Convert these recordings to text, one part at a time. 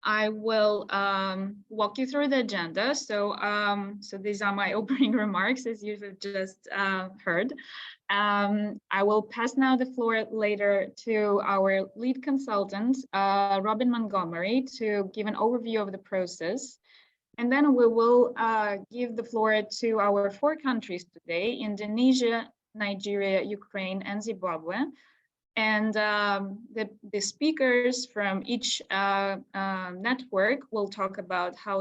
I will walk you through the agenda. So these are my opening remarks, as you've just heard. I will pass now the floor later to our lead consultant, Robin Montgomery, to give an overview of the process. And then we will give the floor to our 4 countries today: Indonesia, Nigeria, Ukraine, and Zimbabwe. And the speakers from each network will talk about how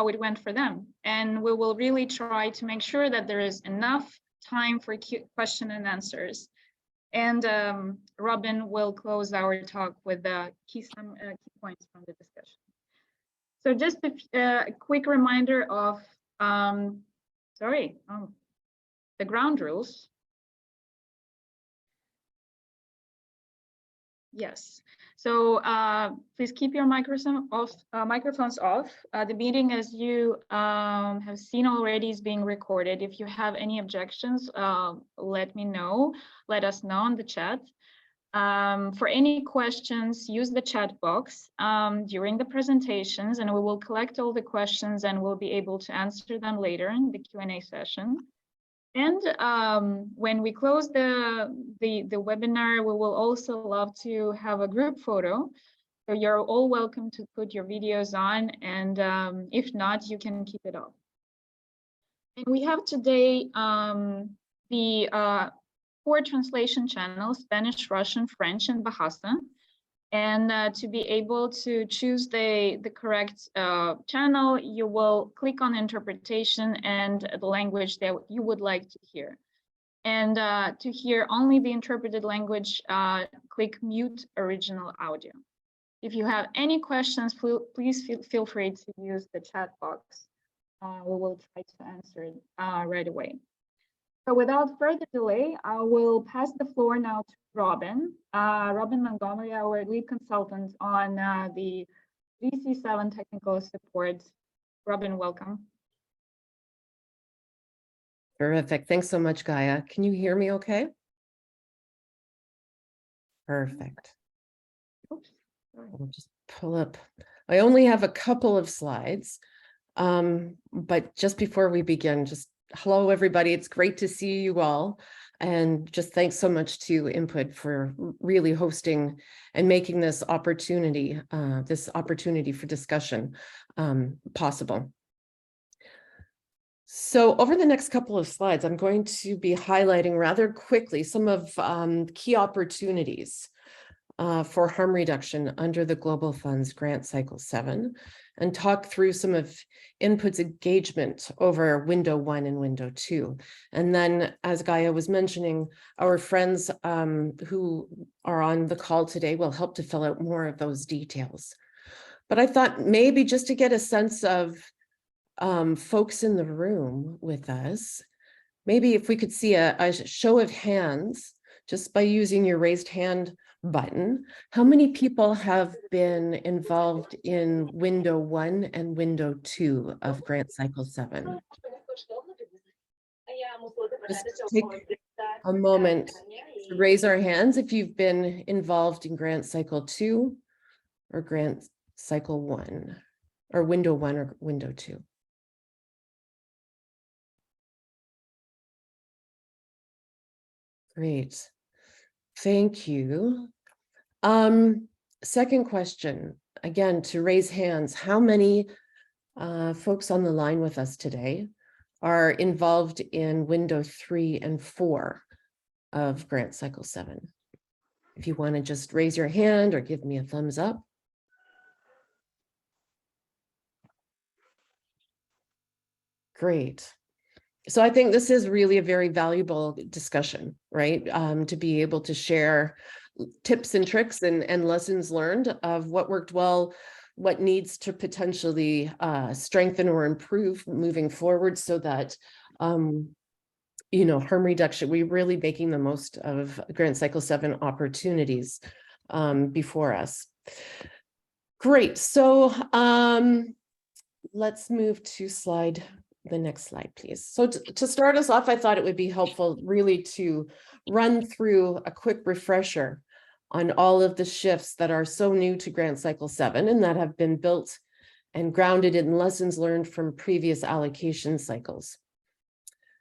it went for them. And we will really try to make sure that there is enough time for question and answers. And Robin will close our talk with some key points from the discussion. So just a quick reminder of, the ground rules. Yes, so please keep your microphones off. The meeting, as you have seen already, is being recorded. If you have any objections, let us know in the chat. For any questions, use the chat box during the presentations, and we will collect all the questions and we'll be able to answer them later in the Q&A session. And when we close the webinar, we will also love to have a group photo. So you're all welcome to put your videos on, and if not, you can keep it off. And we have today the 4 translation channels: Spanish, Russian, French, and Bahasa. And to be able to choose the correct channel, you will click on interpretation and the language that you would like to hear. And to hear only the interpreted language, click mute original audio. If you have any questions, please feel free to use the chat box. We will try to answer it right away. So without further delay, I will pass the floor now to Robin Montgomery, our lead consultant on the GC7 technical support. Robin, welcome. Terrific. Thanks so much, Gaia. Can you hear me okay? Perfect. Oops, sorry. I'll just pull up. I only have a couple of slides, but just before we begin, just hello, everybody. It's great to see you all. And just thanks so much to INPUD for really hosting and making this opportunity for discussion possible. So over the next couple of slides, I'm going to be highlighting rather quickly some of key opportunities for harm reduction under the Global Fund's Grant Cycle 7, and talk through some of INPUD's engagement over Window 1 and Window 2. And then, as Gaia was mentioning, our friends who are on the call today will help to fill out more of those details. But I thought maybe just to get a sense of folks in the room with us, maybe if we could see a show of hands, just by using your raised hand button, how many people have been involved in Window 1 and Window 2 of Grant Cycle 7? Just take a moment to raise our hands if you've been involved in Grant Cycle 2 or Grant Cycle 1, or Window 1 or Window 2. Great. Thank you. Second question, again, to raise hands, how many folks on the line with us today are involved in Window 3 and 4 of Grant Cycle 7? If you want to just raise your hand or give me a thumbs up. Great. So I think this is really a very valuable discussion, right? To be able to share tips and tricks and lessons learned of what worked well, what needs to potentially strengthen or improve moving forward, so that, harm reduction, we're really making the most of Grant Cycle 7 opportunities before us. Great. So let's move to the next slide, please. So to start us off, I thought it would be helpful really to run through a quick refresher on all of the shifts that are so new to Grant Cycle 7 and that have been built and grounded in lessons learned from previous allocation cycles.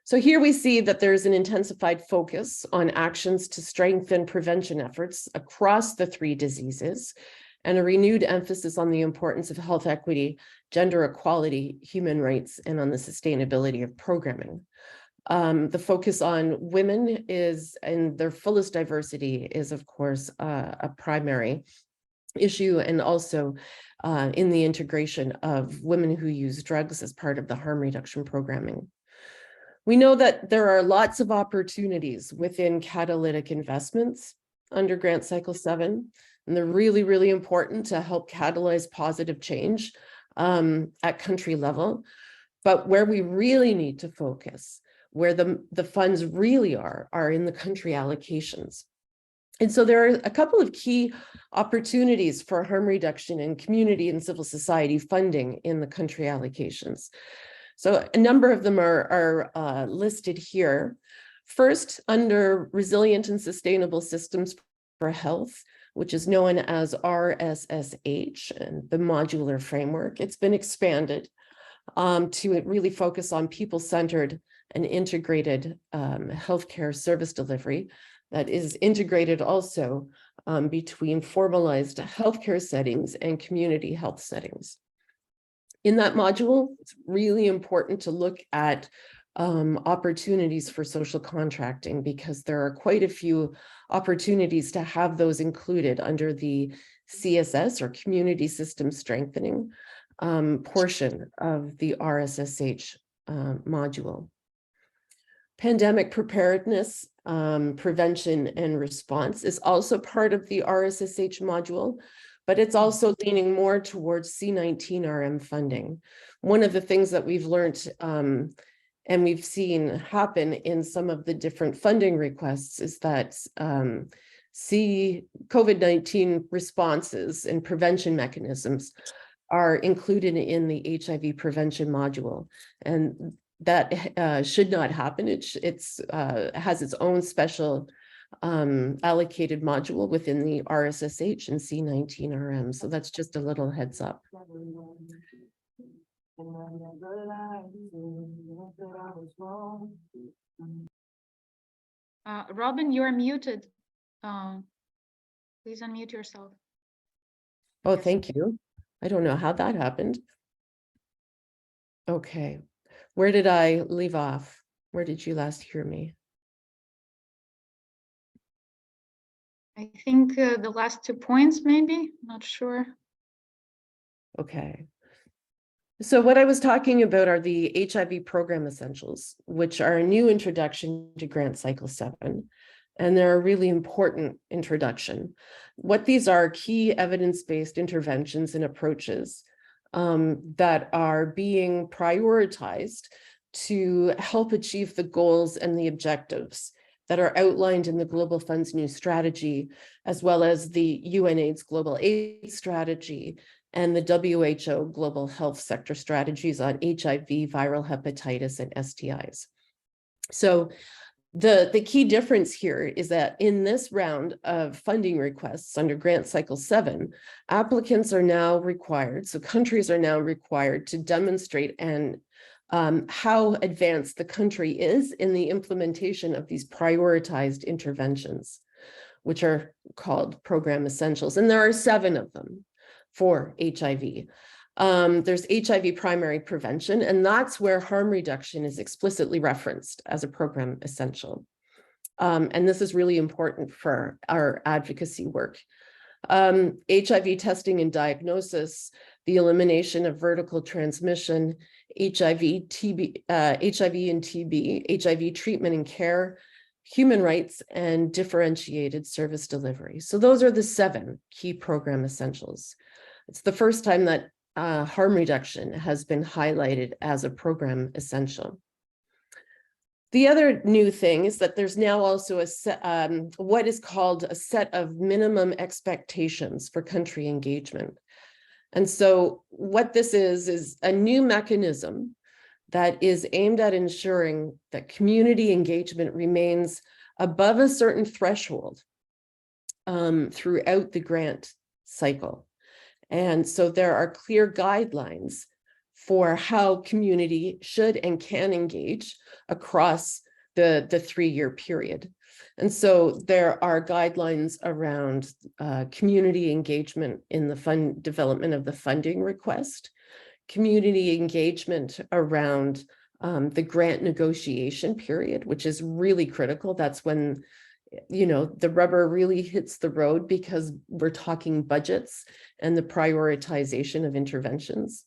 So here we see that there's an intensified focus on actions to strengthen prevention efforts across the 3 diseases, and a renewed emphasis on the importance of health equity, gender equality, human rights, and on the sustainability of programming. The focus on women is, and their fullest diversity is, of course, a primary issue, and also in the integration of women who use drugs as part of the harm reduction programming. We know that there are lots of opportunities within catalytic investments under Grant Cycle 7, and they're really, really important to help catalyze positive change at country level. But where we really need to focus, where the funds really are in the country allocations. And so there are a couple of key opportunities for harm reduction in community and civil society funding in the country allocations. So a number of them are listed here. First, under Resilient and Sustainable Systems for Health, which is known as RSSH, and the modular framework. It's been expanded to really focus on people-centered and integrated healthcare service delivery that is integrated also between formalized healthcare settings and community health settings. In that module, it's really important to look at opportunities for social contracting, because there are quite a few opportunities to have those included under the CSS, or Community System Strengthening, portion of the RSSH module. Pandemic preparedness, prevention and response is also part of the RSSH module, but it's also leaning more towards C19RM funding. One of the things that we've learned and we've seen happen in some of the different funding requests is that COVID-19 responses and prevention mechanisms are included in the HIV prevention module, and that should not happen. It has its own special allocated module within the RSSH and C19RM. So that's just a little heads up. Robin, you are muted. Please unmute yourself. Oh, thank you. I don't know how that happened. Okay. Where did I leave off? Where did you last hear me? I think the last 2 points, maybe, not sure. Okay. So what I was talking about are the HIV program essentials, which are a new introduction to Grant Cycle 7, and they're a really important introduction. What these are key evidence-based interventions and approaches that are being prioritized to help achieve the goals and the objectives that are outlined in the Global Fund's new strategy, as well as the UNAIDS Global AIDS Strategy and the WHO Global Health Sector Strategies on HIV, viral hepatitis, and STIs. So the key difference here is that in this round of funding requests under Grant Cycle 7, applicants are now required, so countries are now required to demonstrate and how advanced the country is in the implementation of these prioritized interventions, which are called program essentials. And there are 7 of them for HIV. There's HIV primary prevention, and that's where harm reduction is explicitly referenced as a program essential. And this is really important for our advocacy work. HIV testing and diagnosis, the elimination of vertical transmission, HIV and TB, HIV treatment and care, human rights, and differentiated service delivery. So those are the 7 key program essentials. It's the first time that harm reduction has been highlighted as a program essential. The other new thing is that there's now also a set, what is called a set of minimum expectations for country engagement. And so what this is a new mechanism that is aimed at ensuring that community engagement remains above a certain threshold throughout the grant cycle. And so there are clear guidelines for how community should and can engage across the 3-year period. And so there are guidelines around community engagement in the development of the funding request, community engagement around the grant negotiation period, which is really critical. That's when, you know, the rubber really hits the road, because we're talking budgets and the prioritization of interventions.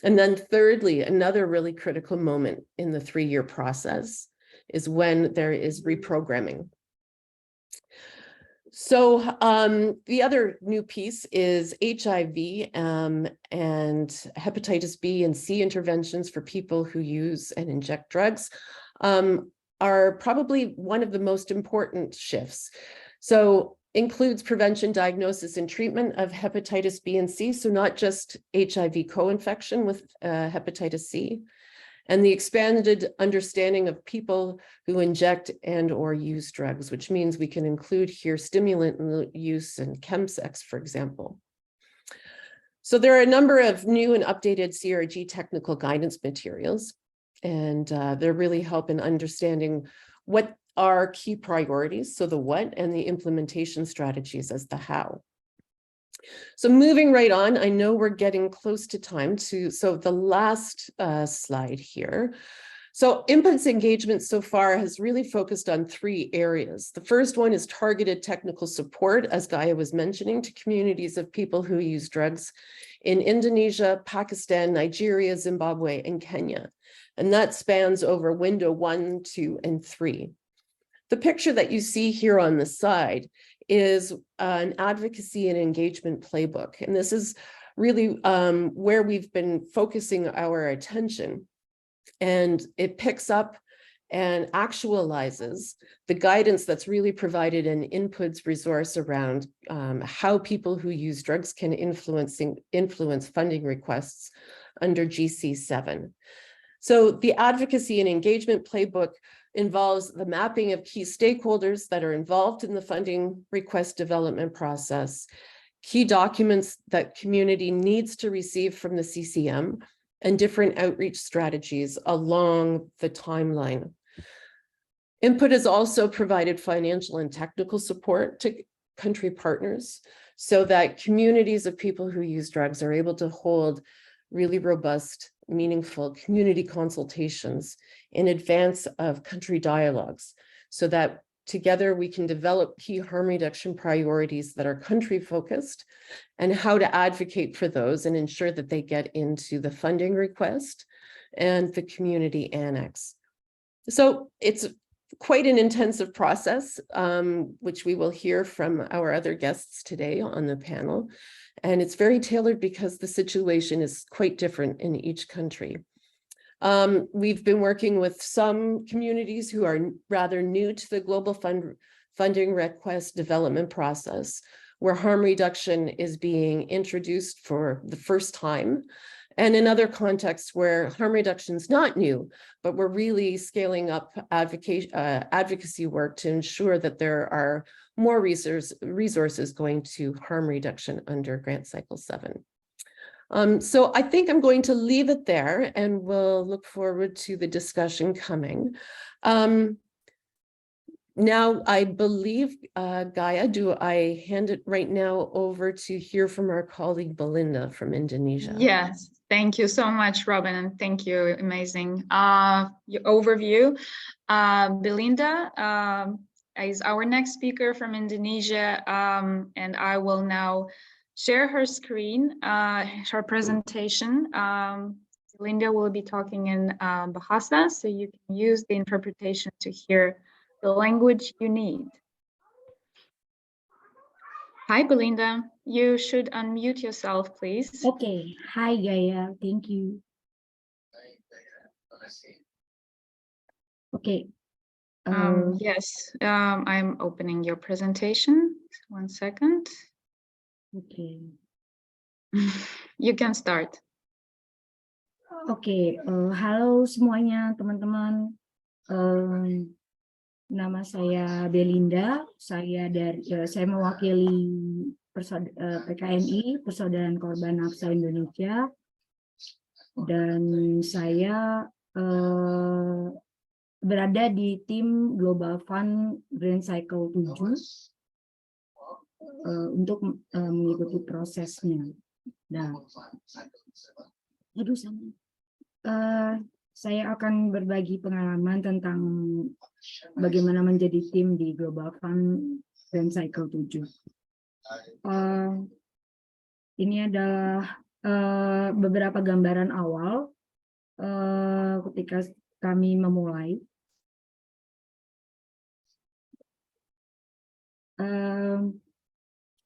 And then thirdly, another really critical moment in the 3-year process is when there is reprogramming. So the other new piece is HIV and hepatitis B and C interventions for people who use and inject drugs are probably one of the most important shifts. So includes prevention, diagnosis, and treatment of hepatitis B and C, so not just HIV co-infection with hepatitis C, and the expanded understanding of people who inject and or use drugs, which means we can include here stimulant use and chemsex, for example. So there are a number of new and updated CRG technical guidance materials, and they're really help in understanding what are key priorities, so the what, and the implementation strategies as the how. So moving right on, I know we're getting close to time so the last slide here. So INPUD's engagement so far has really focused on 3 areas. The first one is targeted technical support, as Gaia was mentioning, to communities of people who use drugs in Indonesia, Pakistan, Nigeria, Zimbabwe, and Kenya. And that spans over window 1, 2, and 3. The picture that you see here on the side is an advocacy and engagement playbook. And this is really where we've been focusing our attention. And it picks up and actualizes the guidance that's really provided in INPUD's resource around how people who use drugs can influence funding requests under GC7. So the advocacy and engagement playbook involves the mapping of key stakeholders that are involved in the funding request development process, key documents that community needs to receive from the CCM, and different outreach strategies along the timeline. INPUD has also provided financial and technical support to country partners so that communities of people who use drugs are able to hold really robust, meaningful community consultations in advance of country dialogues, so that together we can develop key harm reduction priorities that are country focused and how to advocate for those and ensure that they get into the funding request and the community annex. So it's quite an intensive process, which we will hear from our other guests today on the panel. And it's very tailored because the situation is quite different in each country. We've been working with some communities who are rather new to the global funding request development process, where harm reduction is being introduced for the first time, and in other contexts where harm reduction is not new, but we're really scaling up advocacy work to ensure that there are more resources going to harm reduction under Grant Cycle 7. So I think I'm going to leave it there, and we'll look forward to the discussion coming. Now, I believe, Gaia, do I hand it right now over to hear from our colleague Belinda from Indonesia? Yes, thank you so much, Robin, and thank you, amazing your overview. Belinda is our next speaker from Indonesia, and I will now share her screen, her presentation. Belinda will be talking in Bahasa, so you can use the interpretation to hear the language you need. Hi, Belinda. You should unmute yourself, please. Okay. Hi, Gaia. Thank you. Okay. Yes, I'm opening your presentation. 1 second. Okay. You can start. Oke, halo semuanya teman-teman. Nama saya Belinda. Saya mewakili PKNI, Persaudaraan Korban Nafsa Indonesia, dan saya berada di tim Global Fund Grand Cycle 7 untuk mengikuti prosesnya. Nah, saya akan berbagi pengalaman tentang bagaimana menjadi tim di Global Fund Grand Cycle 7. Ini adalah beberapa gambaran awal ketika kami memulai.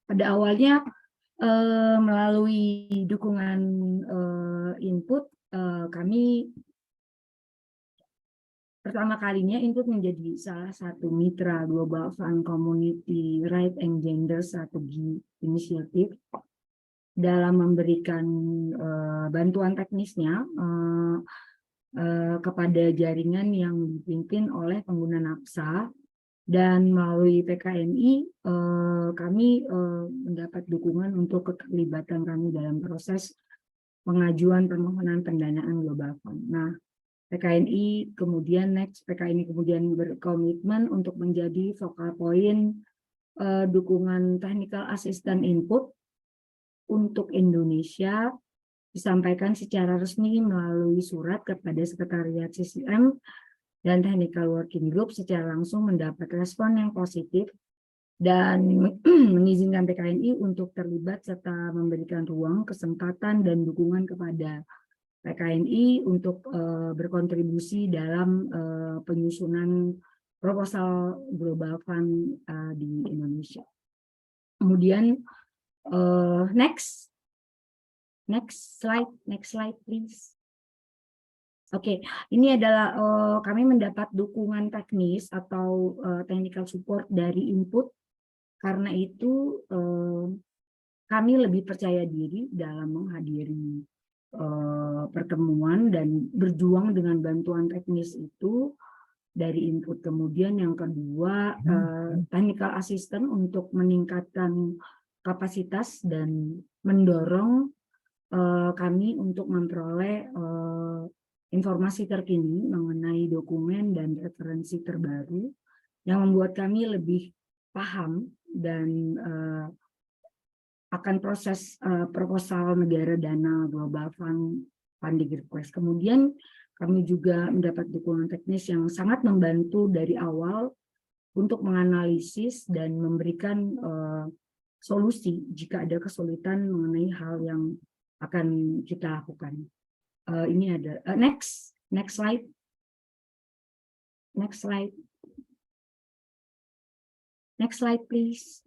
Pada awalnya melalui dukungan input, kami pertama kalinya input menjadi salah satu mitra Global Fund Community Right and Gender Strategy Initiative dalam memberikan bantuan teknisnya kepada jaringan yang dipimpin oleh pengguna nafsa, dan melalui PKNI kami mendapat dukungan untuk keterlibatan kami dalam proses pengajuan permohonan pendanaan Global Fund. Nah, PKNI kemudian berkomitmen untuk menjadi focal point dukungan technical assistant input untuk Indonesia, disampaikan secara resmi melalui surat kepada Sekretariat CCM, dan Technical Working Group secara langsung mendapat respon yang positif dan mengizinkan PKNI untuk terlibat serta memberikan ruang, kesempatan, dan dukungan kepada PKNI untuk berkontribusi dalam penyusunan proposal Global Fund di Indonesia. Kemudian next slide please. Oke, ini adalah kami mendapat dukungan teknis atau technical support dari input. Karena itu kami lebih percaya diri dalam menghadiri pertemuan dan berjuang dengan bantuan teknis itu dari input. Kemudian yang kedua, technical assistant untuk meningkatkan kapasitas dan mendorong kami untuk memperoleh informasi terkini mengenai dokumen dan referensi terbaru yang membuat kami lebih paham dan akan proses proposal negara dana Global Fund funding request. Kemudian kami juga mendapat dukungan teknis yang sangat membantu dari awal untuk menganalisis dan memberikan solusi jika ada kesulitan mengenai hal yang akan kita lakukan. Ini ada next slide. Next slide please.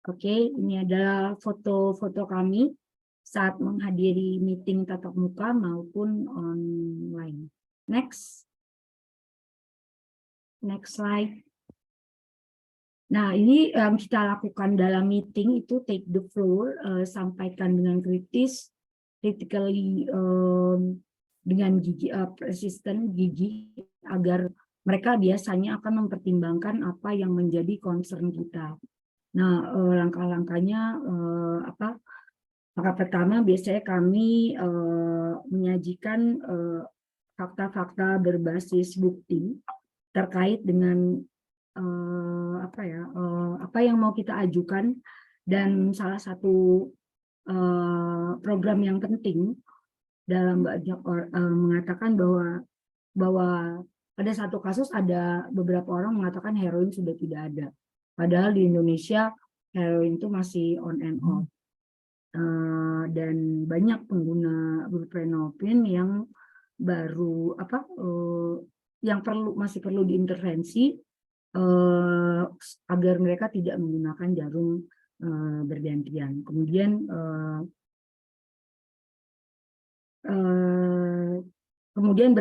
Oke, ini adalah foto-foto kami saat menghadiri meeting tatap muka maupun online. Next slide. Nah, ini yang kita lakukan dalam meeting itu take the floor, sampaikan dengan kritis, critically dengan persisten, gigih, agar mereka biasanya akan mempertimbangkan apa yang menjadi concern kita. Nah, langkah-langkahnya apa? Langkah pertama biasanya kami menyajikan fakta-fakta berbasis bukti terkait dengan apa yang mau kita ajukan, dan salah satu program yang penting dalam banyak mengatakan bahwa pada satu kasus ada beberapa orang mengatakan heroin sudah tidak ada, padahal di Indonesia heroin itu masih on and off, dan banyak pengguna buprenorphine yang baru yang masih perlu diintervensi agar mereka tidak menggunakan jarum bergantian. Kemudian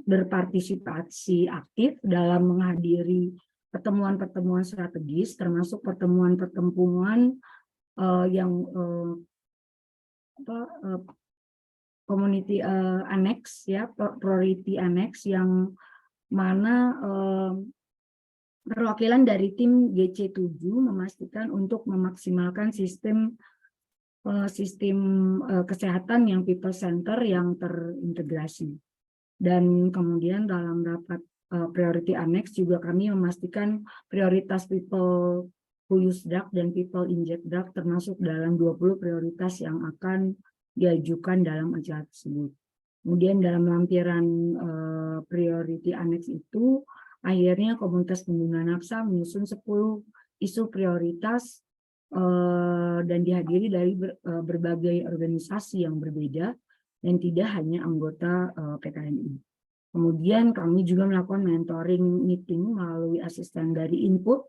berpartisipasi aktif dalam menghadiri pertemuan-pertemuan strategis, termasuk pertemuan-pertemuan yang community annex, ya, priority annex yang mana perwakilan dari tim GC7 memastikan untuk memaksimalkan sistem kesehatan yang people center yang terintegrasi. Dan kemudian dalam rapat priority annex juga kami memastikan prioritas people who use drug dan people inject drug termasuk dalam 20 prioritas yang akan diajukan dalam acara tersebut. Kemudian dalam lampiran priority annex itu akhirnya komunitas pengguna nafsa menyusun 10 isu prioritas dan dihadiri dari berbagai organisasi yang berbeda dan tidak hanya anggota PKNI. Kemudian kami juga melakukan mentoring meeting melalui asisten dari INPUD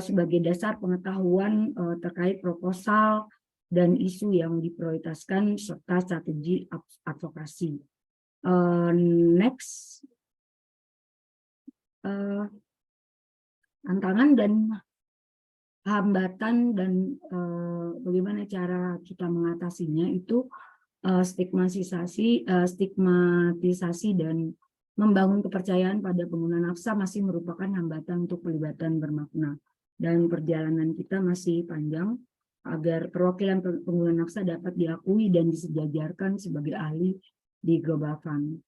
sebagai dasar pengetahuan terkait proposal dan isu yang diprioritaskan serta strategi advokasi. Next, tantangan dan hambatan dan bagaimana cara kita mengatasinya itu stigmatisasi dan membangun kepercayaan pada pengguna nafsa masih merupakan hambatan untuk pelibatan bermakna. Dan perjalanan kita masih panjang agar perwakilan pengguna nafsa dapat diakui dan disejajarkan sebagai ahli di Global Fund.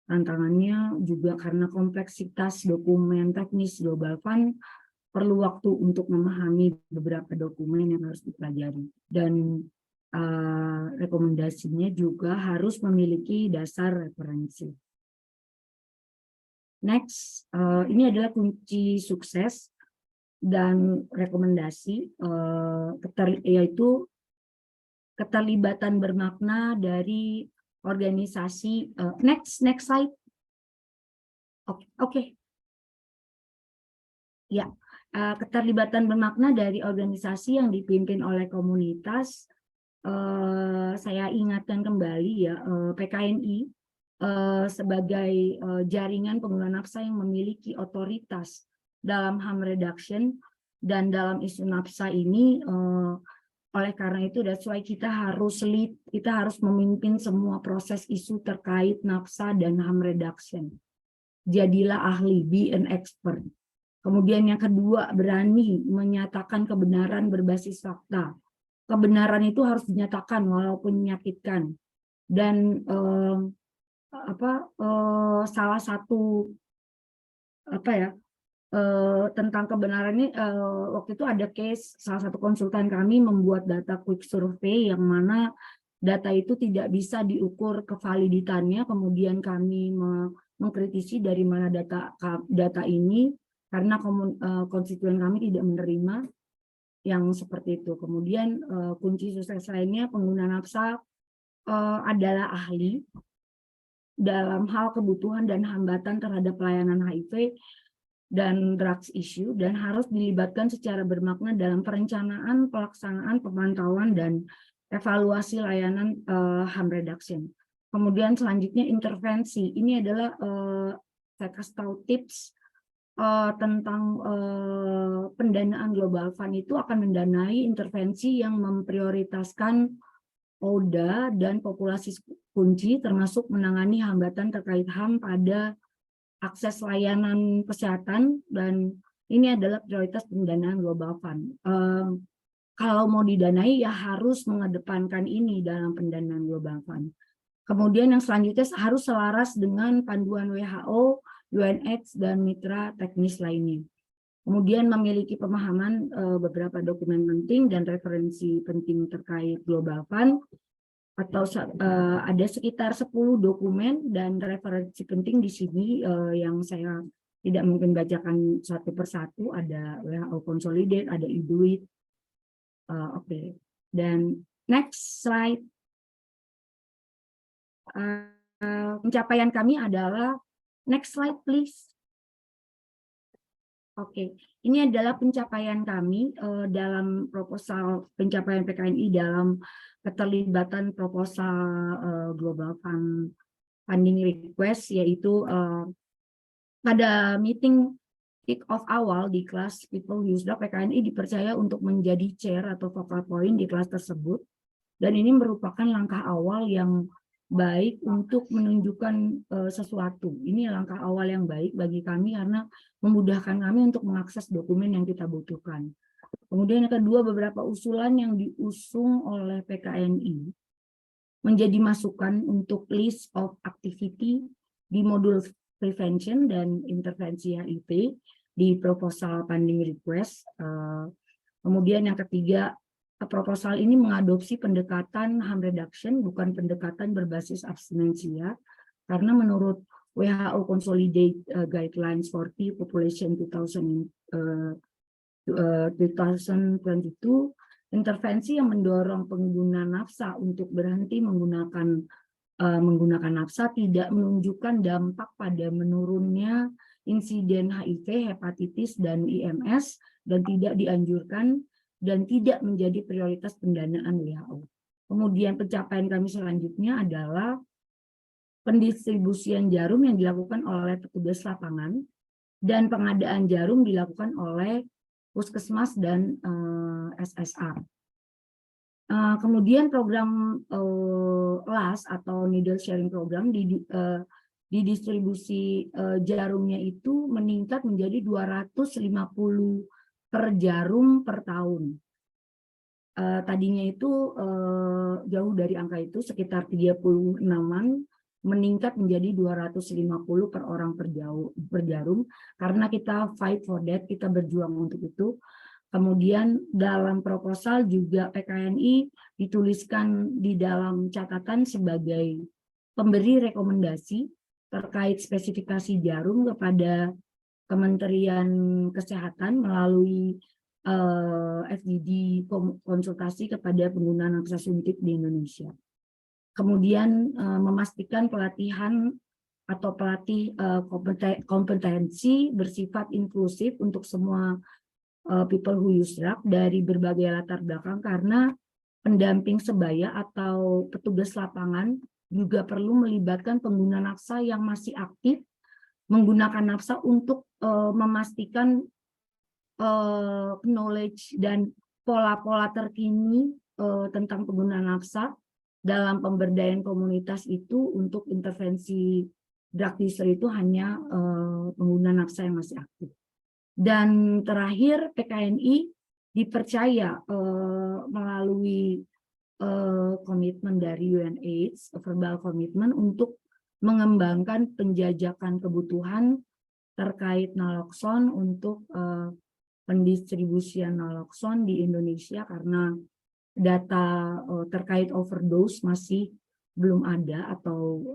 Tantangannya juga karena kompleksitas dokumen teknis Global Fund, perlu waktu untuk memahami beberapa dokumen yang harus dipelajari. Dan rekomendasinya juga harus memiliki dasar referensi. Next, ini adalah kunci sukses dan rekomendasi, yaitu keterlibatan bermakna dari organisasi. Next slide. Oke. Ya, keterlibatan bermakna dari organisasi yang dipimpin oleh komunitas. Saya ingatkan kembali ya, PKNI sebagai jaringan pengguna nafsa yang memiliki otoritas dalam harm reduction dan dalam isu nafsa ini. Oleh karena itu, that's why kita harus lead, kita harus memimpin semua proses isu terkait nafsa dan harm reduction. Jadilah ahli, be an expert. Kemudian yang kedua, berani menyatakan kebenaran berbasis fakta. Kebenaran itu harus dinyatakan walaupun menyakitkan. Dan salah satu tentang kebenaran ini, waktu itu ada case salah satu konsultan kami membuat data quick survey yang mana data itu tidak bisa diukur kevaliditannya. Kemudian kami mengkritisi dari mana data ini karena konstituen kami tidak menerima yang seperti itu. Kemudian kunci sukses lainnya, pengguna nafsa adalah ahli dalam hal kebutuhan dan hambatan terhadap pelayanan HIV dan drugs issue dan harus dilibatkan secara bermakna dalam perencanaan, pelaksanaan, pemantauan, dan evaluasi layanan harm reduction. Kemudian selanjutnya intervensi. Ini adalah saya kasih tahu tips tentang pendanaan Global Fund itu akan mendanai intervensi yang memprioritaskan ODA dan populasi kunci termasuk menangani hambatan terkait HAM pada akses layanan kesehatan, dan ini adalah prioritas pendanaan Global Fund. Kalau mau didanai ya harus mengedepankan ini dalam pendanaan Global Fund. Kemudian yang selanjutnya harus selaras dengan panduan WHO, UNH, dan mitra teknis lainnya. Kemudian memiliki pemahaman beberapa dokumen penting dan referensi penting terkait Global Fund, atau ada sekitar 10 dokumen dan referensi penting di sini yang saya tidak mungkin bacakan satu persatu. Ada WHO Consolidate, ada INPUD. Oke. Dan next slide. Pencapaian kami adalah, next slide please. Oke, ini adalah pencapaian kami dalam proposal pencapaian PKNI dalam keterlibatan proposal Global Fund funding request, yaitu pada meeting kick-off awal di kelas People Use Drug, PKNI dipercaya untuk menjadi chair atau focal point di kelas tersebut, dan ini merupakan langkah awal yang baik untuk menunjukkan sesuatu. Ini langkah awal yang baik bagi kami karena memudahkan kami untuk mengakses dokumen yang kita butuhkan. Kemudian yang kedua, beberapa usulan yang diusung oleh PKNI menjadi masukan untuk list of activity di modul prevention dan intervensi HIV di proposal funding request. Kemudian yang ketiga, proposal ini mengadopsi pendekatan harm reduction, bukan pendekatan berbasis abstinensia, karena menurut WHO Consolidate Guidelines for Tea Population 2022, intervensi yang mendorong pengguna nafsa untuk berhenti menggunakan nafsa tidak menunjukkan dampak pada menurunnya insiden HIV, hepatitis, dan IMS, dan tidak dianjurkan dan tidak menjadi prioritas pendanaan WHO. Kemudian pencapaian kami selanjutnya adalah pendistribusian jarum yang dilakukan oleh petugas lapangan dan pengadaan jarum dilakukan oleh puskesmas dan SSR. Kemudian program LAS atau needle sharing program di distribusi jarumnya itu meningkat menjadi 250 per jarum per tahun. Tadinya itu jauh dari angka itu, sekitar 36-an, meningkat menjadi 250 per orang per jarum, karena kita fight for that, kita berjuang untuk itu. Kemudian dalam proposal juga PKNI dituliskan di dalam catatan sebagai pemberi rekomendasi terkait spesifikasi jarum kepada Kementerian Kesehatan melalui FDD konsultasi kepada pengguna nafsa suntik di Indonesia. Kemudian memastikan pelatihan atau pelatih kompetensi bersifat inklusif untuk semua people who use drug dari berbagai latar belakang, karena pendamping sebaya atau petugas lapangan juga perlu melibatkan pengguna nafsa yang masih aktif menggunakan nafsa untuk memastikan knowledge dan pola-pola terkini tentang penggunaan nafsa dalam pemberdayaan komunitas itu. Untuk intervensi drug user itu hanya pengguna nafsa yang masih aktif. Dan terakhir, PKNI dipercaya melalui komitmen dari UNAIDS, verbal komitmen untuk mengembangkan penjajakan kebutuhan terkait naloxone untuk pendistribusian naloxone di Indonesia, karena data terkait overdose masih belum ada, atau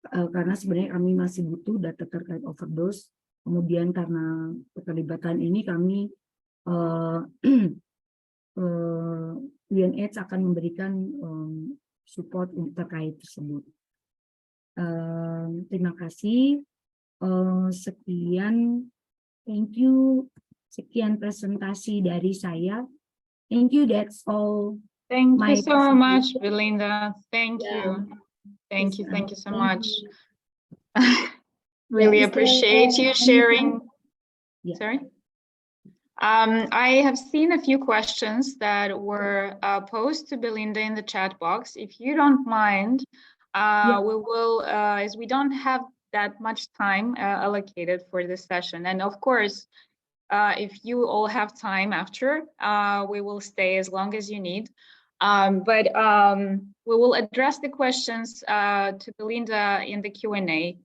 karena sebenarnya kami masih butuh data terkait overdose. Kemudian karena keterlibatan ini kami UNAIDS akan memberikan support terkait tersebut. Terima kasih. Sekian, thank you. Sekian presentasi dari saya. Thank you. That's all. Thank you so much, Belinda. Thank you. Thank you so much. Really appreciate you sharing. Yeah. Sorry. I have seen a few questions that were posed to Belinda in the chat box. If you don't mind, we will, as we don't have that much time allocated for this session. And of course, if you all have time after, we will stay as long as you need. But we will address the questions to Belinda in the Q&A.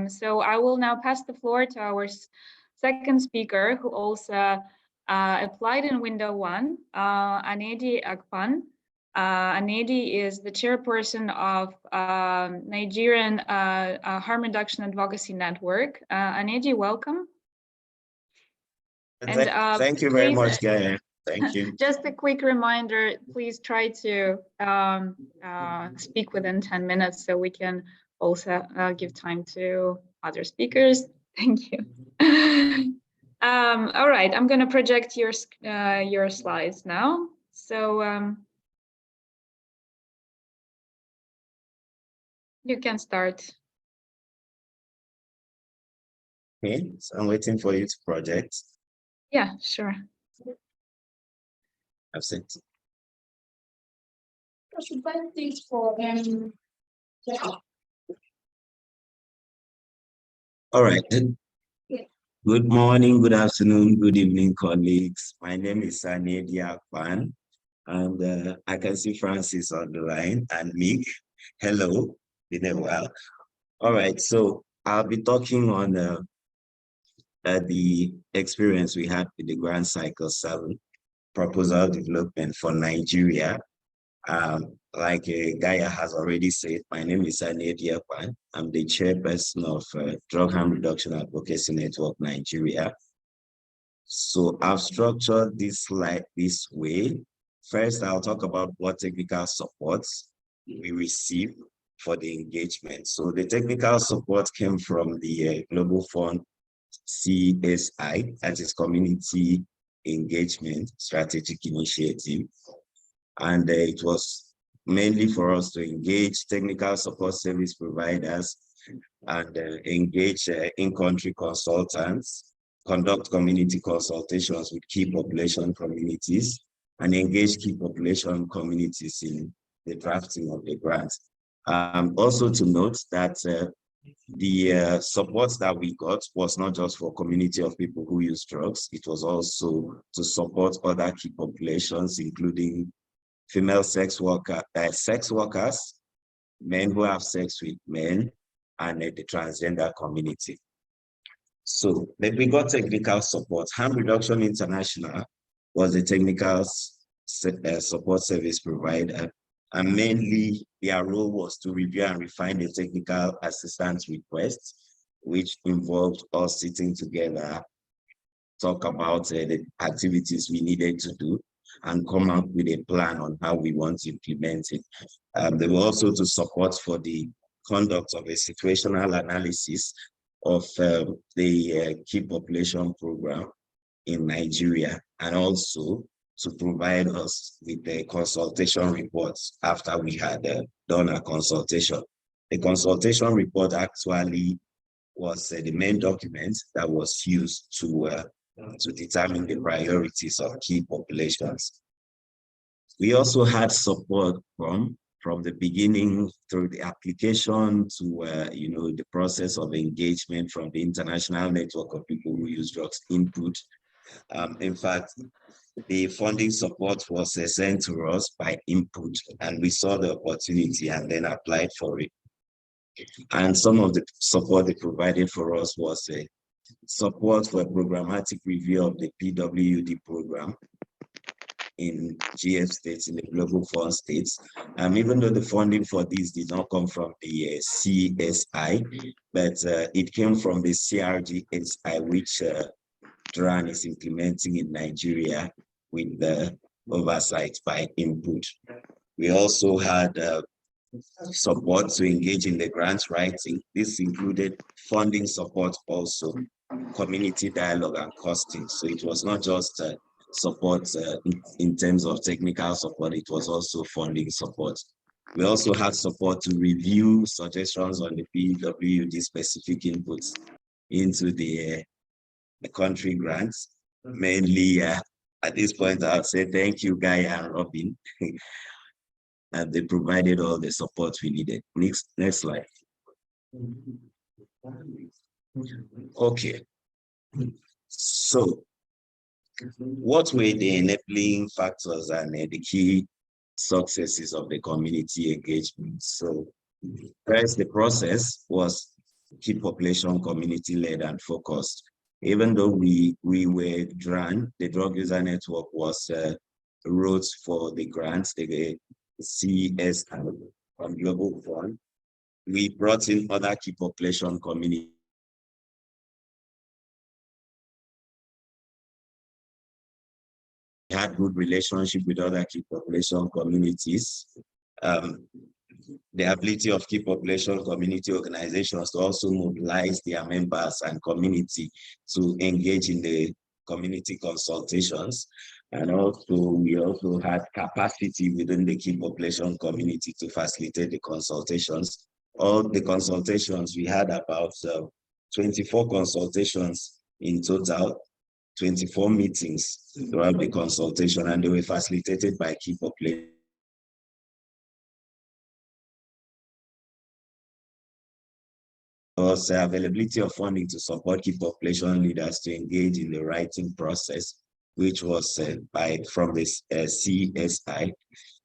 So I will now pass the floor to our second speaker, who also applied in window 1, Anedi Akpan. Anedi is the chairperson of Nigerian Harm Reduction Advocacy Network. Anedi, welcome. And thank you very much, Gaia. Thank you. Just a quick reminder, please try to speak within 10 minutes so we can also give time to other speakers. Thank you. All right, I'm going to project your slides now. So you can start. Okay, so I'm waiting for you to project. Yeah, sure. I've sent. I should find things for All right. Good morning, good afternoon, good evening, colleagues. My name is Sanedia Kwan, and I can see Francis on the line and Mick. Hello, been a while. All right, so I'll be talking on the experience we had with the Grand Cycle 7 proposal development for Nigeria. Like Gaia has already said, my name is Sanedia Kwan. I'm the chairperson of Drug Harm Reduction Advocacy Network Nigeria. So I've structured this slide this way. First, I'll talk about what technical supports we received for the engagement. So the technical support came from the Global Fund CSI, that is Community Engagement Strategic Initiative. And it was mainly for us to engage technical support service providers and engage in-country consultants, conduct community consultations with key population communities, and engage key population communities in the drafting of the grants. Also to note that the support that we got was not just for community of people who use drugs, it was also to support other key populations, including female sex workers, men who have sex with men, and the transgender community. So we got technical support. Harm Reduction International was a technical support service provider, and mainly their role was to review and refine the technical assistance requests, which involved us sitting together, talk about the activities we needed to do, and come up with a plan on how we want to implement it. They were also to support for the conduct of a situational analysis of the key population program in Nigeria, and also to provide us with the consultation reports after we had done a consultation. The consultation report actually was the main document that was used to determine the priorities of key populations. We also had support from the beginning through the application to the process of engagement from the international network of people who use drugs, INPUD. In fact, the funding support was sent to us by INPUD, and we saw the opportunity and then applied for it. And some of the support they provided for us was support for programmatic review of the PWD program in GF states, in the global fund states. Even though the funding for this did not come from the CSI, but it came from the CRGSI, which DRAN is implementing in Nigeria with the oversight by INPUD. We also had support to engage in the grant writing. This included funding support, also community dialogue and costing. So it was not just support in terms of technical support, it was also funding support. We also had support to review suggestions on the PWD specific inputs into the country grants. Mainly at this point, I'll say thank you, Guy and Robin. And they provided all the support we needed. Next slide. Okay. So, what were the enabling factors and the key successes of the community engagement? So, first, the process was key population community-led and focused. Even though we were DRAN, the Drug User Network was wrote for the grants, the CS from Global Fund. We brought in other key population communities. We had good relationship with other key population communities. The ability of key population community organizations to also mobilize their members and community to engage in the community consultations. And also, we also had capacity within the key population community to facilitate the consultations. All the consultations, we had about 24 consultations in total, 24 meetings throughout the consultation, and they were facilitated by key population. was availability of funding to support key population leaders to engage in the writing process, which was from this CSI,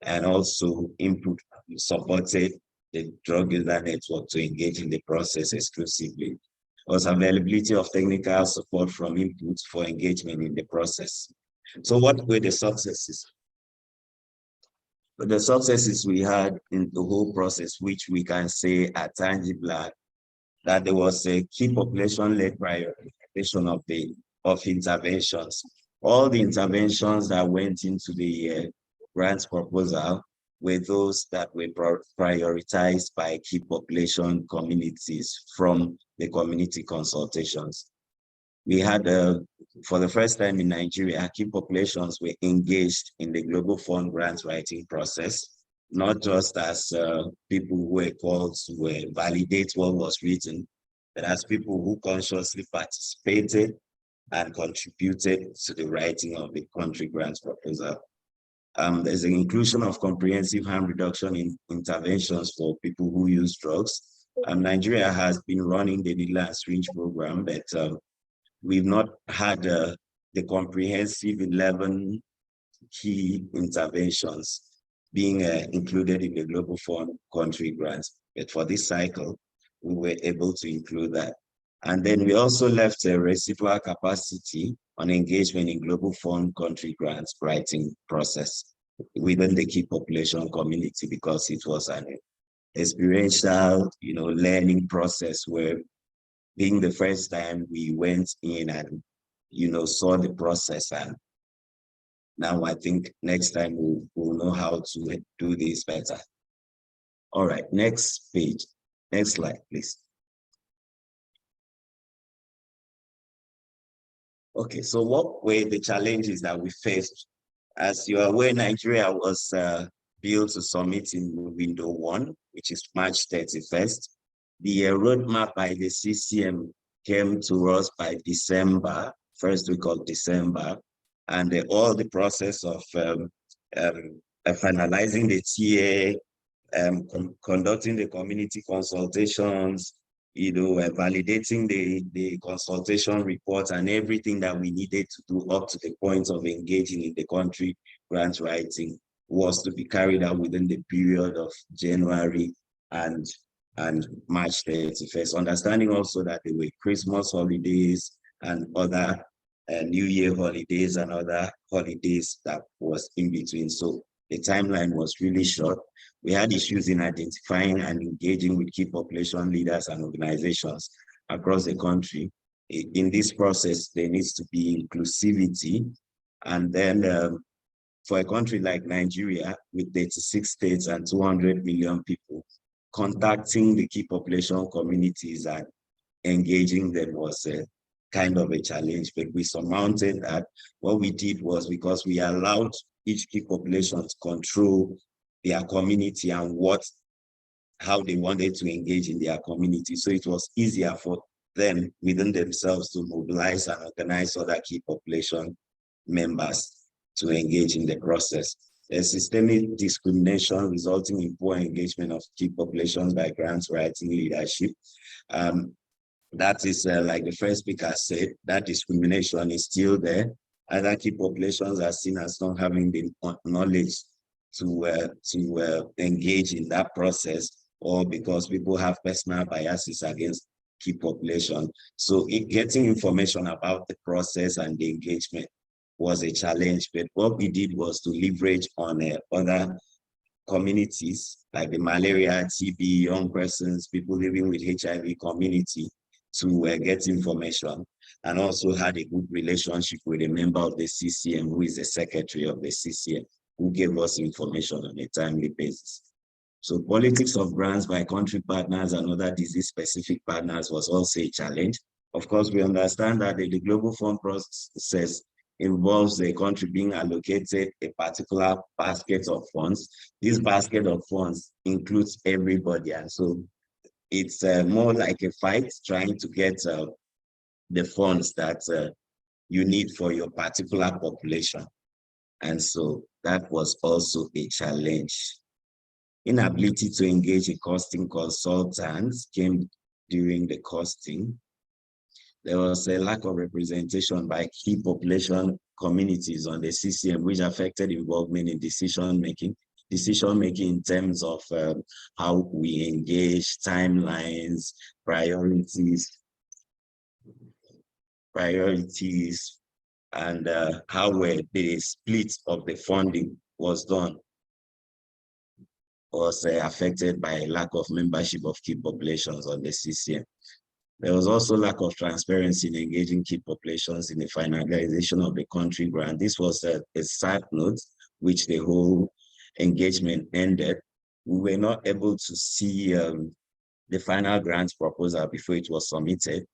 and also INPUD supported the drug user network to engage in the process exclusively. Was availability of technical support from INPUD for engagement in the process. So what were the successes? The successes we had in the whole process, which we can say are tangible, that there was a key population-led prioritization of interventions. All the interventions that went into the grant proposal were those that were prioritized by key population communities from the community consultations. We had, for the first time in Nigeria, key populations were engaged in the Global Fund grant writing process, not just as people who were called to validate what was written, but as people who consciously participated and contributed to the writing of the country grant proposal. There's an inclusion of comprehensive harm reduction interventions for people who use drugs. Nigeria has been running the needle and syringe program, but we've not had the comprehensive 11 key interventions being included in the Global Fund country grants. But for this cycle, we were able to include that. And then we also left a residual capacity on engagement in Global Fund country grants writing process within the key population community, because it was an experiential, learning process where, being the first time we went in and, saw the process. And now I think next time we'll know how to do this better. All right, next page, next slide, please. Okay, so what were the challenges that we faced? As you are aware, Nigeria was built to submit in window 1, which is March 31st. The roadmap by the CCM came to us by December, first week of December, and all the process of finalizing the TA, conducting the community consultations, validating the consultation report and everything that we needed to do up to the point of engaging in the country grant writing was to be carried out within the period of January and March 31st. Understanding also that there were Christmas holidays and other New Year holidays and other holidays that was in between. So the timeline was really short. We had issues in identifying and engaging with key population leaders and organizations across the country. In this process, there needs to be inclusivity. And then for a country like Nigeria, with 36 states and 200 million people, contacting the key population communities and engaging them was a kind of a challenge, but we surmounted that. What we did was, because we allowed each key population to control their community and how they wanted to engage in their community. So it was easier for them within themselves to mobilize and organize other key population members to engage in the process. There's systemic discrimination resulting in poor engagement of key populations by grants writing leadership. That is, like the first speaker said, that discrimination is still there. Other key populations are seen as not having the knowledge to engage in that process, or because people have personal biases against key population. So getting information about the process and the engagement was a challenge, but what we did was to leverage on other communities like the malaria, TB, young persons, people living with HIV community to get information, and also had a good relationship with a member of the CCM who is the secretary of the CCM, who gave us information on a timely basis. So politics of grants by country partners and other disease-specific partners was also a challenge. Of course, we understand that the Global Fund process involves the country being allocated a particular basket of funds. This basket of funds includes everybody, and so it's more like a fight trying to get the funds that you need for your particular population. And so that was also a challenge. Inability to engage in costing consultants came during the costing. There was a lack of representation by key population communities on the CCM, which affected involvement in decision-making in terms of how we engage, timelines, priorities, and how the split of the funding was done was affected by a lack of membership of key populations on the CCM. There was also lack of transparency in engaging key populations in the finalization of the country grant. This was a sad note, which the whole engagement ended. We were not able to see the final grant proposal before it was submitted.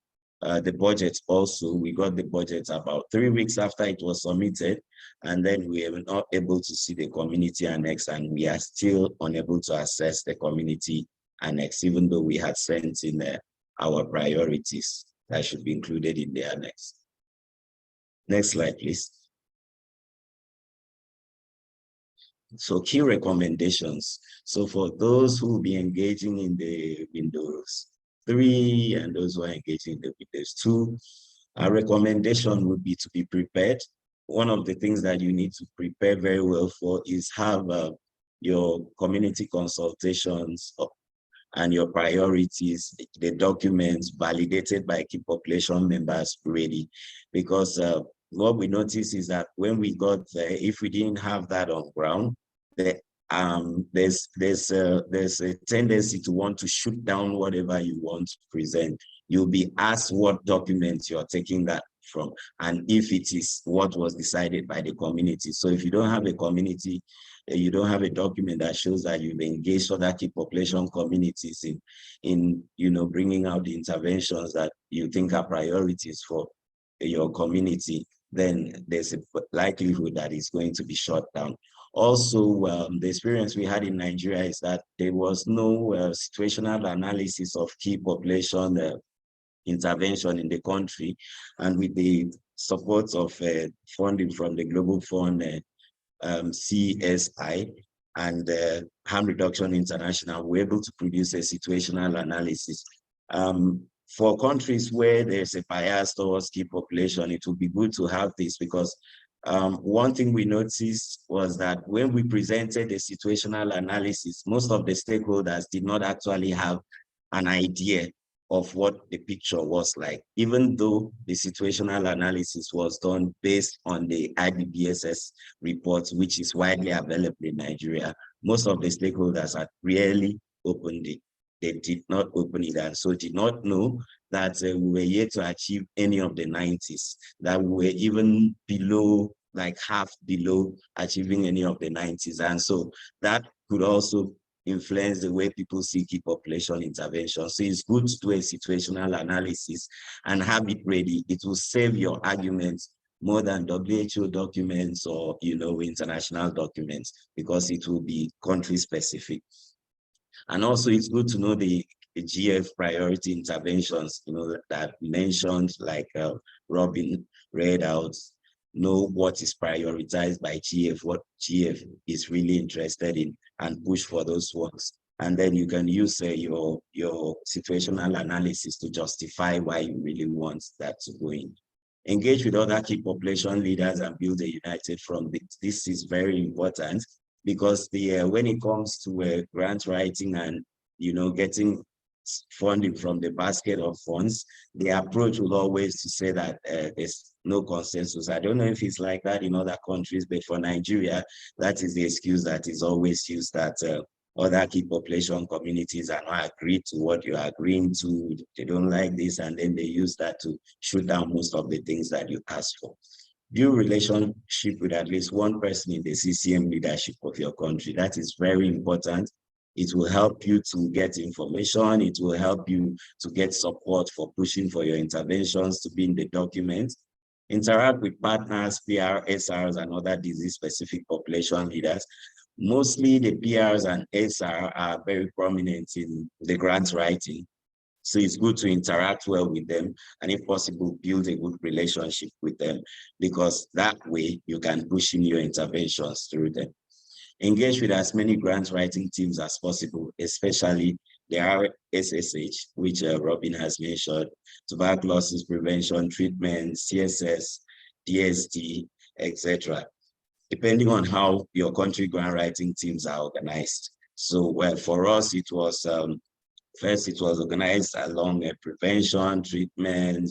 The budget also, we got the budget about 3 weeks after it was submitted, and then we were not able to see the community annex, and we are still unable to access the community annex, even though we had sent in our priorities that should be included in the annex. Next slide, please. So key recommendations. So for those who will be engaging in the Windows 3 and those who are engaging in the Windows 2, our recommendation would be to be prepared. One of the things that you need to prepare very well for is have your community consultations and your priorities, the documents validated by key population members ready. Because what we noticed is that when we got there, if we didn't have that on ground, there's a tendency to want to shoot down whatever you want to present. You'll be asked what documents you're taking that from, and if it is what was decided by the community. So if you don't have a community, you don't have a document that shows that you've engaged other key population communities in bringing out the interventions that you think are priorities for your community, then there's a likelihood that it's going to be shut down. Also, the experience we had in Nigeria is that there was no situational analysis of key population intervention in the country, and with the support of funding from the Global Fund, CSI, and Harm Reduction International, we're able to produce a situational analysis. For countries where there's a bias towards key population, it would be good to have this, because one thing we noticed was that when we presented the situational analysis, most of the stakeholders did not actually have an idea of what the picture was like, even though the situational analysis was done based on the IBBSS report, which is widely available in Nigeria. Most of the stakeholders had really opened it. They did not open it, and so did not know that we were yet to achieve any of the 90s, that we were even below, like half below achieving any of the 90s. And so that could also influence the way people see key population intervention. So it's good to do a situational analysis and have it ready. It will save your arguments more than WHO documents or international documents, because it will be country specific. And also it's good to know the GF priority interventions, that mentioned, like Robin read out. Know what is prioritized by GF, what GF is really interested in, and push for those ones. And then you can use your situational analysis to justify why you really want that to go in. Engage with other key population leaders and build a united front. This is very important, because when it comes to grant writing and getting funding from the basket of funds, the approach will always to say that there's no consensus. I don't know if it's like that in other countries, but for Nigeria, that is the excuse that is always used, that other key population communities are not agreed to what you are agreeing to. They don't like this, and then they use that to shoot down most of the things that you ask for. Build relationship with at least one person in the CCM leadership of your country. That is very important. It will help you to get information. It will help you to get support for pushing for your interventions to be in the document. Interact with partners, PR, SRs, and other disease-specific population leaders. Mostly the PRs and SR are very prominent in the grant writing. So it's good to interact well with them, and if possible, build a good relationship with them, because that way you can push in your interventions through them. Engage with as many grant writing teams as possible, especially There are SSH, which Robin has mentioned, tuberculosis prevention, treatment, CSS, DST, etc. Depending on how your country grant writing teams are organized. So well, for us, it was first it was organized along prevention, treatment,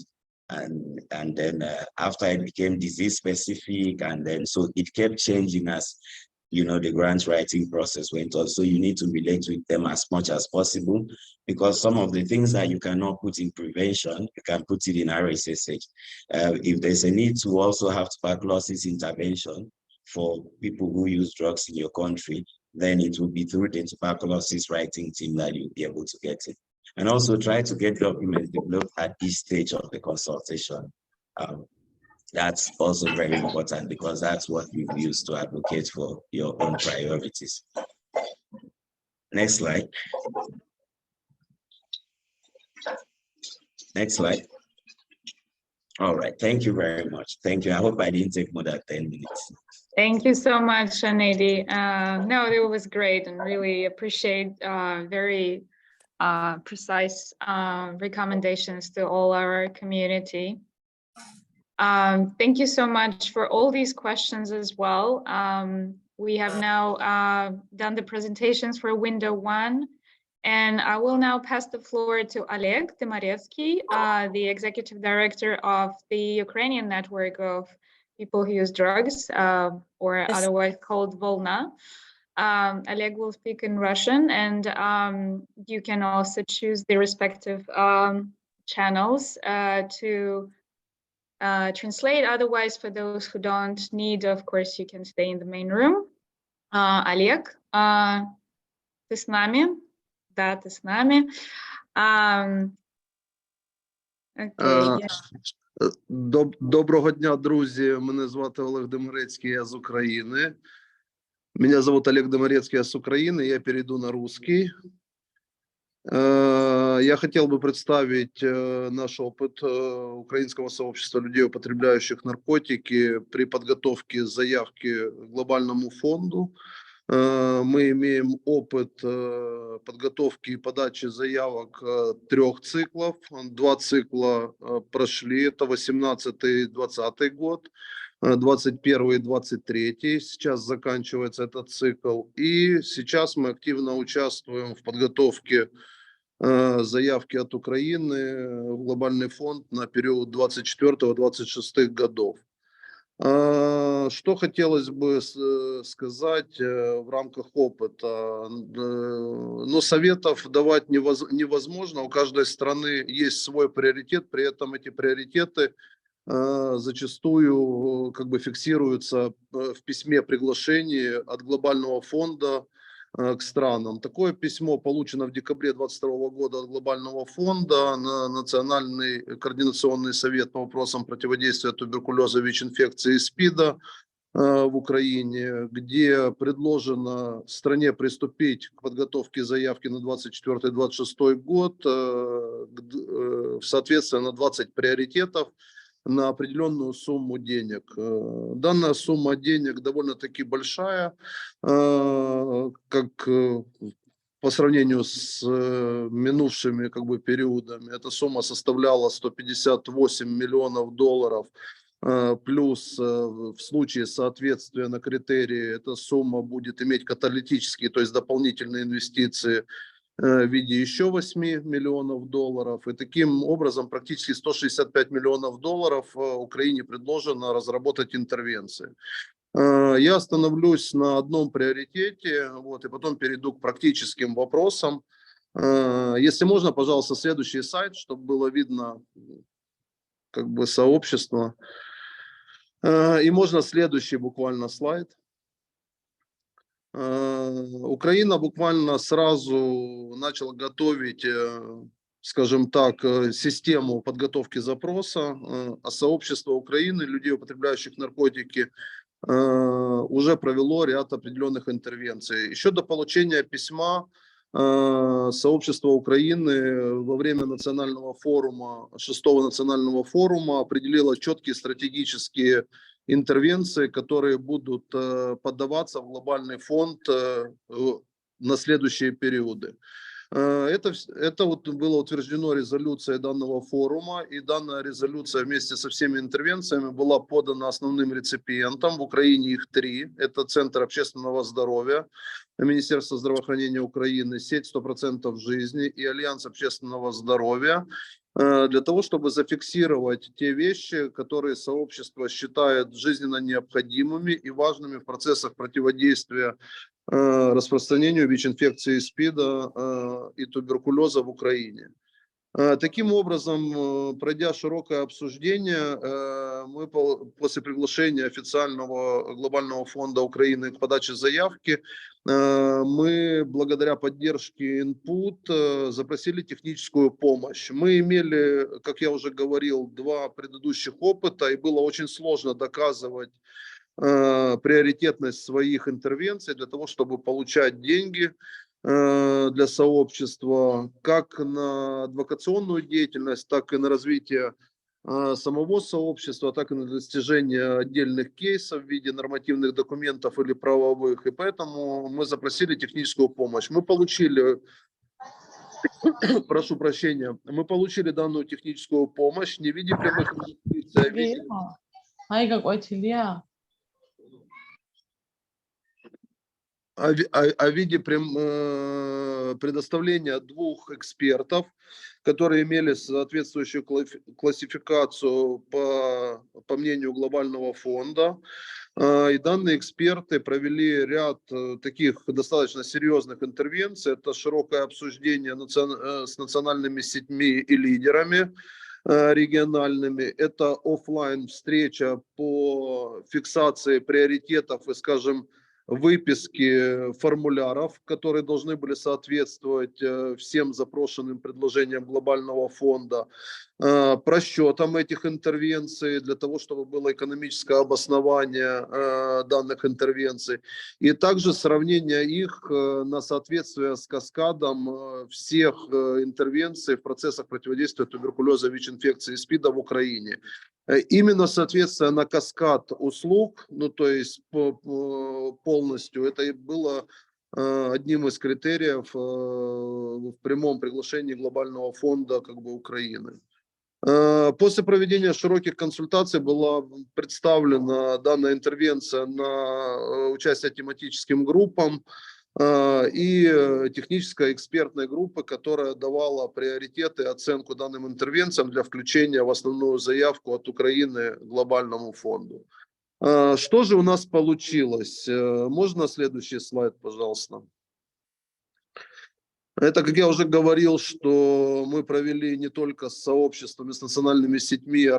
and then after it became disease specific, and then so it kept changing as the grant writing process went on. So you need to relate with them as much as possible, because some of the things that you cannot put in prevention, you can put it in RSSH. If there's a need to also have tuberculosis intervention for people who use drugs in your country, then it will be through the tuberculosis writing team that you'll be able to get it. And also try to get documents developed at each stage of the consultation. That's also very important, because that's what we've used to advocate for your own priorities. Next slide. Next slide. All right, thank you very much. Thank you. I hope I didn't take more than 10 minutes. Thank you so much, Shanedi. No, it was great, and really appreciate very precise recommendations to all our community. Thank you so much for all these questions as well. We have now done the presentations for window 1, and I will now pass the floor to Oleg Tymarevsky, the Executive Director of the Ukrainian Network of People Who Use Drugs, or yes, otherwise called Volna. Oleg will speak in Russian, and you can also choose the respective channels to translate. Otherwise, for those who don't need, of course, you can stay in the main room. Олег, ты с нами? Да, ты с нами. Доброго дня, друзі. Мене звати Олег Демирецький, я з України. Меня зовут Олег Демирецкий, я с Украины. Я перейду на русский. Я хотел бы представить наш опыт украинского сообщества людей, употребляющих наркотики, при подготовке заявки к глобальному фонду. Мы имеем опыт подготовки и подачи заявок 3 циклов. 2 цикла прошли, это 18-20 год, 21 и 23. Сейчас заканчивается этот цикл. И сейчас мы активно участвуем в подготовке заявки от Украины в глобальный фонд на период 24-26 годов. Что хотелось бы сказать в рамках опыта? Ну, советов давать невозможно. У каждой страны есть свой приоритет, при этом эти приоритеты зачастую как бы фиксируются в письме приглашения от глобального фонда к странам. Такое письмо получено в декабре 2022 года от глобального фонда на Национальный координационный совет по вопросам противодействия туберкулеза, ВИЧ-инфекции и СПИДа в Украине, где предложено стране приступить к подготовке заявки на 24-26 год в соответствии на 20 приоритетов на определенную сумму денег. Данная сумма денег довольно-таки большая, как по сравнению с минувшими как бы периодами. Эта сумма составляла $158 миллионов, плюс в случае соответствия на критерии эта сумма будет иметь каталитические, то есть дополнительные инвестиции в виде еще $8 миллионов. И таким образом практически $165 миллионов Украине предложено разработать интервенции. Я остановлюсь на одном приоритете, вот, и потом перейду к практическим вопросам. Если можно, пожалуйста, следующий сайт, чтобы было видно как бы сообщество. И можно следующий буквально слайд. Украина буквально сразу начала готовить, скажем так, систему подготовки запроса, а сообщество Украины, людей, употребляющих наркотики, уже провело ряд определенных интервенций. Еще до получения письма сообщество Украины во время национального форума, 6-го национального форума определило четкие стратегические интервенции, которые будут подаваться в глобальный фонд на следующие периоды. Это вот было утверждено резолюцией данного форума, и данная резолюция вместе со всеми интервенциями была подана основным реципиентам. В Украине их 3. Это Центр общественного здоровья, Министерство здравоохранения Украины, сеть 100% жизни и Альянс общественного здоровья, для того, чтобы зафиксировать те вещи, которые сообщество считает жизненно необходимыми и важными в процессах противодействия распространению ВИЧ-инфекции, СПИДа и туберкулеза в Украине. Таким образом, пройдя широкое обсуждение, мы после приглашения официального глобального фонда Украины к подаче заявки, мы благодаря поддержке INPUD запросили техническую помощь. Мы имели, как я уже говорил, 2 предыдущих опыта, и было очень сложно доказывать приоритетность своих интервенций для того, чтобы получать деньги для сообщества, как на адвокационную деятельность, так и на развитие самого сообщества, так и на достижение отдельных кейсов в виде нормативных документов или правовых. И поэтому мы запросили техническую помощь. Мы получили, прошу прощения, мы получили данную техническую помощь не в виде прямых инвестиций, в виде предоставления 2 экспертов, которые имели соответствующую классификацию по мнению глобального фонда. И данные эксперты провели ряд таких достаточно серьезных интервенций. Это широкое обсуждение с национальными сетьми и лидерами региональными. Это офлайн встреча по фиксации приоритетов и, скажем, выписки формуляров, которые должны были соответствовать всем запрошенным предложениям глобального фонда, просчетам этих интервенций для того, чтобы было экономическое обоснование данных интервенций, и также сравнение их на соответствие с каскадом всех интервенций в процессах противодействия туберкулеза, ВИЧ-инфекции и СПИДа в Украине. Именно соответствие на каскад услуг, ну то есть полностью, это и было одним из критериев в прямом приглашении глобального фонда Украины. После проведения широких консультаций была представлена данная интервенция на участие тематическим группам и технической экспертной группы, которая давала приоритеты и оценку данным интервенциям для включения в основную заявку от Украины глобальному фонду. Что же у нас получилось? Можно следующий слайд, пожалуйста? Это, как я уже говорил, что мы провели не только с сообществами, с национальными сетьми,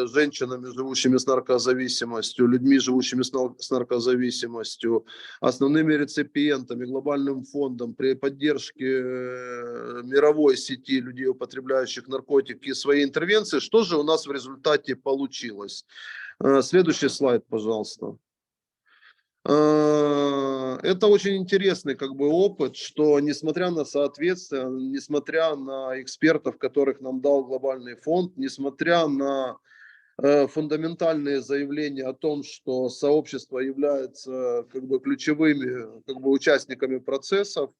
женщинами, живущими с наркозависимостью, людьми, живущими с наркозависимостью, основными реципиентами, глобальным фондом, при поддержке мировой сети людей, употребляющих наркотики, и своей интервенции. Что же у нас в результате получилось? Следующий слайд, пожалуйста. Это очень интересный опыт, что несмотря на соответствие, несмотря на экспертов, которых нам дал глобальный фонд, несмотря на фундаментальные заявления о том, что сообщество является ключевыми участниками процессов,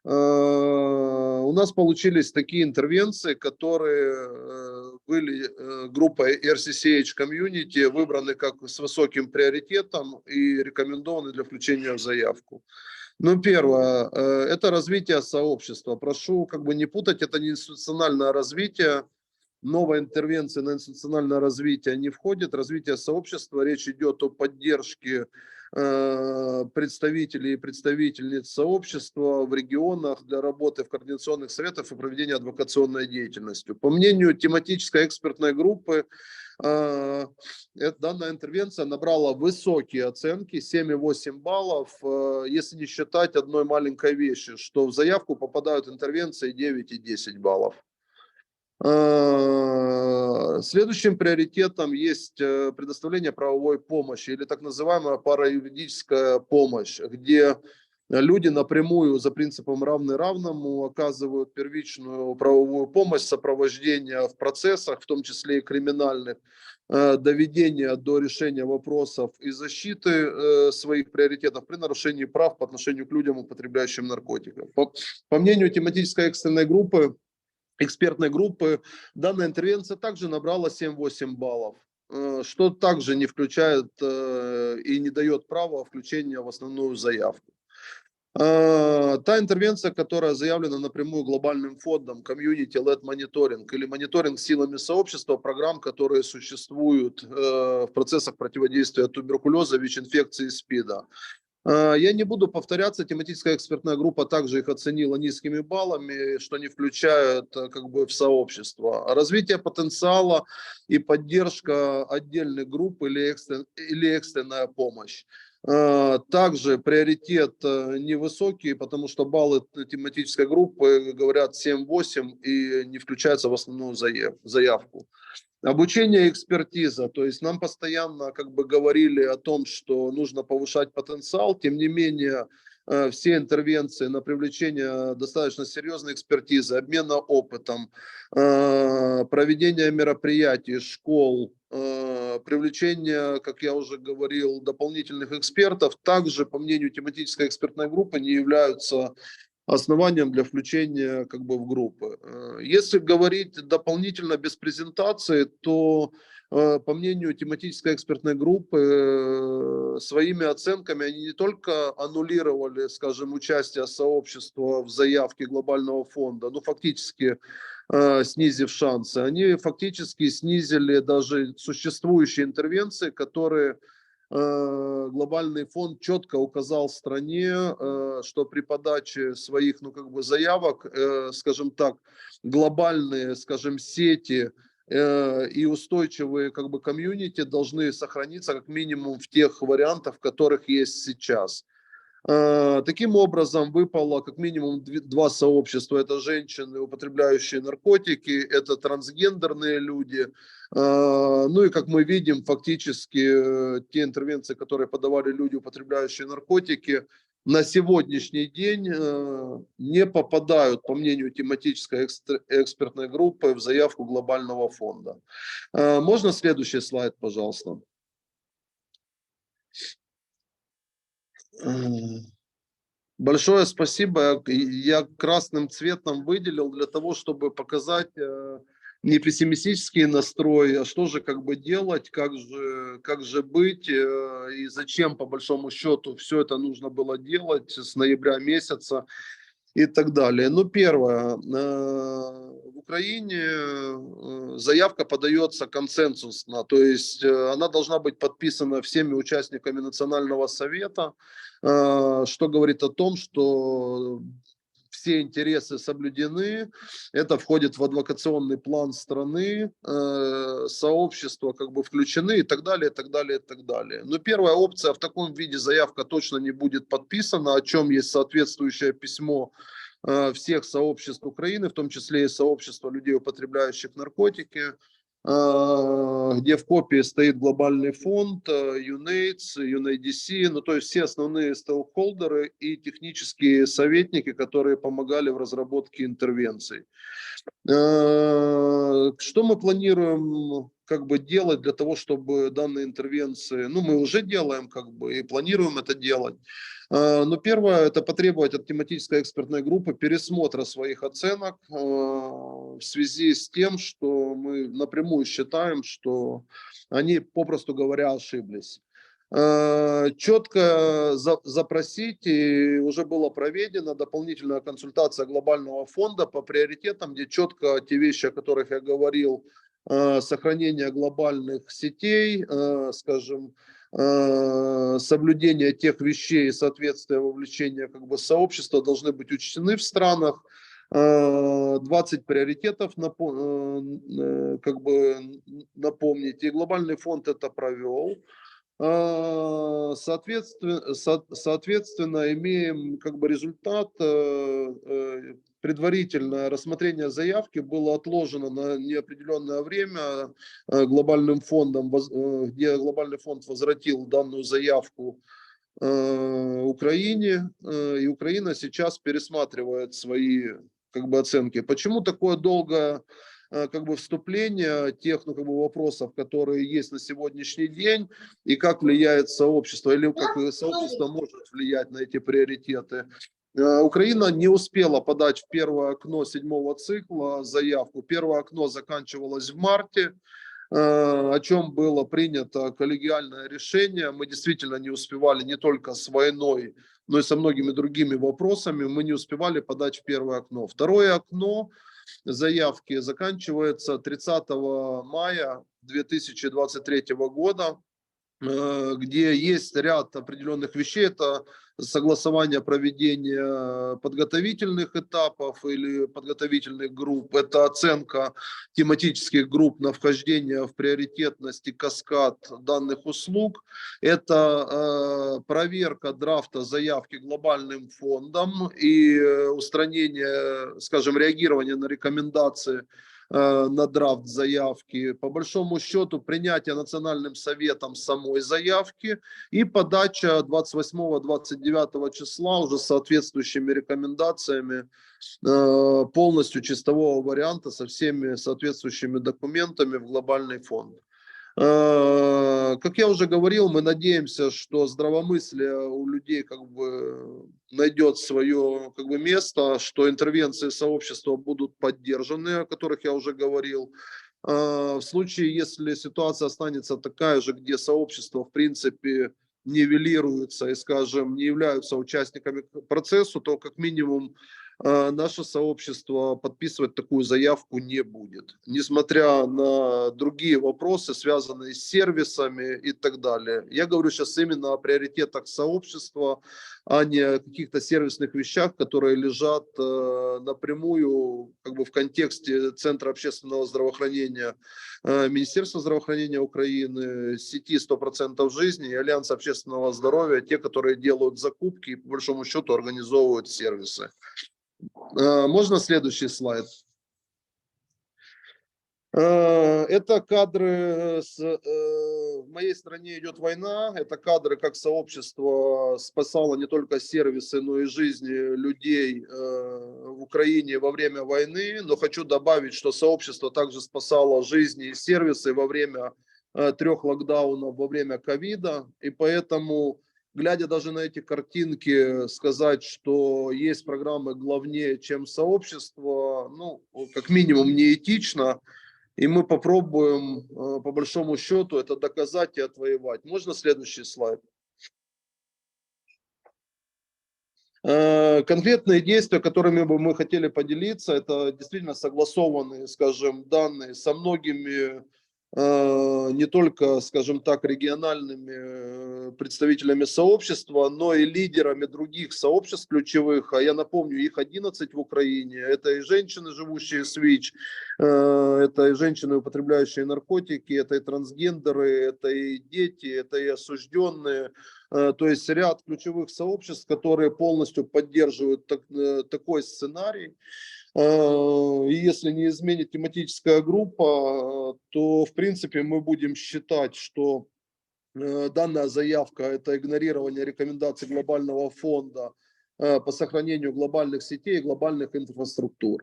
у нас получились такие интервенции, которые были группой RCCH Community выбраны как с высоким приоритетом и рекомендованы для включения в заявку. Ну, первое, это развитие сообщества. Прошу не путать, это не институциональное развитие. Новая интервенция на институциональное развитие не входит. Развитие сообщества, речь идет о поддержке представителей и представительниц сообщества в регионах для работы в координационных советах и проведения адвокационной деятельности. По мнению тематической экспертной группы, данная интервенция набрала высокие оценки, 7,8 баллов, если не считать одной маленькой вещи, что в заявку попадают интервенции 9 и 10 баллов. Следующим приоритетом есть предоставление правовой помощи или так называемая параюридическая помощь, где люди напрямую за принципом равный равному оказывают первичную правовую помощь, сопровождение в процессах, в том числе и криминальных, доведения до решения вопросов и защиты своих приоритетов при нарушении прав по отношению к людям, употребляющим наркотики. По мнению тематической экстренной группы, экспертной группы, данная интервенция также набрала 7-8 баллов, что также не включает и не дает права включения в основную заявку. Та интервенция, которая заявлена напрямую глобальным фондом, комьюнити-лед мониторинг или мониторинг силами сообщества программ, которые существуют в процессах противодействия туберкулеза, ВИЧ-инфекции и СПИДа. Я не буду повторяться, тематическая экспертная группа также их оценила низкими баллами, что не включают как бы в сообщество. Развитие потенциала и поддержка отдельных групп или экстренная помощь. Также приоритет невысокий, потому что баллы тематической группы говорят 7-8 и не включаются в основную заявку. Обучение и экспертиза, то есть нам постоянно как бы говорили о том, что нужно повышать потенциал, тем не менее все интервенции на привлечение достаточно серьезной экспертизы, обмена опытом, проведение мероприятий, школ, привлечение, как я уже говорил, дополнительных экспертов, также, по мнению тематической экспертной группы, не являются основанием для включения как бы в группы. Если говорить дополнительно без презентации, то по мнению тематической экспертной группы, своими оценками они не только аннулировали, скажем, участие сообщества в заявке глобального фонда, но фактически снизив шансы, они фактически снизили даже существующие интервенции, которые глобальный фонд четко указал стране, что при подаче своих, ну, как бы заявок, скажем так, глобальные, скажем, сети и устойчивые, как бы, комьюнити должны сохраниться как минимум в тех вариантах, в которых есть сейчас. Таким образом, выпало как минимум два сообщества. Это женщины, употребляющие наркотики, это трансгендерные люди. Ну и, как мы видим, фактически те интервенции, которые подавали люди, употребляющие наркотики, на сегодняшний день не попадают, по мнению тематической экспертной группы, в заявку глобального фонда. Можно следующий слайд, пожалуйста? Большое спасибо. Я красным цветом выделил для того, чтобы показать не пессимистический настрой, а что же как бы делать, как же быть и зачем по большому счету все это нужно было делать с ноября месяца и так далее. Ну, первое. В Украине заявка подается консенсусно, то есть она должна быть подписана всеми участниками Национального совета, что говорит о том, что все интересы соблюдены, это входит в адвокационный план страны, сообщества как бы включены и так далее, и так далее, и так далее. Но первая опция: в таком виде заявка точно не будет подписана, о чем есть соответствующее письмо всех сообществ Украины, в том числе и сообщества людей, употребляющих наркотики, где в копии стоит глобальный фонд, UNAIDS, UNAIDC, ну то есть все основные стейкхолдеры и технические советники, которые помогали в разработке интервенций. Что мы планируем как бы делать для того, чтобы данные интервенции, ну мы уже делаем как бы и планируем это делать. Но первое — это потребовать от тематической экспертной группы пересмотра своих оценок в связи с тем, что мы напрямую считаем, что они, попросту говоря, ошиблись. Четко запросить, и уже была проведена дополнительная консультация глобального фонда по приоритетам, где четко те вещи, о которых я говорил, сохранение глобальных сетей, скажем, соблюдение тех вещей и соответствие вовлечения как бы сообщества должны быть учтены в странах. 20 приоритетов как бы напомнить, и глобальный фонд это провел. Соответственно, имеем как бы результат. Предварительное рассмотрение заявки было отложено на неопределенное время глобальным фондом, где глобальный фонд возвратил данную заявку Украине Украине, и Украина сейчас пересматривает свои оценки. Почему такое долгое вступление тех вопросов, которые есть на сегодняшний день, и как влияет сообщество, или как сообщество может влиять на эти приоритеты? Украина не успела подать в первое окно 7-го цикла заявку. Первое окно заканчивалось в марте, о чем было принято коллегиальное решение. Мы действительно не успевали не только с войной, но и со многими другими вопросами. Мы не успевали подать в первое окно. Второе окно заявки заканчивается 30 мая 2023 года, где есть ряд определенных вещей. Это согласование проведения подготовительных этапов или подготовительных групп, это оценка тематических групп на вхождение в приоритетность и каскад данных услуг, это проверка драфта заявки глобальным фондом и устранение, скажем, реагирование на рекомендации на драфт заявки, по большому счету принятие Национальным советом самой заявки и подача 28-29 числа уже соответствующими рекомендациями полностью чистового варианта со всеми соответствующими документами в глобальный фонд. Как я уже говорил, мы надеемся, что здравомыслие у людей найдет свое место, что интервенции сообщества будут поддержаны, о которых я уже говорил. В случае, если ситуация останется такая же, где сообщество в принципе нивелируется и, скажем, не являются участниками процесса, то как минимум наше сообщество подписывать такую заявку не будет, несмотря на другие вопросы, связанные с сервисами и так далее. Я говорю сейчас именно о приоритетах сообщества, а не о каких-то сервисных вещах, которые лежат напрямую в контексте Центра общественного здравоохранения Министерства здравоохранения Украины, сети 100% жизни и Альянса общественного здоровья, те, которые делают закупки и по большому счету организовывают сервисы. Можно следующий слайд? Это кадры, в моей стране идет война, это кадры, как сообщество спасало не только сервисы, но и жизни людей в Украине во время войны, но хочу добавить, что сообщество также спасало жизни и сервисы во время 3 локдаунов во время ковида, и поэтому, глядя даже на эти картинки, сказать, что есть программы главнее, чем сообщество, ну, как минимум неэтично. И мы попробуем, по большому счету, это доказать и отвоевать. Можно следующий слайд? Конкретные действия, которыми бы мы хотели поделиться, это действительно согласованные, скажем, данные со многими, не только, скажем так, региональными представителями сообщества, но и лидерами других сообществ ключевых. А я напомню, их 11 в Украине. Это и женщины, живущие с ВИЧ, это и женщины, употребляющие наркотики, это и трансгендеры, это и дети, это и осужденные. То есть ряд ключевых сообществ, которые полностью поддерживают такой сценарий. И если не изменит тематическая группа, то в принципе мы будем считать, что данная заявка – это игнорирование рекомендаций глобального фонда по сохранению глобальных сетей и глобальных инфраструктур.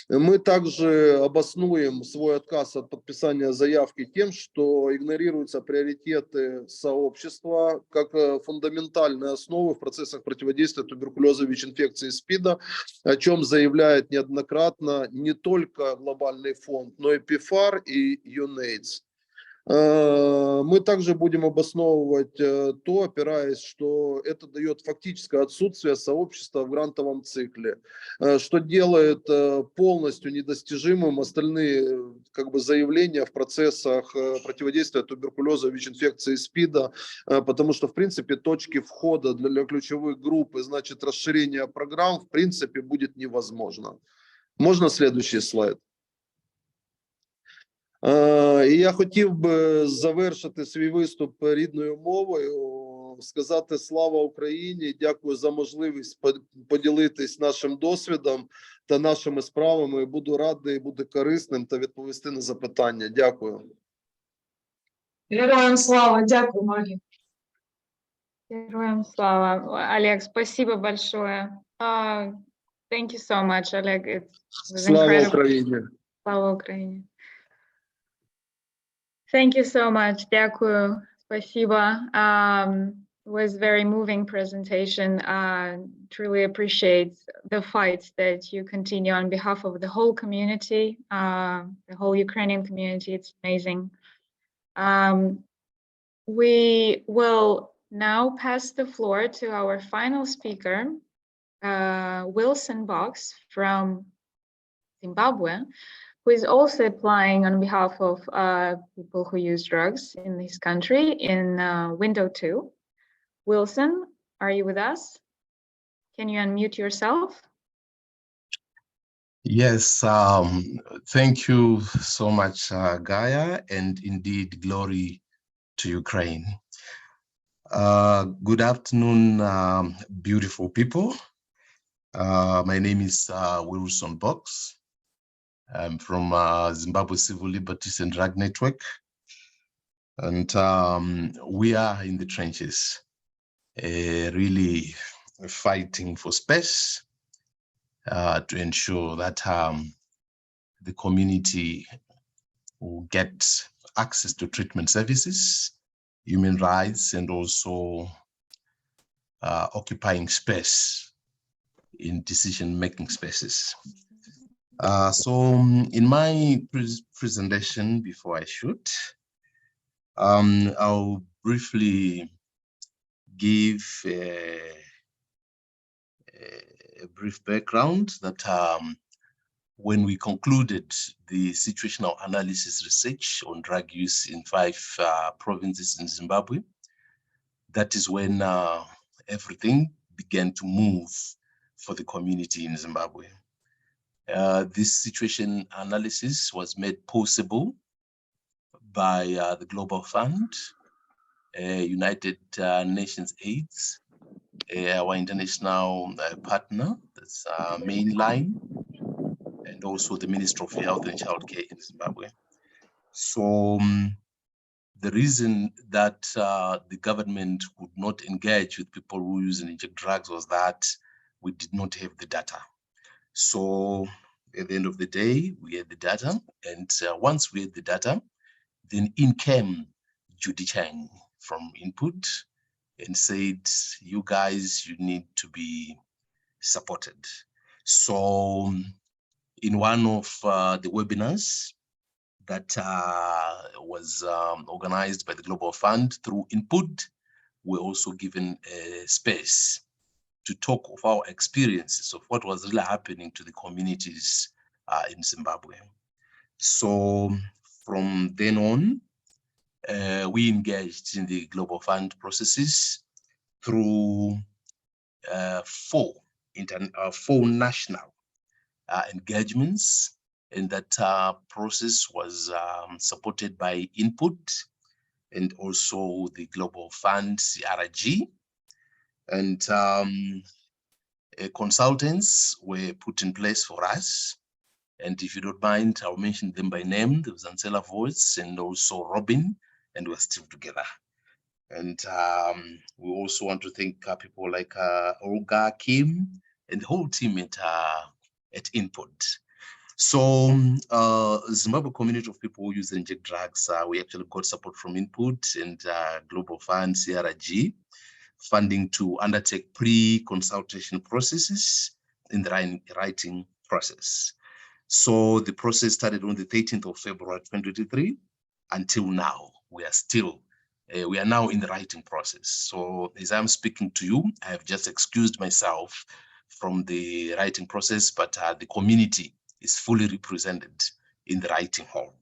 Мы также обоснуем свой отказ от подписания заявки тем, что игнорируются приоритеты сообщества как фундаментальные основы в процессах противодействия туберкулеза, ВИЧ-инфекции и СПИДа, о чем заявляет неоднократно не только глобальный фонд, но и ПИФАР и UNAIDS. Мы также будем обосновывать то, опираясь, что это дает фактическое отсутствие сообщества в грантовом цикле, что делает полностью недостижимым остальные заявления в процессах противодействия туберкулеза, ВИЧ-инфекции и СПИДа, потому что в принципе точки входа для ключевых групп, и значит расширение программ в принципе будет невозможно. Можно следующий слайд? І я хотів би завершити свій виступ рідною мовою, сказати слава Україні, дякую за можливість поділитись нашим досвідом та нашими справами. Буду радий бути корисним та відповісти на запитання. Дякую. Героям слава, дякую, Марі. Героям слава. Олег, спасибо большое. Thank you so much, Oleg. It was Слава incredible. Украине! Слава Украине. Thank you so much. Дякую. Спасибо. It was very moving presentation. Truly appreciate the fight that you continue on behalf of the whole community, the whole Ukrainian community. It's amazing. We will now pass the floor to our final speaker, Wilson Box from Zimbabwe, who is also applying on behalf of people who use drugs in this country in window 2. Wilson, are you with us? Can you unmute yourself? Yes, thank you so much, Gaia, and indeed glory to Ukraine. Good afternoon, beautiful people. My name is Wilson Box. I'm from Zimbabwe Civil Liberties and Drug Network. And we are in the trenches, really fighting for space to ensure that the community will get access to treatment services, human rights, and also occupying space in decision-making spaces. So in my presentation, before I shoot, I'll briefly give a brief background that when we concluded the situational analysis research on drug use in 5 provinces in Zimbabwe, that is when everything began to move for the community in Zimbabwe. This situation analysis was made possible by the Global Fund, United Nations AIDS, our international partner, that's Mainline, and also the Ministry of Health and Childcare in Zimbabwe. So the reason that the government would not engage with people who use and inject drugs was that we did not have the data. So at the end of the day, we had the data, and once we had the data, then in came Judy Chang from INPUD and said, you guys, you need to be supported. So in one of the webinars that was organized by the Global Fund through INPUD, we're also given a space to talk of our experiences of what was really happening to the communities in Zimbabwe. So from then on, we engaged in the Global Fund processes through 4 national engagements, and that process was supported by INPUD and also the Global Fund, CRG, and consultants were put in place for us. And if you don't mind, I'll mention them by name. There was Ansela Voice and also Robin, and we're still together. And we also want to thank people like Olga, Kim, and the whole team at INPUD. So Zimbabwe community of people who use and inject drugs, we actually got support from INPUD and Global Fund, CRG, funding to undertake pre-consultation processes in the writing process. So the process started on the 13th of February 2023 until now. We are now in the writing process. So as I'm speaking to you, I have just excused myself from the writing process, but the community is fully represented in the writing hall.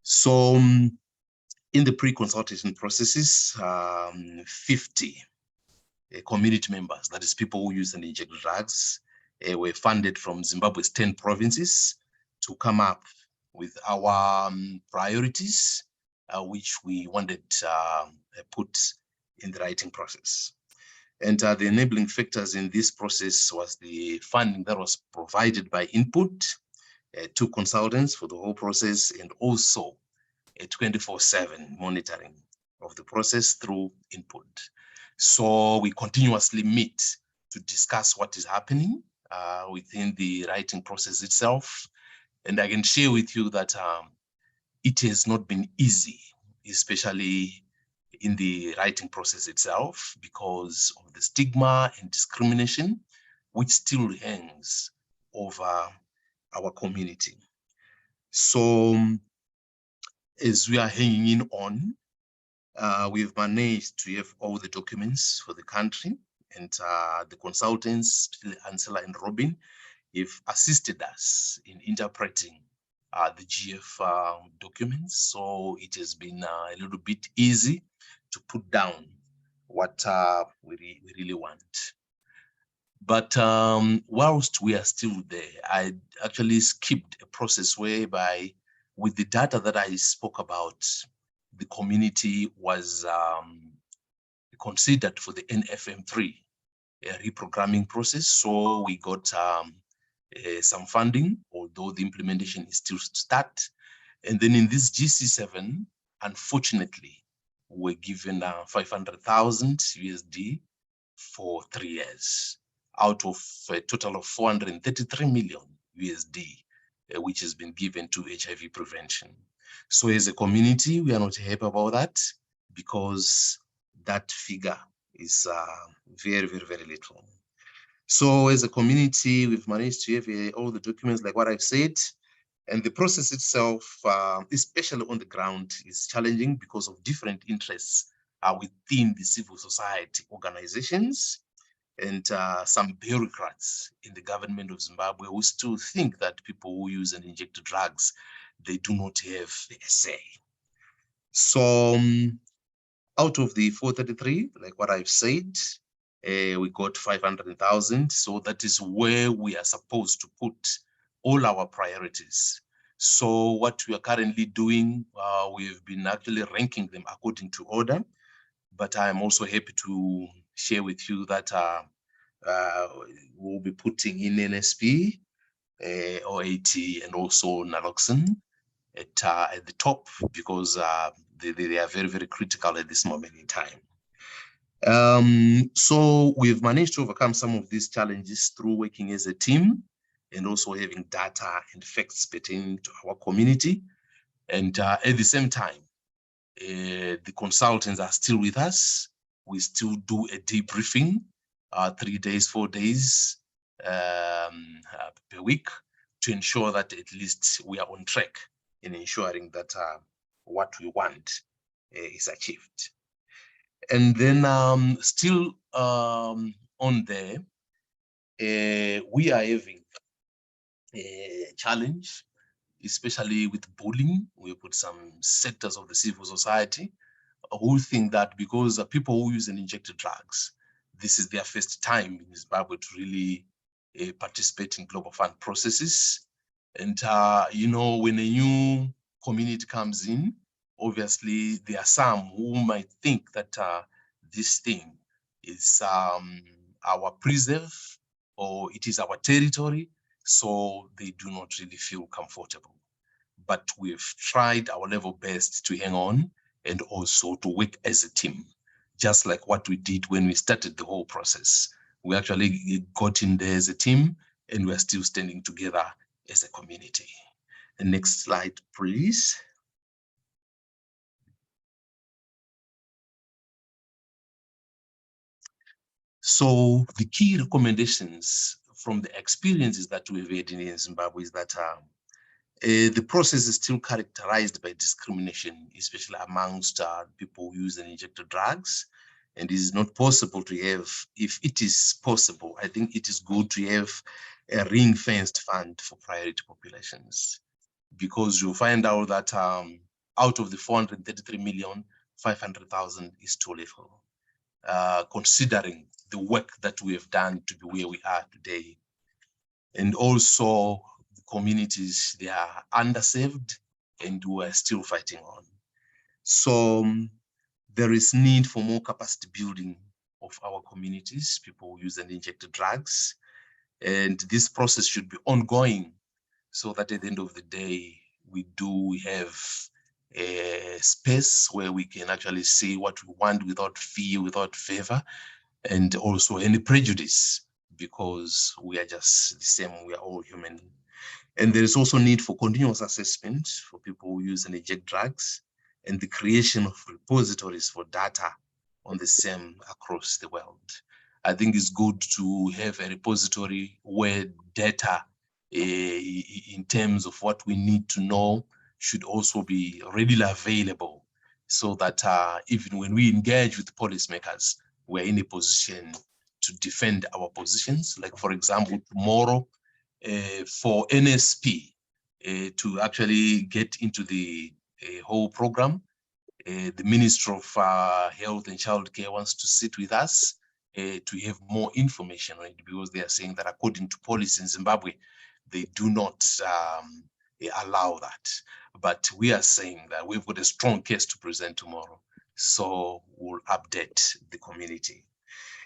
So in the pre-consultation processes, 50 community members, that is people who use and inject drugs, were funded from Zimbabwe's 10 provinces to come up with our priorities, which we wanted put in the writing process. And the enabling factors in this process was the funding that was provided by INPUD, 2 consultants for the whole process, and also a 24/7 monitoring of the process through INPUD. So we continuously meet to discuss what is happening within the writing process itself. And I can share with you that it has not been easy, especially in the writing process itself, because of the stigma and discrimination which still hangs over our community. So as we are hanging in on, we've managed to have all the documents for the country, and the consultants, Ansela and Robin, have assisted us in interpreting the GF documents. So it has been a little bit easy to put down what we really want. But whilst we are still there, I actually skipped a process whereby with the data that I spoke about, the community was considered for the NFM3 reprogramming process. So we got some funding, although the implementation is still to start. And then in this GC7, unfortunately, we're given 500,000 USD for 3 years out of a total of 433 million USD, which has been given to HIV prevention. So as a community, we are not happy about that, because that figure is very, very, very little. So as a community, we've managed to have all the documents like what I've said, and the process itself, especially on the ground, is challenging because of different interests within the civil society organizations and some bureaucrats in the government of Zimbabwe who still think that people who use and inject drugs, they do not have a say. So out of the 433, like what I've said, we got 500,000. So that is where we are supposed to put all our priorities. So what we are currently doing, we've been actually ranking them according to order, but I'm also happy to share with you that we'll be putting in NSP, OAT, and also naloxone at the top, because they are very, very critical at this moment in time. So we've managed to overcome some of these challenges through working as a team and also having data and facts pertaining to our community. And at the same time, the consultants are still with us. We still do a debriefing 3 days, 4 days per week to ensure that at least we are on track in ensuring that what we want is achieved. And then still on there, we are having a challenge, especially with bullying. We put some sectors of the civil society who think that because people who use and inject drugs, this is their first time in Zimbabwe to really participate in global fund processes. And, you know, when a new community comes in, obviously there are some who might think that this thing is our preserve or it is our territory, so they do not really feel comfortable. But we've tried our level best to hang on and also to work as a team, just like what we did when we started the whole process. We actually got in there as a team, and we're still standing together as a community. The next slide, please. So the key recommendations from the experiences that we've had in Zimbabwe is that the process is still characterized by discrimination, especially amongst people who use and inject drugs. And it is not possible to have, if it is possible, I think it is good to have a ring-fenced fund for priority populations, because you'll find out that out of the 433 million, 500,000 is too little, considering the work that we have done to be where we are today. And also the communities, they are underserved and we are still fighting on. So there is need for more capacity building of our communities, people who use and inject drugs. And this process should be ongoing so that at the end of the day, we do have a space where we can actually say what we want without fear, without favor, and also any prejudice, because we are just the same, we are all human. And there is also need for continuous assessment for people who use and inject drugs, and the creation of repositories for data on the same across the world. I think it's good to have a repository where data in terms of what we need to know should also be readily available, so that even when we engage with policymakers, we're in a position to defend our positions. Like, for example, tomorrow, for NSP to actually get into the whole program, the Minister of Health and Childcare wants to sit with us to have more information on it, because they are saying that according to policy in Zimbabwe, they do not allow that. But we are saying that we've got a strong case to present tomorrow, so we'll update the community.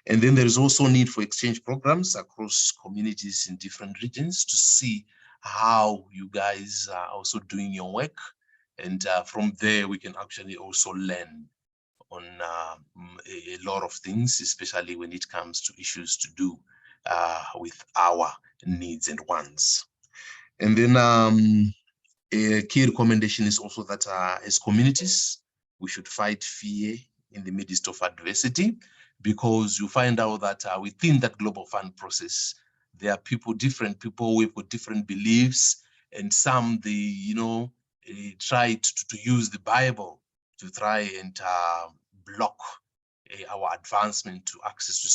And then there is also need for exchange programs across communities in different regions to see how you guys are also doing your work. And from there, we can actually also learn on a lot of things, especially when it comes to issues to do with our needs and wants. And then a key recommendation is also that as communities, we should fight fear in the midst of adversity, because you find out that within that global fund process, there are people, different people with different beliefs, and some they, try to use the Bible to try and block our advancement to access to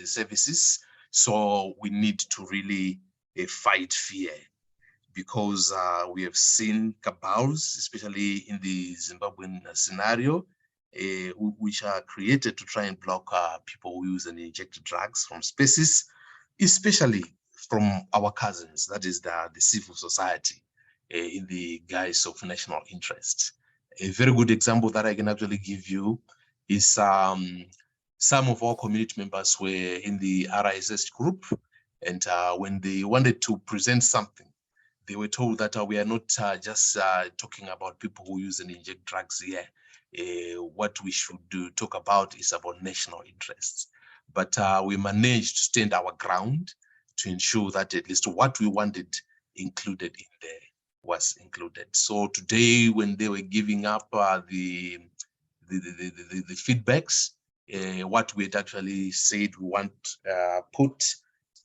services. So we need to really fight fear, because we have seen cabals, especially in the Zimbabwean scenario, which are created to try and block people who use and inject drugs from spaces, especially from our cousins, that is the civil society, in the guise of national interest. A very good example that I can actually give you is some of our community members were in the RISS group, and when they wanted to present something, they were told that we are not just talking about people who use and inject drugs here. What we should talk about is about national interests. But we managed to stand our ground to ensure that at least what we wanted included in there was included. So today, when they were giving up the feedbacks, what we had actually said we want put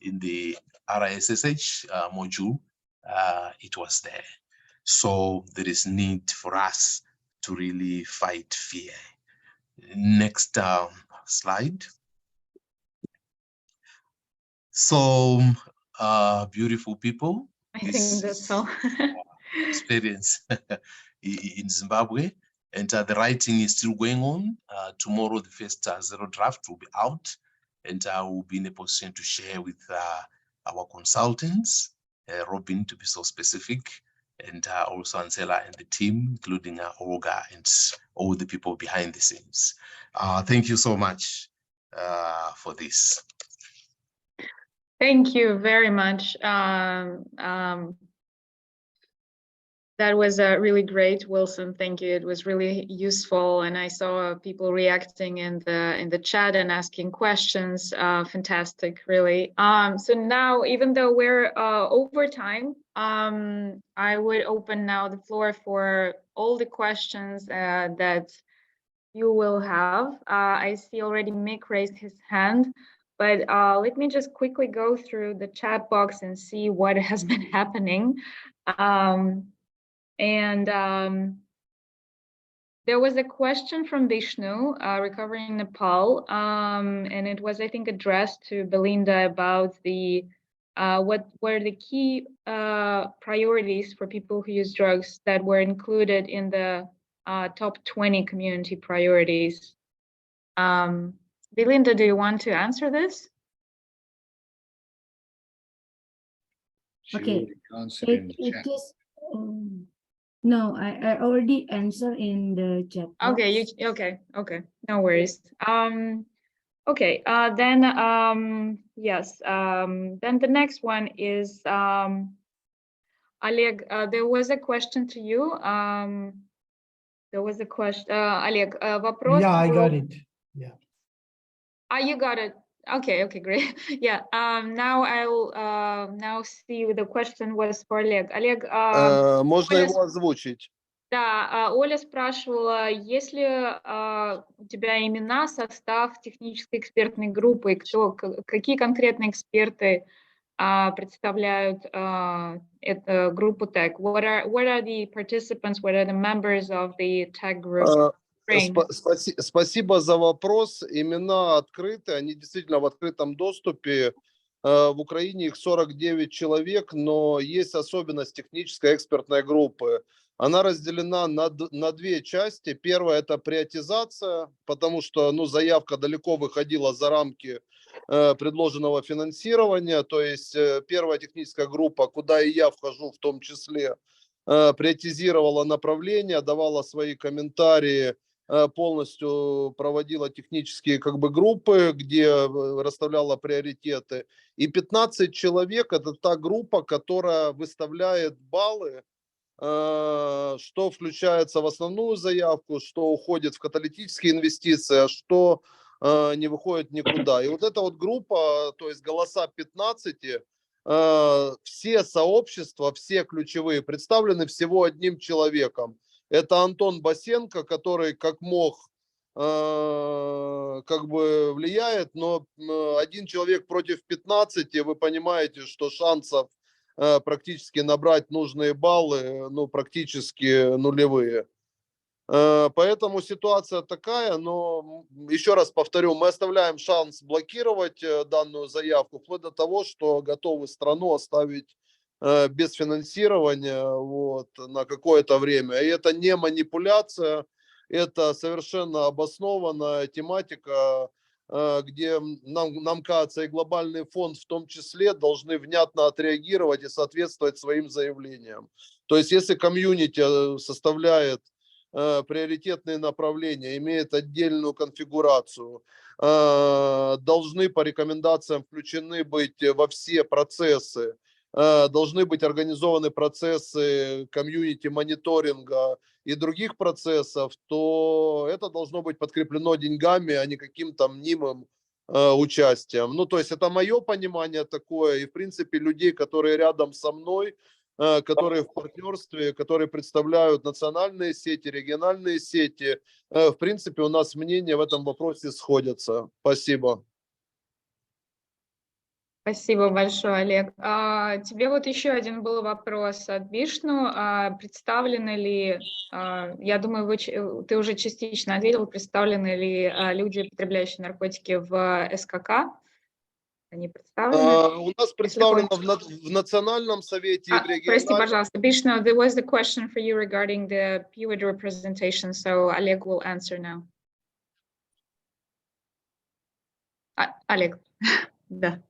in the RISSH module, it was there. So there is need for us to really fight fear. Next slide. So beautiful people. I think that's all. Experience in Zimbabwe, and the writing is still going on. Tomorrow, the first zero draft will be out, and I will be in a position to share with our consultants, Robin to be so specific, and also Ansela and the team, including Olga and all the people behind the scenes. Thank you so much for this. Thank you very much. That was really great, Wilson. Thank you. It was really useful, and I saw people reacting in the chat and asking questions. Fantastic, really. So now, even though we're over time, I would open now the floor for all the questions that you will have. I see already Mick raised his hand, but let me just quickly go through the chat box and see what has been happening. There was a question from Vishnu, recovering Nepal, and it was, I think, addressed to Belinda about the what were the key priorities for people who use drugs that were included in the top 20 community priorities. Belinda, do you want to answer this? Okay, it is. No, I already answered in the chat box. Okay, okay, no worries. Okay, then yes, then the next one is Oleg. There was a question to you. There was a question. Олег, вопрос. Yeah, I был- got it. Yeah. You got it. Okay, great. Yeah. Now I'll now see the question was for Олег. Олег, Можно Оля его озвучить? да, Оля спрашивала, есть ли у тебя имена, состав технической экспертной группы, и какие конкретные эксперты представляют группу TEC? What are the participants? What are the members of the TEC group? Спасибо за вопрос. Имена открыты, они действительно в открытом доступе. В Украине их 49 человек, но есть особенность технической экспертной группы. Она разделена на две части. Первая – это приоритизация, потому что заявка далеко выходила за рамки предложенного финансирования. То есть первая техническая группа, куда и я вхожу в том числе, приоритизировала направления, давала свои комментарии, полностью проводила технические группы, где расставляла приоритеты. И 15 человек – это та группа, которая выставляет баллы, что включается в основную заявку, что уходит в каталитические инвестиции, а что не выходит никуда. И вот эта вот группа, то есть голоса 15, все сообщества, все ключевые представлены всего одним человеком. Это Антон Басенко, который как мог влияет, но один человек против 15, вы понимаете, что шансов практически набрать нужные баллы, практически нулевые. Поэтому ситуация такая, но еще раз повторю, мы оставляем шанс блокировать данную заявку, вплоть до того, что готовы страну оставить без финансирования на какое-то время. И это не манипуляция, это совершенно обоснованная тематика, где нам кажется, и глобальный фонд в том числе должны внятно отреагировать и соответствовать своим заявлениям. То есть если комьюнити составляет приоритетные направления, имеет отдельную конфигурацию, должны по рекомендациям включены быть во все процессы, должны быть организованы процессы комьюнити-мониторинга и других процессов, то это должно быть подкреплено деньгами, а не каким-то мнимым участием. То есть это мое понимание такое, и в принципе людей, которые рядом со мной, которые в партнерстве, которые представляют национальные сети, региональные сети, в принципе у нас мнения в этом вопросе сходятся. Спасибо. Спасибо большое, Олег. Тебе вот еще один был вопрос от Вишну. Представлены ли, я думаю, ты уже частично ответил, представлены ли люди, потребляющие наркотики в СКК? Они представлены? У нас представлено в национальном совете и в региональном. Прости, пожалуйста, Vishnu, there was the question for you regarding the PUD representation, so Oleg will answer now. Олег, да.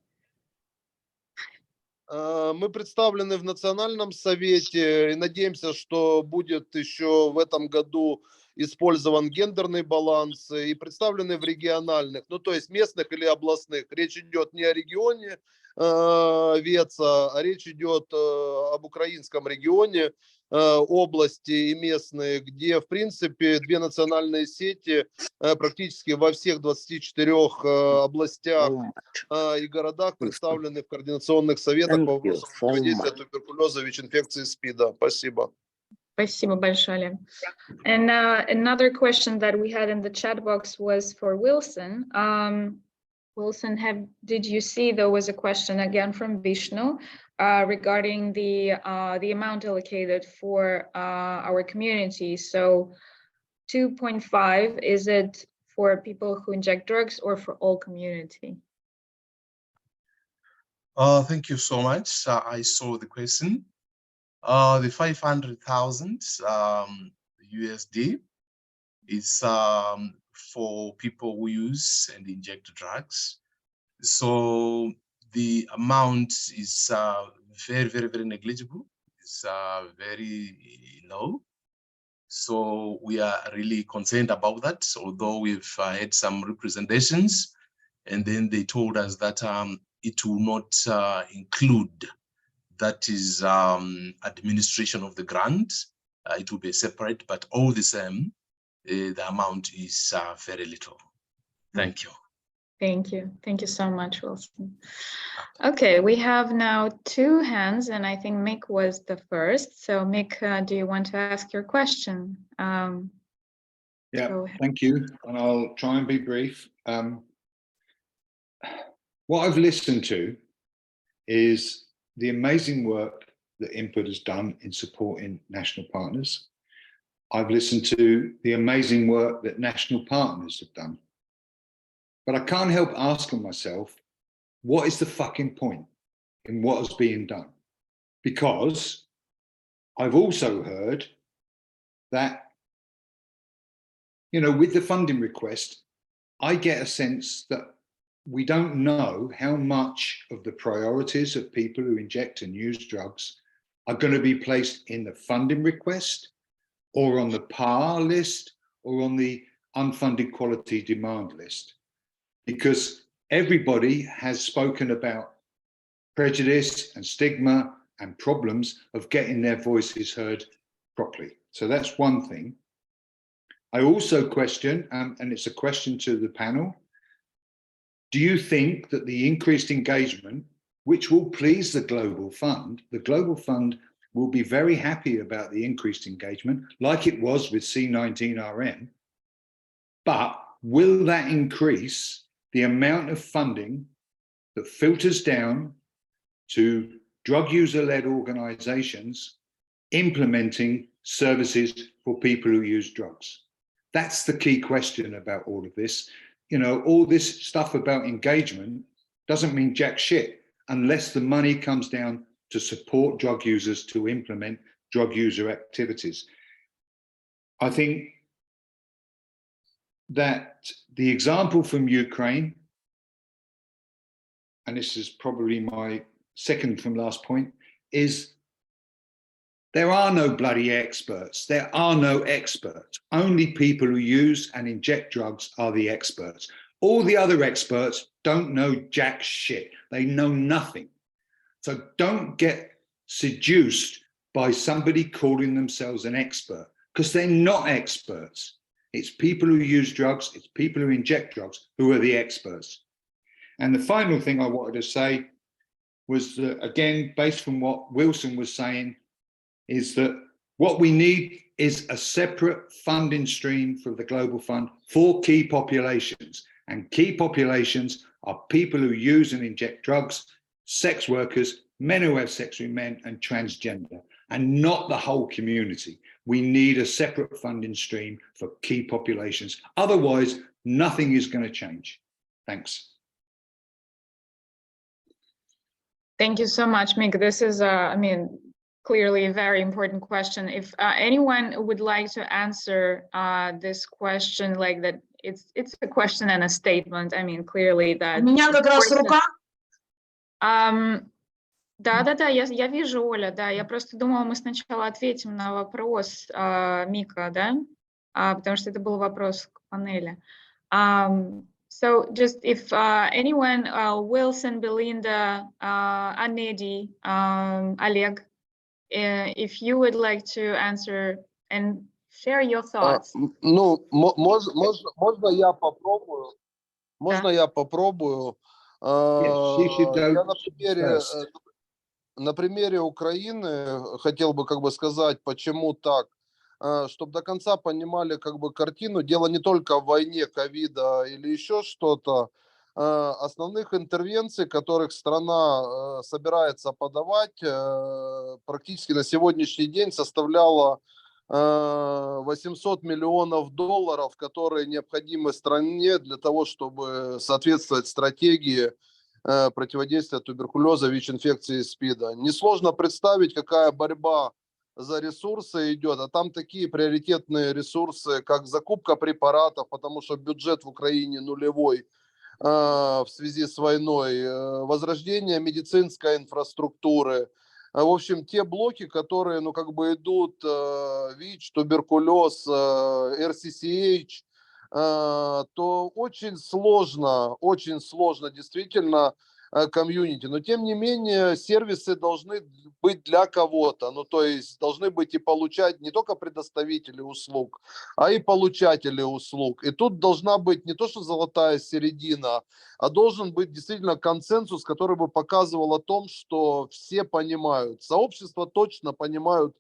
Мы представлены в национальном совете и надеемся, что будет еще в этом году использован гендерный баланс, и представлены в региональных, то есть местных или областных. Речь идет не о регионе Веца, а речь идет об украинском регионе, области и местные, где в принципе две национальные сети практически во всех 24 областях и городах представлены в координационных советах по вопросам противодействия туберкулеза, ВИЧ-инфекции, СПИДа. Спасибо. Спасибо большое, Олег. And another question that we had in the chat box was for Wilson. Wilson, did you see there was a question again from Vishnu regarding the amount allocated for our community? So 2.5, is it for people who inject drugs or for all community? Thank you so much. I saw the question. The 500,000 USD is for people who use and inject drugs. So the amount is very, very, very negligible. It's very low. So we are really concerned about that, although we've had some representations, and then they told us that it will not include, that is administration of the grant. it will be separate, but all the same, the amount is very little. Thank you. Thank you. Thank you so much, Wilson. Okay, we have now 2 hands, and I think Mick was the first. So Mick, do you want to ask your question? Yeah, Go ahead. thank you. And I'll try and be brief. What I've listened to is the amazing work that INPUD has done in supporting national partners. I've listened to the amazing work that national partners have done. But I can't help asking myself, what is the fucking point in what is being done? Because I've also heard that, you know, with the funding request, I get a sense that we don't know how much of the priorities of people who inject and use drugs are going to be placed in the funding request or on the PAR list or on the unfunded quality demand list. Because everybody has spoken about prejudice and stigma and problems of getting their voices heard properly. So that's one thing. I also question, and it's a question to the panel, do you think that the increased engagement, which will please the Global Fund will be very happy about the increased engagement, like it was with C19RM, but will that increase the amount of funding that filters down to drug user-led organizations implementing services for people who use drugs? That's the key question about all of this. You know, all this stuff about engagement doesn't mean jack shit unless the money comes down to support drug users to implement drug user activities. I think that the example from Ukraine, and this is probably my second from last point, is there are no bloody experts. There are no experts. Only people who use and inject drugs are the experts. All the other experts don't know jack shit. They know nothing. So don't get seduced by somebody calling themselves an expert, because they're not experts. It's people who use drugs, it's people who inject drugs who are the experts. And the final thing I wanted to say was that, again, based from what Wilson was saying, is that what we need is a separate funding stream for the Global Fund for key populations. And key populations are people who use and inject drugs, sex workers, men who have sex with men, and transgender, and not the whole community. We need a separate funding stream for key populations. Otherwise, nothing is going to change. Thanks. Thank you so much, Mick. This is, I mean, clearly a very important question. If anyone would like to answer this question, like that, it's a question and a statement. I mean, clearly that. Да, я вижу, Оля, да, я просто думала, мы сначала ответим на вопрос Мика, да, потому что это был вопрос к панели. So just if anyone, Wilson, Belinda, Anedi, Oleg, if you would like to answer and share your thoughts. Ну, можно я попробую? Можно я попробую? Я на примере Украины хотел бы как бы сказать, почему так, чтобы до конца понимали как бы картину. Дело не только в войне, ковида или еще что-то. Основных интервенций, которых страна собирается подавать, практически на сегодняшний день составляла $800 миллионов, которые необходимы стране для того, чтобы соответствовать стратегии противодействия туберкулеза, ВИЧ-инфекции и СПИДа. Несложно представить, какая борьба за ресурсы идет, а там такие приоритетные ресурсы, как закупка препаратов, потому что бюджет в Украине нулевой в связи с войной, возрождение медицинской инфраструктуры. В общем, те блоки, которые, ну, как бы идут, ВИЧ, туберкулез, РССХ, то очень сложно действительно комьюнити. Но тем не менее сервисы должны быть для кого-то. Ну то есть должны быть и получать не только предоставители услуг, а и получатели услуг. И тут должна быть не то что золотая середина, а должен быть действительно консенсус, который бы показывал о том, что все понимают. Сообщества точно понимают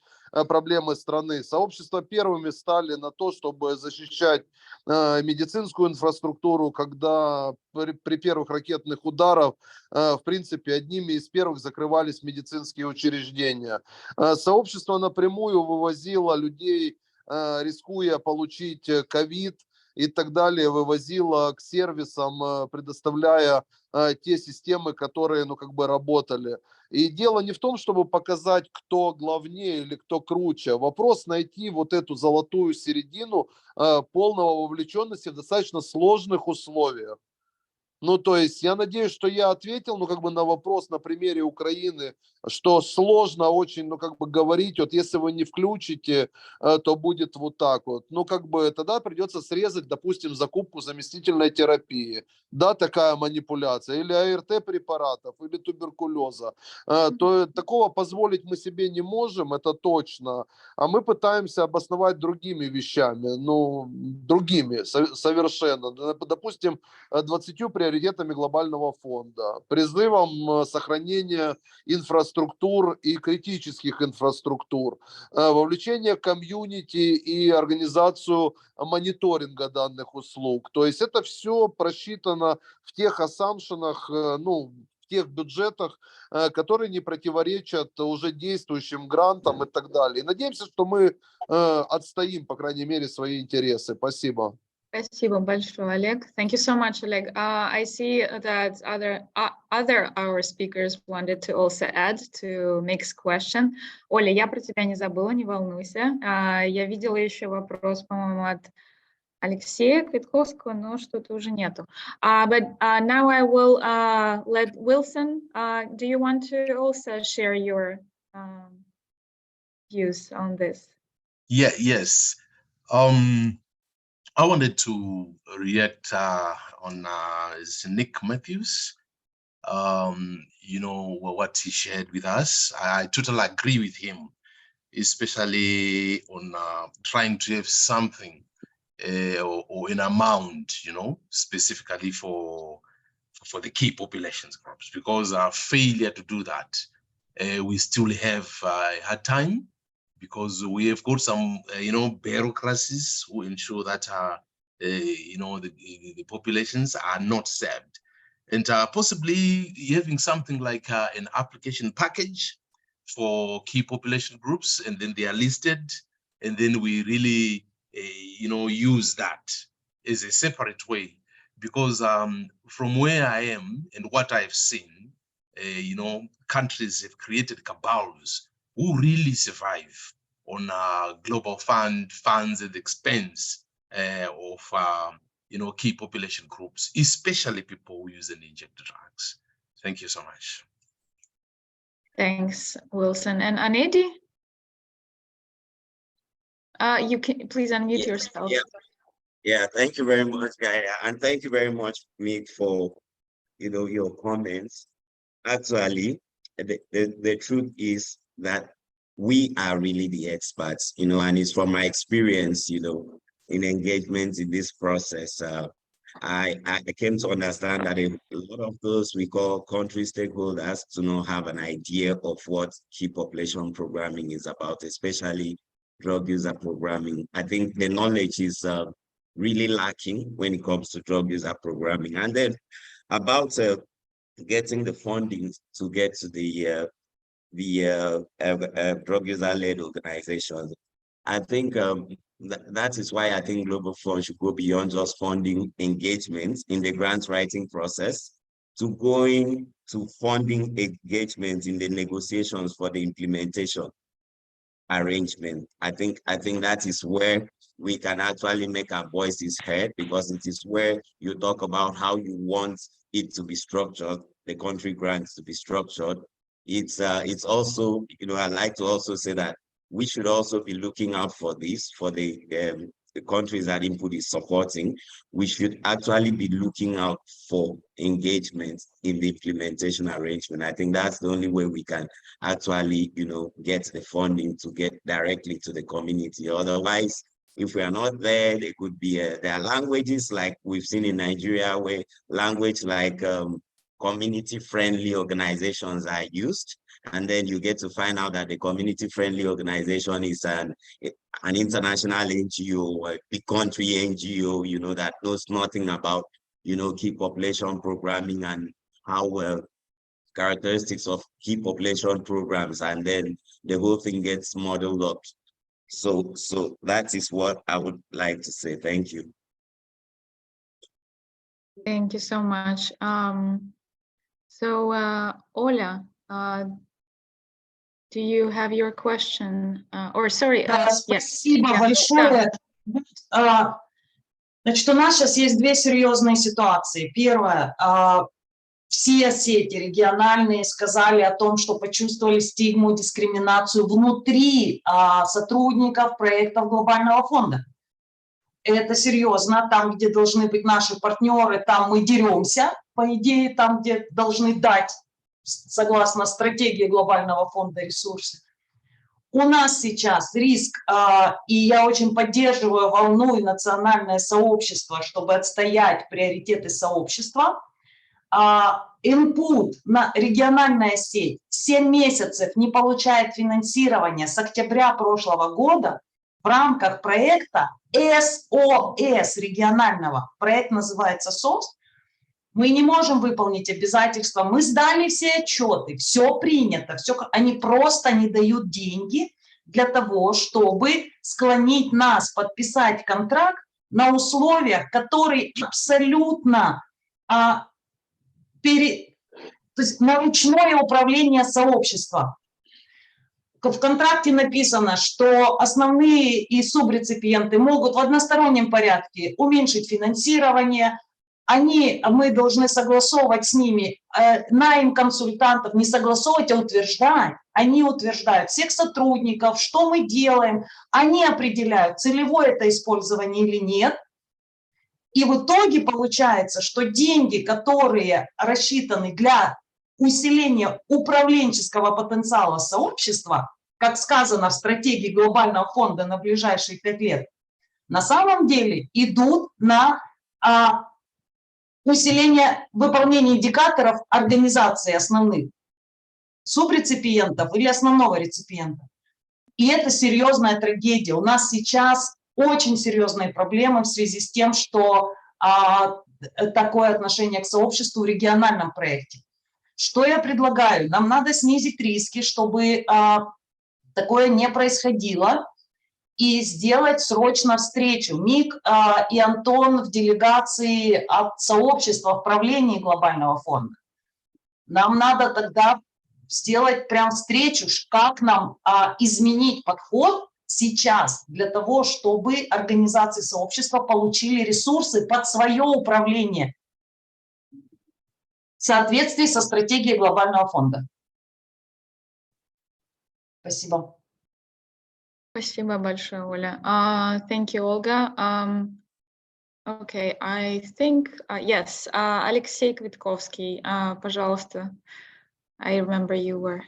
проблемы страны. Сообщества первыми стали на то, чтобы защищать медицинскую инфраструктуру, когда при первых ракетных ударах, в принципе, одними из первых закрывались медицинские учреждения. Сообщество напрямую вывозило людей, рискуя получить ковид и так далее, вывозило к сервисам, предоставляя те системы, которые, ну, как бы работали. И дело не в том, чтобы показать, кто главнее или кто круче. Вопрос найти вот эту золотую середину полного вовлеченности в достаточно сложных условиях. Ну, то есть я надеюсь, что я ответил, ну, как бы на вопрос на примере Украины, что сложно очень, ну, как бы говорить, вот если вы не включите, то будет вот так вот. Ну, как бы тогда придется срезать, допустим, закупку заместительной терапии. Да, такая манипуляция. Или АРТ препаратов, или туберкулеза. То такого позволить мы себе не можем, это точно. А мы пытаемся обосновать другими вещами, ну, другими совершенно. Допустим, 20 приоритетами глобального фонда, призывом сохранения инфраструктур и критических инфраструктур, вовлечение комьюнити и организацию мониторинга данных услуг. То есть это все просчитано в тех ассампшенах, ну, в тех бюджетах, которые не противоречат уже действующим грантам и так далее. И надеемся, что мы отстоим, по крайней мере, свои интересы. Спасибо. Спасибо большое, Олег. Thank you so much, Oleg. I see that other our speakers wanted to also add to Mick's question. Оля, я про тебя не забыла, не волнуйся. Я видела еще вопрос, по-моему, от Алексея Квитковского, но что-то уже нету. But now I will let Wilson. Do you want to also share your views on this? Yeah, yes. I wanted to react on Nick Matthews. You know, what he shared with us. I totally agree with him, especially on trying to have something or an amount, you know, specifically for the key populations groups, because our failure to do that, we still have a hard time, because we have got some, you know, bureaucracies who ensure that, you know, the populations are not served. And possibly having something like an application package for key population groups, and then they are listed, and then we really, you know, use that as a separate way. Because from where I am and what I've seen, you know, countries have created cabals who really survive on global funds at the expense of you know, key population groups, especially people who use and inject drugs. Thank you so much. Thanks, Wilson. And Anedi? You can please unmute yourself. Yeah, thank you very much, Gaia, and thank you very much, Mick, for, you know, your comments. Actually, the truth is that we are really the experts, you know, and it's from my experience, you know, in engagement in this process. I came to understand that a lot of those we call country stakeholders do not have an idea of what key population programming is about, especially drug user programming. I think the knowledge is really lacking when it comes to drug user programming. And then about getting the funding to get to the drug user-led organizations. I think that is why I think Global Fund should go beyond just funding engagement in the grant writing process to going to funding engagement in the negotiations for the implementation arrangement. I think that is where we can actually make our voices heard, because it is where you talk about how you want it to be structured, the country grants to be structured. It's also, you know, I like to also say that we should also be looking out for this, for the the countries that INPUD is supporting, we should actually be looking out for engagement in the implementation arrangement. I think that's the only way we can actually, get the funding to get directly to the community. Otherwise, if we are not there, there could be, there are languages like we've seen in Nigeria where language like community-friendly organizations are used. And then you get to find out that the community-friendly organization is an international NGO, a big country NGO, that knows nothing about, key population programming and how characteristics of key population programs, and then the whole thing gets modeled up. So that is what I would like to say. Thank you. Thank you so much. Ola, do you have your question? Or sorry, yes. Спасибо большое. Значит, у нас сейчас есть две серьезные ситуации. Первое, все сети региональные сказали о том, что почувствовали стигму, дискриминацию внутри сотрудников проектов глобального фонда. Это серьезно. Там, где должны быть наши партнеры, там мы деремся, по идее, там, где должны дать, согласно стратегии глобального фонда, ресурсы. У нас сейчас риск, и я очень поддерживаю волну и национальное сообщество, чтобы отстоять приоритеты сообщества. INPUD, региональная сеть, 7 месяцев не получает финансирования с октября прошлого года в рамках проекта СОС регионального. Проект называется СОС. Мы не можем выполнить обязательства. Мы сдали все отчеты, все принято, все, они просто не дают деньги для того, чтобы склонить нас подписать контракт на условиях, которые абсолютно то есть на ручное управление сообщества. В контракте написано, что основные и субреципиенты могут в одностороннем порядке уменьшить финансирование. Мы должны согласовывать с ними, найм консультантов, не согласовывать, а утверждать. Они утверждают всех сотрудников, что мы делаем. Они определяют, целевое это использование или нет. И в итоге получается, что деньги, которые рассчитаны для усиления управленческого потенциала сообщества, как сказано в стратегии глобального фонда на ближайшие 5 лет, на самом деле идут на усиление выполнения индикаторов организации основных, субреципиентов или основного реципиента. И это серьезная трагедия. У нас сейчас очень серьезные проблемы в связи с тем, что такое отношение к сообществу в региональном проекте. Что я предлагаю? Нам надо снизить риски, чтобы такое не происходило, и сделать срочно встречу. Мик и Антон в делегации от сообщества в правлении глобального фонда. Нам надо тогда сделать прям встречу, как нам изменить подход сейчас для того, чтобы организации сообщества получили ресурсы под свое управление в соответствии со стратегией глобального фонда. Спасибо. Спасибо большое, Оля. Thank you, Olga. Okay, I think, yes, Alexei Kvitkovsky, пожалуйста. I remember you were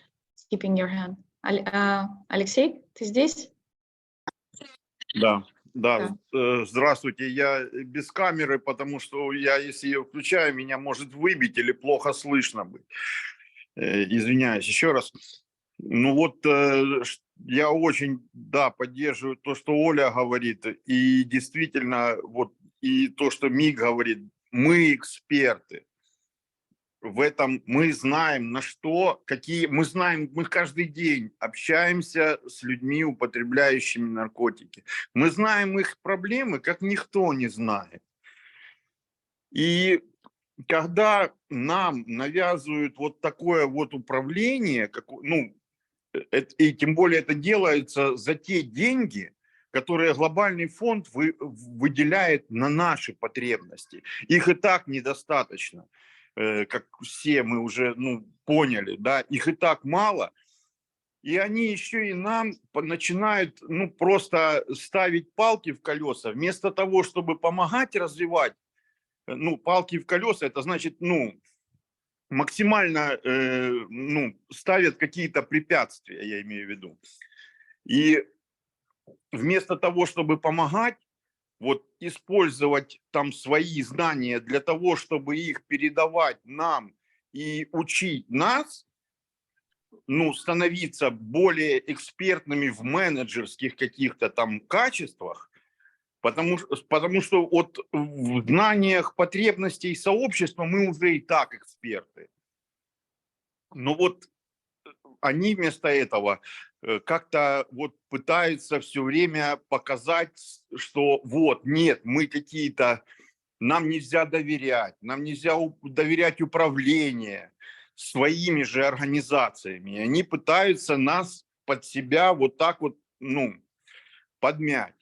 keeping your hand. Алексей, ты здесь? Да. Здравствуйте. Я без камеры, потому что если ее включаю, меня может выбить или плохо слышно быть. Извиняюсь еще раз. Ну вот я очень, поддерживаю то, что Оля говорит, и действительно, вот и то, что Мик говорит, мы эксперты. В этом мы знаем, на что, мы каждый день общаемся с людьми, употребляющими наркотики. Мы знаем их проблемы, как никто не знает. И когда нам навязывают вот такое вот управление, и тем более это делается за те деньги, которые глобальный фонд выделяет на наши потребности. Их и так недостаточно. Как все мы уже поняли, их и так мало. и они еще и нам начинают, ну, просто ставить палки в колеса, вместо того, чтобы помогать развивать, ну, палки в колеса, это значит, ну, максимально, ну, ставят какие-то препятствия, я имею в виду. И вместо того, чтобы помогать, вот использовать там свои знания для того, чтобы их передавать нам и учить нас, ну, становиться более экспертными в менеджерских каких-то там качествах, потому что вот в знаниях потребностей сообщества мы уже и так эксперты. Но вот они вместо этого как-то вот пытаются все время показать, что вот, нет, мы какие-то, нам нельзя доверять, нам нельзя доверять управлению своими же организациями. И они пытаются нас под себя вот так вот, ну, подмять.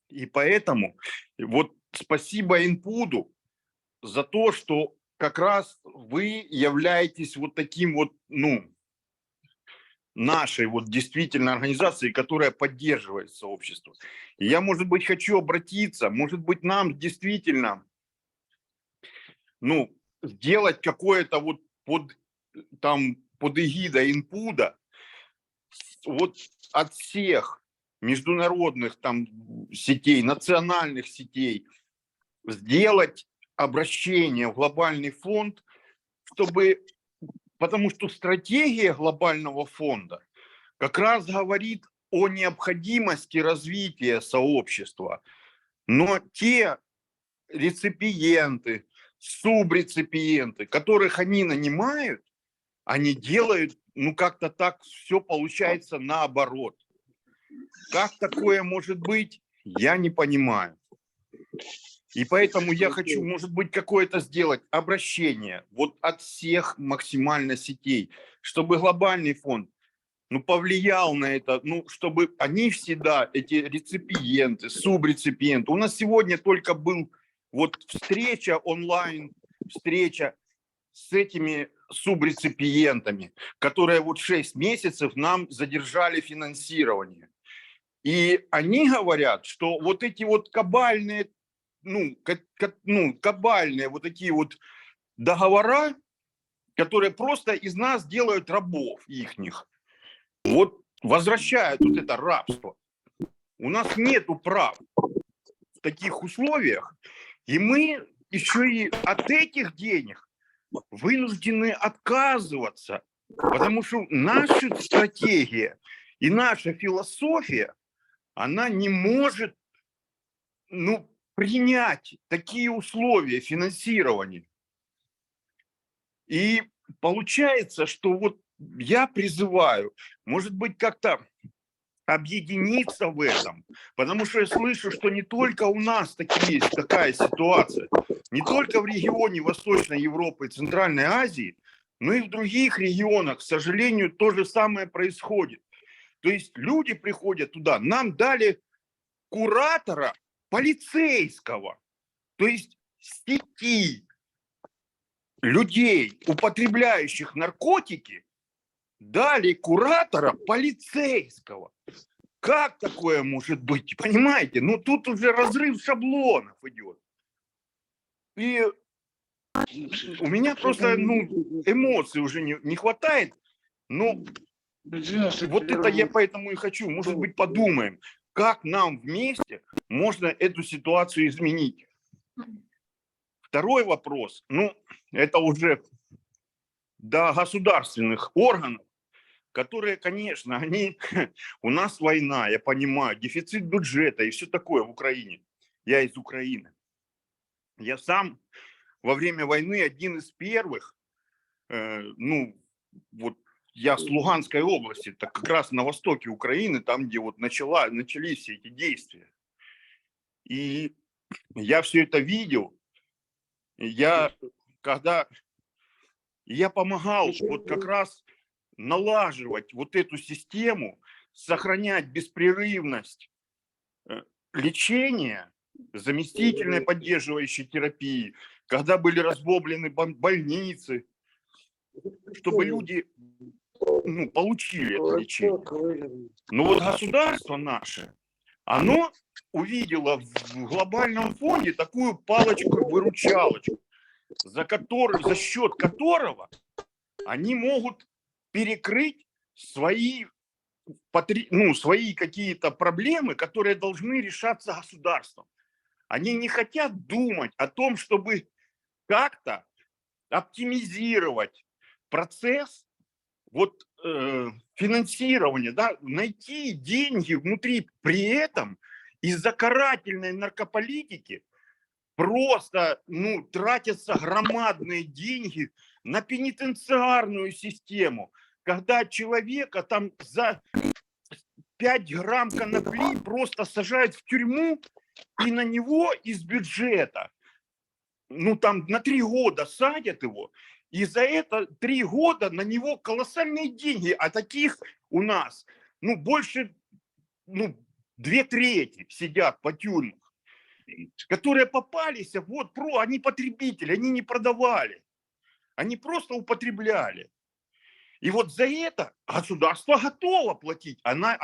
И поэтому вот спасибо INPUD за то, что как раз вы являетесь вот таким вот, ну, нашей вот действительно организацией, которая поддерживает сообщество. И я, может быть, хочу обратиться, может быть, нам действительно, ну, сделать какое-то вот под эгидой INPUD вот от всех международных там сетей, национальных сетей, сделать обращение в глобальный фонд, чтобы, потому что стратегия глобального фонда как раз говорит о необходимости развития сообщества, но те реципиенты, субреципиенты, которых они нанимают, они делают, ну, как-то так все получается наоборот. Как такое может быть, я не понимаю. И поэтому я хочу, может быть, какое-то сделать обращение вот от всех максимально сетей, чтобы глобальный фонд, ну, повлиял на это, ну, чтобы они всегда, эти реципиенты, субреципиенты. У нас сегодня только был вот встреча онлайн, встреча с этими субреципиентами, которые вот 6 месяцев нам задержали финансирование. И они говорят, что вот эти вот кабальные, кабальные вот такие вот договора, которые просто из нас делают рабов ихних, вот возвращают вот это рабство. У нас нету прав в таких условиях, и мы еще и от этих денег вынуждены отказываться, потому что наша стратегия и наша философия, она не может, ну, принять такие условия финансирования. И получается, что вот я призываю, может быть, как-то объединиться в этом, потому что я слышу, что не только у нас такая ситуация, не только в регионе Восточной Европы и Центральной Азии, но и в других регионах, к сожалению, то же самое происходит. То есть люди приходят туда, нам дали куратора полицейского, то есть сети людей, употребляющих наркотики, дали куратора полицейского. Как такое может быть? Понимаете? Ну тут уже разрыв шаблонов идет. И у меня просто, ну, эмоций уже не хватает. Но вот это я поэтому и хочу. Может быть, подумаем, как нам вместе можно эту ситуацию изменить. Второй вопрос. Ну, это уже до государственных органов, которые, конечно, у нас война, я понимаю, дефицит бюджета и все такое в Украине. Я из Украины. Я сам во время войны один из первых, ну, вот я с Луганской области, так как раз на востоке Украины, там, где вот начались все эти действия. И я все это видел. Я помогал вот как раз налаживать вот эту систему, сохранять беспрерывность лечения, заместительной поддерживающей терапии, когда были разбомблены больницы, чтобы люди получили это лечение. Но вот государство наше, оно увидело в глобальном фонде такую палочку-выручалочку, за счет которого они могут перекрыть свои какие-то проблемы, которые должны решаться государством. Они не хотят думать о том, чтобы как-то оптимизировать процесс финансирования, да, найти деньги внутри. При этом из-за карательной наркополитики просто тратятся громадные деньги на пенитенциарную систему, когда человека там за 5 грамм конопли просто сажают в тюрьму, и на него из бюджета там на 3 года садят его, и за это 3 года на него колоссальные деньги, а таких у нас больше 2/3 сидят по тюрьмах, которые попались, они потребители, они не продавали, они просто употребляли. И вот за это государство готово платить, оно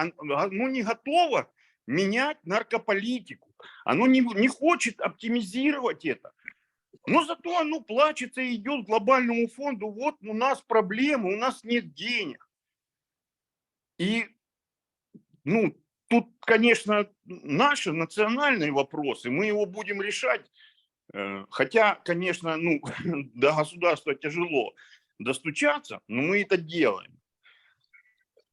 не готово менять наркополитику, оно не хочет оптимизировать это. Но зато оно плачется и идет к глобальному фонду. Вот у нас проблемы, у нас нет денег. И тут, конечно, наши национальные вопросы, мы его будем решать. Хотя, конечно, до государства тяжело достучаться, но мы это делаем.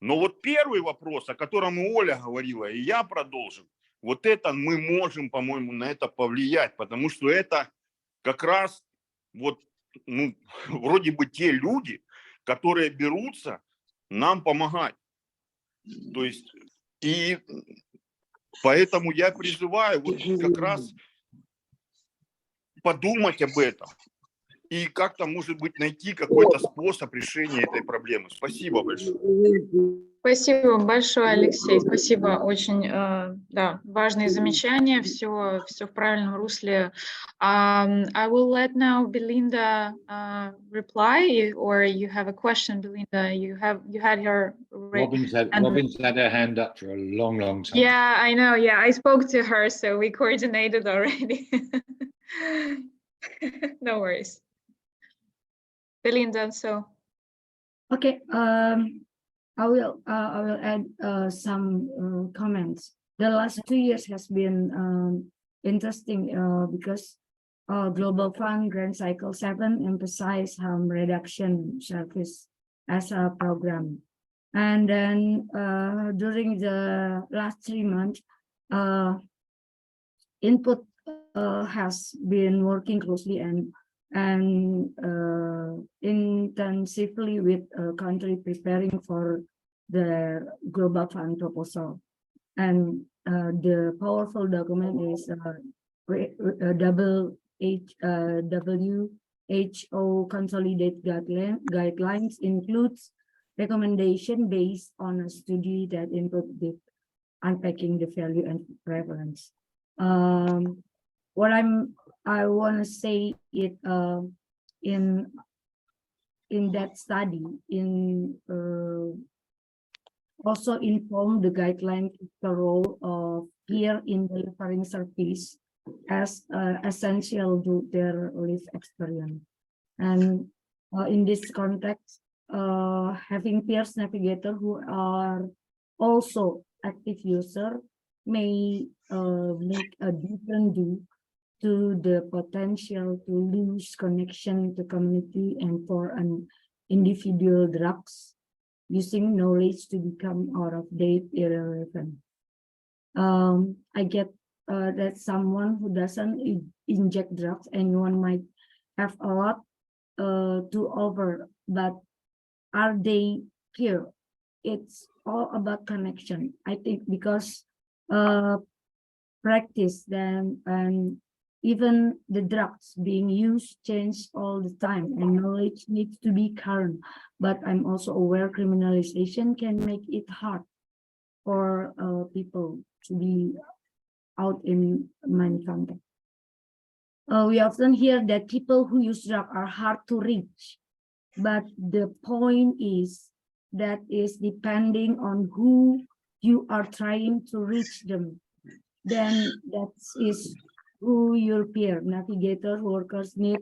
Но вот первый вопрос, о котором и Оля говорила, и я продолжу, вот это мы можем, по-моему, на это повлиять, потому что это как раз вроде бы те люди, которые берутся нам помогать. То есть, и поэтому я призываю как раз подумать об этом и как-то, может быть, найти какой-то способ решения этой проблемы. Спасибо большое. Спасибо большое, Алексей. Спасибо. Очень важные замечания. Все в правильном русле. I will let now Belinda reply, or you have a question, Belinda. You had her. Robin's had her hand up for a long time. Yeah, I know. Yeah, I spoke to her, so we coordinated already. No worries. Belinda, so. Okay. I will add some comments. The last 2 years has been interesting because Global Fund Grant Cycle 7 emphasized harm reduction service as a program. And then during the last 3 months, INPUD has been working closely and intensively with a country preparing for the Global Fund proposal. And the powerful document is WHO Consolidated Guidelines, includes recommendation based on a study that INPUD did unpacking the value and prevalence. What I want to say it in that study also informed the guideline the role of peer in delivering service as essential to their lived experience. And in this context, having peers navigator who are also active user may make a difference to the potential to lose connection to community and for an individual drugs using knowledge to become out of date, irrelevant. I get that someone who doesn't inject drugs, anyone might have a lot to offer, but are they here? It's all about connection, I think, because practice then and even the drugs being used change all the time, and knowledge needs to be current. But I'm also aware criminalization can make it hard for people to be out in many contexts. We often hear that people who use drugs are hard to reach, but the point is that is depending on who you are trying to reach them. Then that is who your peer, navigators, workers need.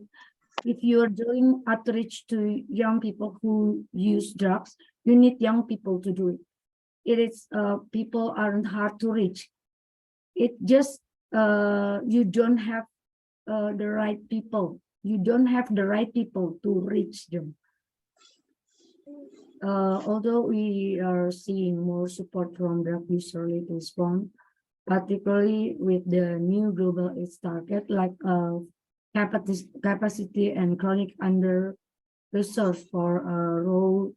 If you are doing outreach to young people who use drugs, you need young people to do it. It is people aren't hard to reach. It just you don't have the right people. You don't have the right people to reach them. Although we are seeing more support from drug user-related response, particularly with the new global AIDS target like capacity and chronic under-resourced for role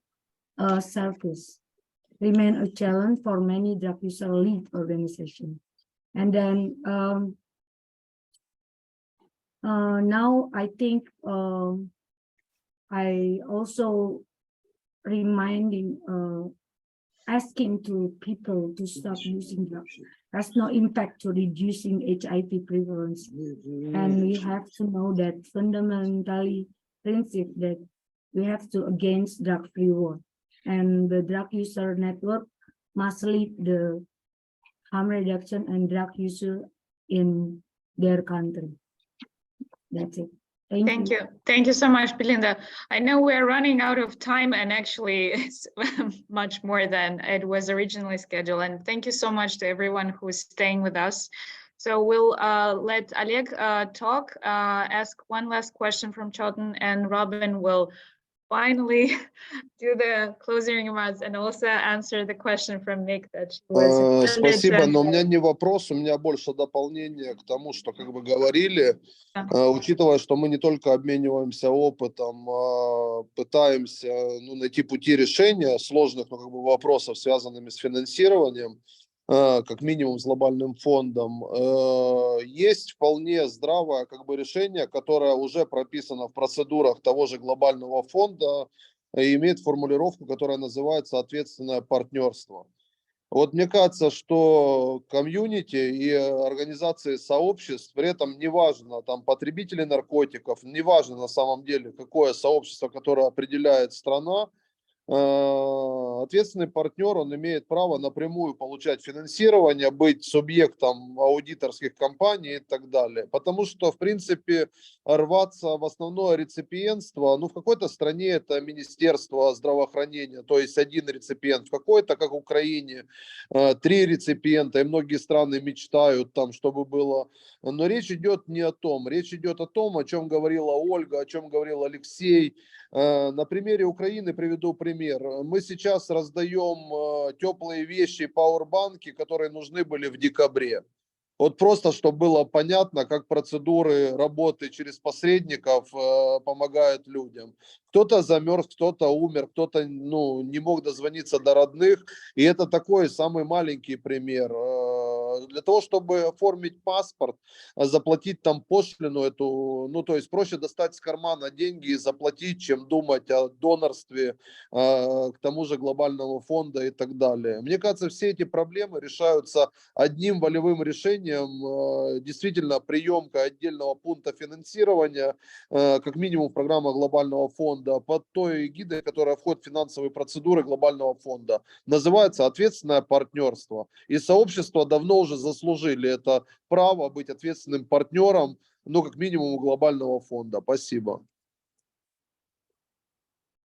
service remain a challenge for many drug user-led organizations. And then now I think I also reminding asking to people to stop using drugs has no impact to reducing HIV prevalence. And we have to know that fundamentally principle that we have to against drug-free world. And the drug user network must lead the harm reduction and drug user in their country. That's it. Thank you. Thank you so much, Belinda. I know we're running out of time, and actually it's much more than it was originally scheduled. And thank you so much to everyone who is staying with us. So we'll let Oleg talk, ask one last question from Chotan, and Robin will finally do the closing remarks and also answer the question from Nick that she was Спасибо, но у меня не вопрос, у меня больше дополнение к тому, что как бы говорили, учитывая, что мы не только обмениваемся опытом, пытаемся найти пути решения сложных вопросов, связанными с финансированием, как минимум с глобальным фондом, есть вполне здравое решение, которое уже прописано в процедурах того же глобального фонда и имеет формулировку, которая называется ответственное партнерство. Вот мне кажется, что комьюнити и организации сообществ, при этом неважно, там потребители наркотиков, неважно на самом деле, какое сообщество, которое определяет страна, ответственный партнер, он имеет право напрямую получать финансирование, быть субъектом аудиторских компаний и так далее. Потому что, в принципе, рваться в основное реципиентство, в какой-то стране это Министерство здравоохранения, то есть один реципиент, в какой-то, как в Украине, 3 реципиента, и многие страны мечтают там, чтобы было. Но речь идет не о том. Речь идет о том, о чем говорила Ольга, о чем говорил Алексей. На примере Украины приведу пример. Мы сейчас раздаем теплые вещи, пауэрбанки, которые нужны были в декабре. Вот просто, чтобы было понятно, как процедуры работы через посредников помогают людям. Кто-то замерз, кто-то умер, кто-то не мог дозвониться до родных. И это такой самый маленький пример. Для того, чтобы оформить паспорт, заплатить там пошлину эту, то есть проще достать с кармана деньги и заплатить, чем думать о донорстве к тому же глобальному фонду и так далее. Мне кажется, все эти проблемы решаются одним волевым решением, действительно приемка отдельного пункта финансирования, как минимум программа глобального фонда под той эгидой, которая входит в финансовые процедуры глобального фонда. Называется ответственное партнерство. И сообщество давно уже заслужили это право быть ответственным партнером, как минимум у глобального фонда. Спасибо.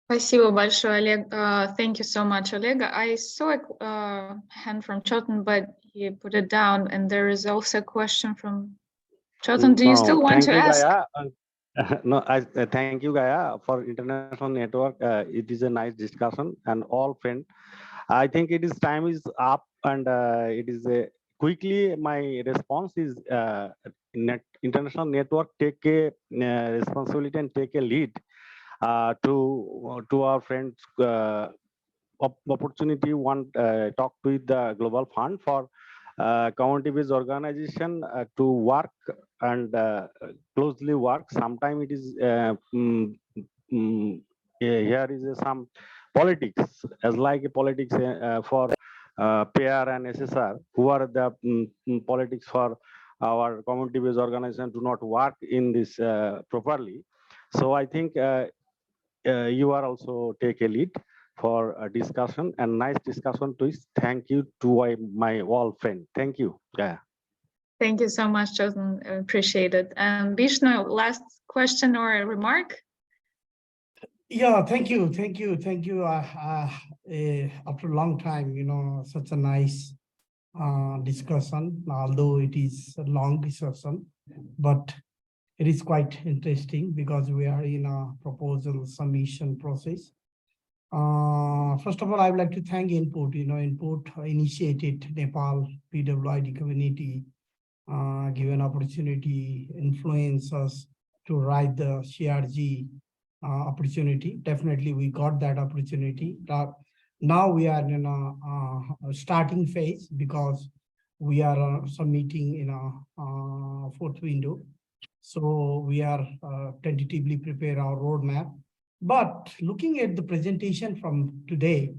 Спасибо большое, Олег. Thank you so much, Oleg. I saw a hand from Chotan, but he put it down. And there is also a question from Chotan. Do you still want to ask? No, I thank you, Gaia, for international network. It is a nice discussion, and all friends. I think it is time is up, and it is a quickly. My response is international network take a responsibility and take a lead to our friends. Opportunity talk with the global fund for community-based organization to work and closely work. Sometimes it is here is some politics, as like a politics for PR and SSR, who are the politics for our community-based organization do not work in this properly. So I think you are also take a lead for a discussion and nice discussion. Please, thank you to my all friend. Thank you. Yeah. Thank you so much, Chosen. Appreciate it. And Vishnu, last question or a remark? Yeah, thank you. After a long time, such a nice discussion, although it is a long discussion, but it is quite interesting because we are in a proposal submission process. First of all, I would like to thank INPUD. INPUD initiated Nepal PWID community, given opportunity, influence us to write the CRG opportunity. Definitely, we got that opportunity. Now we are in a starting phase because we are submitting in a fourth window. So we are tentatively prepare our roadmap. But looking at the presentation from today,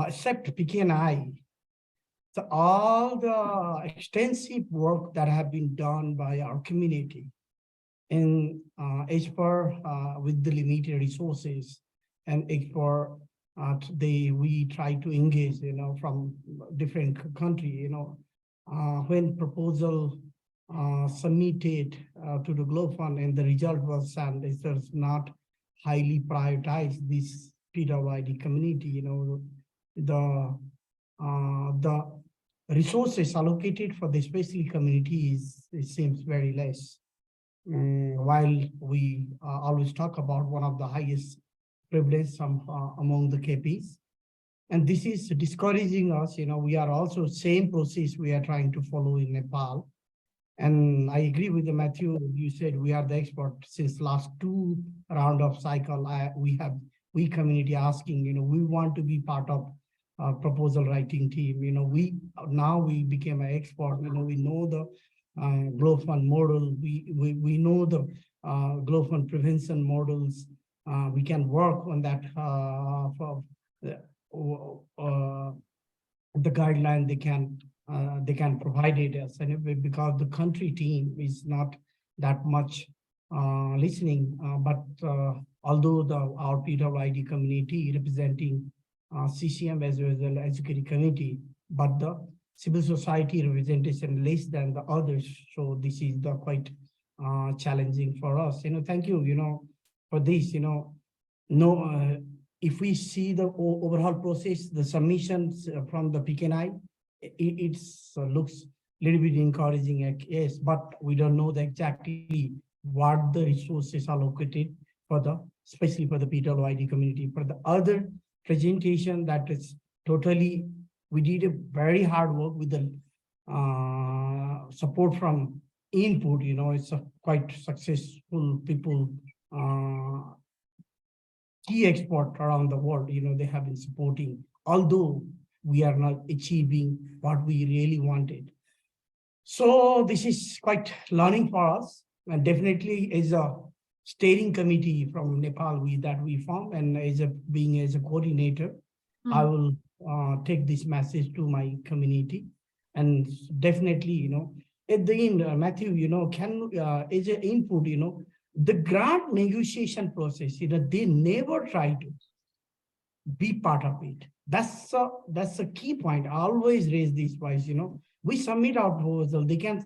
except PKNI, so all the extensive work that have been done by our community in as per with the limited resources and as per we try to engage, from different country, when proposal submitted to the Globe Fund and the result was and it does not highly prioritize this PWID community, the resources allocated for the special communities, it seems very less. While we always talk about one of the highest privilege among the KPs. And this is discouraging us, we are also same process we are trying to follow in Nepal. And I agree with Matthew, you said we are the expert since last 2 round of cycle. We community asking, we want to be part of proposal writing team. Now we became an expert. We know the Globe Fund model. We know the Globe Fund prevention models. We can work on that for the guideline they can provide it as, and because the country team is not that much listening, but although our PWID community representing CCM as well as educated community, but the civil society representation less than the others. So this is the quite challenging for us. Thank you, for this, if we see the overall process, the submissions from the PKNI, it looks a little bit encouraging, yes, but we don't know exactly what the resources allocated especially for the PWID community. For the other presentation, that is totally, we did a very hard work with the support from INPUD. It's a quite successful people, key export around the world. They have been supporting, although we are not achieving what we really wanted. So this is quite learning for us, and definitely as a steering committee from Nepal that we form, and being a coordinator, I will take this message to my community, and definitely, at the end, Matthew, as an input, the grant negotiation process, they never try to be part of it. That's a key point. I always raise this voice. We submit our proposal. They can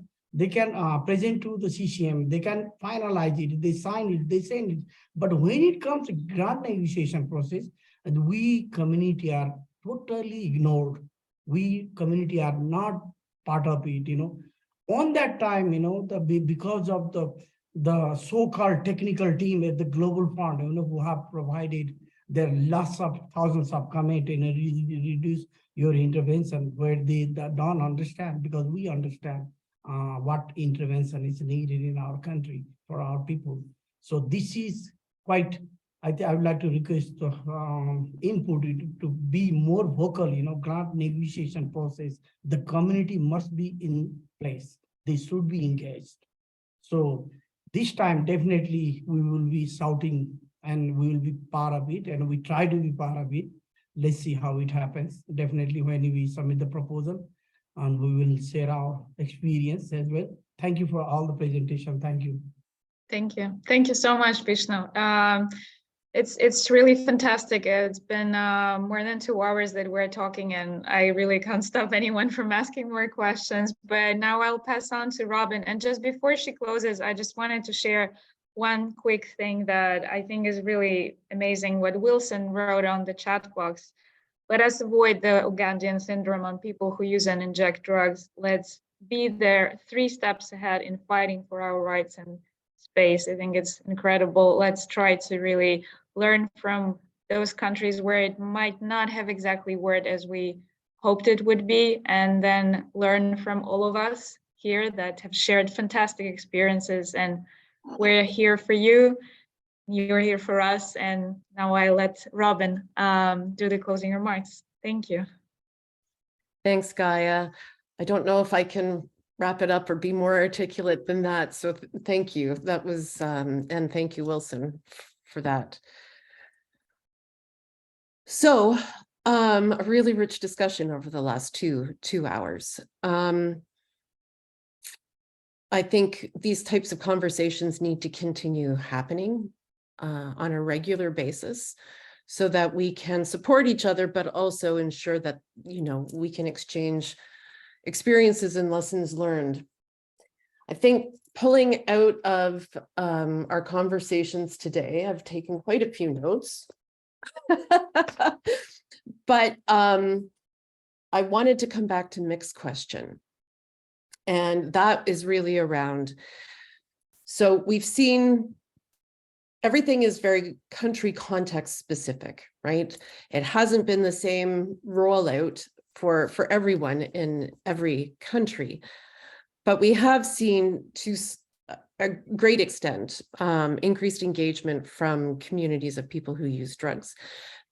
present to the CCM. They can finalize it. They sign it. They send it. But when it comes to grant negotiation process, and we community are totally ignored. We community are not part of it. On that time, because of the so-called technical team at the Global Fund, who have provided there are lots of thousands of comments and reduce your intervention, where they don't understand, because we understand what intervention is needed in our country for our people. So this is quite, I would like to request INPUD to be more vocal, grant negotiation process. The community must be in place. They should be engaged. So this time, definitely we will be shouting and we will be part of it, and we try to be part of it. Let's see how it happens. Definitely when we submit the proposal, and we will share our experience as well. Thank you for all the presentation. Thank you. Thank you. Thank you so much, Vishnu. It's really fantastic. It's been more than 2 hours that we're talking, and I really can't stop anyone from asking more questions. But now I'll pass on to Robin. And just before she closes, I just wanted to share one quick thing that I think is really amazing, what Wilson wrote on the chat box. Let us avoid the Ugandan syndrome on people who use and inject drugs. Let's be there 3 steps ahead in fighting for our rights and space. I think it's incredible. Let's try to really learn from those countries where it might not have exactly worked as we hoped it would be, and then learn from all of us here that have shared fantastic experiences. And we're here for you, you're here for us. And now I let Robin do the closing remarks. Thank you. Thanks, Gaia. I don't know if I can wrap it up or be more articulate than that. So thank you. That was, and thank you, Wilson, for that. So a really rich discussion over the last two hours. I think these types of conversations need to continue happening on a regular basis so that we can support each other, but also ensure that, you know, we can exchange experiences and lessons learned. I think pulling out of our conversations today, I've taken quite a few notes, but I wanted to come back to Mick's question. And that is really around, so we've seen everything is very country context specific, right? It hasn't been the same rollout for everyone in every country, but we have seen to a great extent increased engagement from communities of people who use drugs,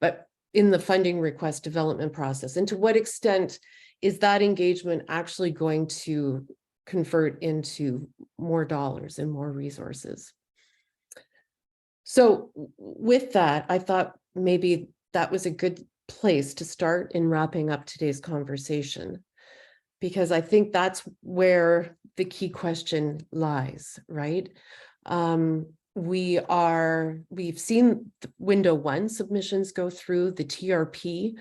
but in the funding request development process. And to what extent is that engagement actually going to convert into more dollars and more resources? So with that, I thought maybe that was a good place to start in wrapping up today's conversation, because I think that's where the key question lies, right? We've seen window 1 submissions go through. The TRP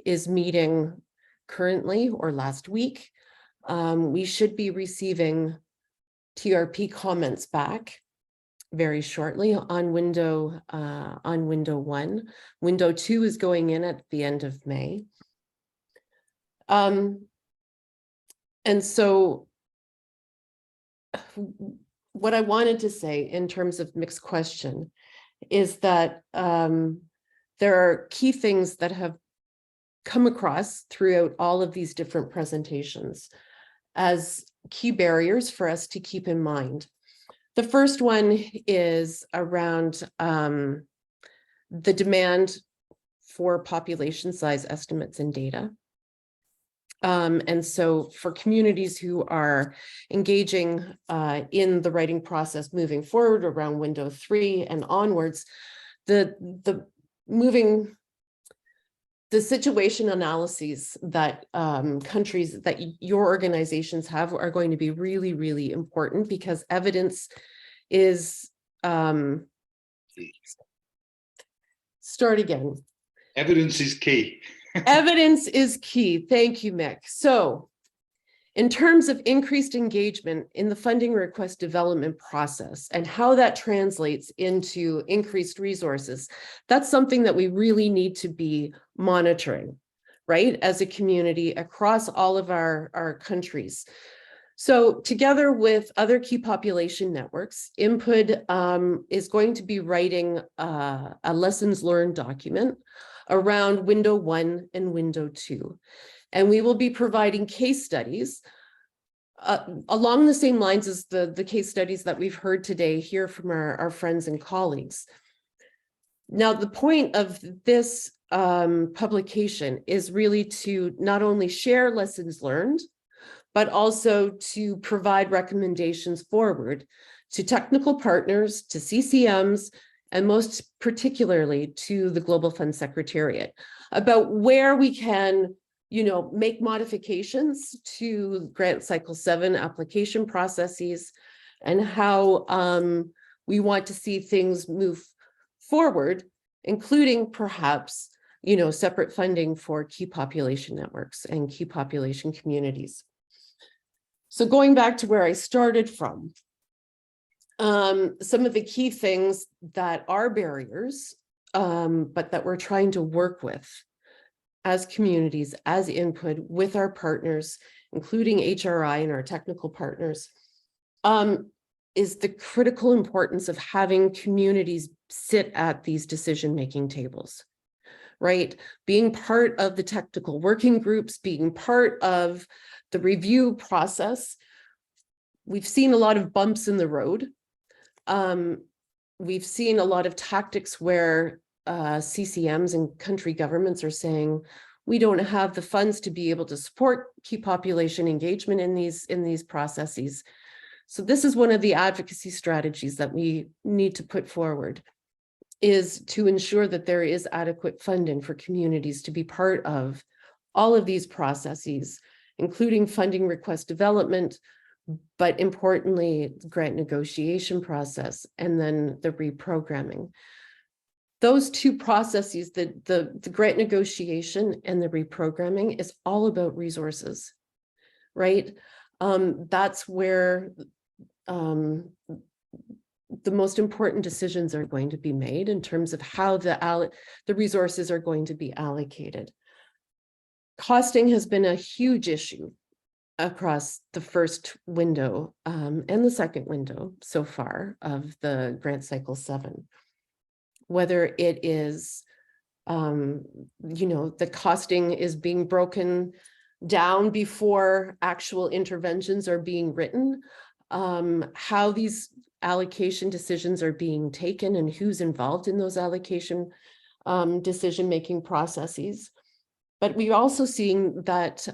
is meeting currently or last week. We should be receiving TRP comments back very shortly on window 1. Window 2 is going in at the end of May. And so what I wanted to say in terms of Mick's question is that there are key things that have come across throughout all of these different presentations as key barriers for us to keep in mind. The first one is around the demand for population size estimates and data. And so for communities who are engaging in the writing process moving forward around window 3 and onwards, the situation analyses that countries, that your organizations have are going to be really, really important, because evidence is, start again. Evidence is key. Evidence is key. Thank you, Mick. So in terms of increased engagement in the funding request development process and how that translates into increased resources, that's something that we really need to be monitoring, right, as a community across all of our countries. So together with other key population networks, INPUD is going to be writing a lessons learned document around window 1 and window 2. And we will be providing case studies along the same lines as the case studies that we've heard today here from our friends and colleagues. Now, the point of this publication is really to not only share lessons learned, but also to provide recommendations forward to technical partners, to CCMs, and most particularly to the Global Fund Secretariat about where we can, you know, make modifications to Grant Cycle 7 application processes, and how we want to see things move forward including perhaps, separate funding for key population networks and key population communities. So going back to where I started from, some of the key things that are barriers, but that we're trying to work with as communities, as INPUD, with our partners, including HRI and our technical partners, is the critical importance of having communities sit at these decision-making tables, right? Being part of the technical working groups, being part of the review process. We've seen a lot of bumps in the road. We've seen a lot of tactics where CCMs and country governments are saying, we don't have the funds to be able to support key population engagement in these processes. So this is one of the advocacy strategies that we need to put forward, is to ensure that there is adequate funding for communities to be part of all of these processes, including funding request development, but importantly, the grant negotiation process, and then the reprogramming. Those two processes, the grant negotiation and the reprogramming, is all about resources, right? That's where the most important decisions are going to be made in terms of how the resources are going to be allocated. Costing has been a huge issue across the first window and the second window so far of the grant cycle 7. Whether it is, the costing is being broken down before actual interventions are being written, how these allocation decisions are being taken and who's involved in those allocation decision-making processes. But we're also seeing that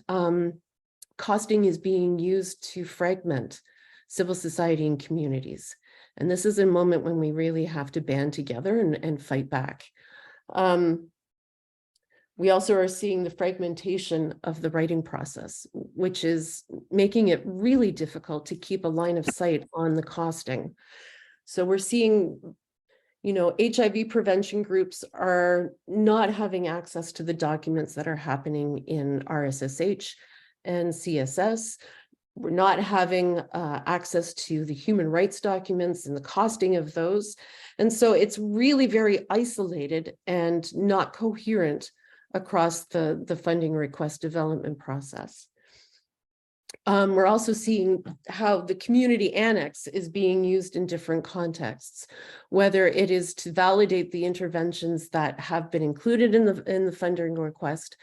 costing is being used to fragment civil society and communities. And this is a moment when we really have to band together and fight back. We also are seeing the fragmentation of the writing process, which is making it really difficult to keep a line of sight on the costing. So we're seeing, HIV prevention groups are not having access to the documents that are happening in RSSH and CSS. We're not having access to the human rights documents and the costing of those. And so it's really very isolated and not coherent across the funding request development process. We're also seeing how the community annex is being used in different contexts, whether it is to validate the interventions that have been included in the funding request,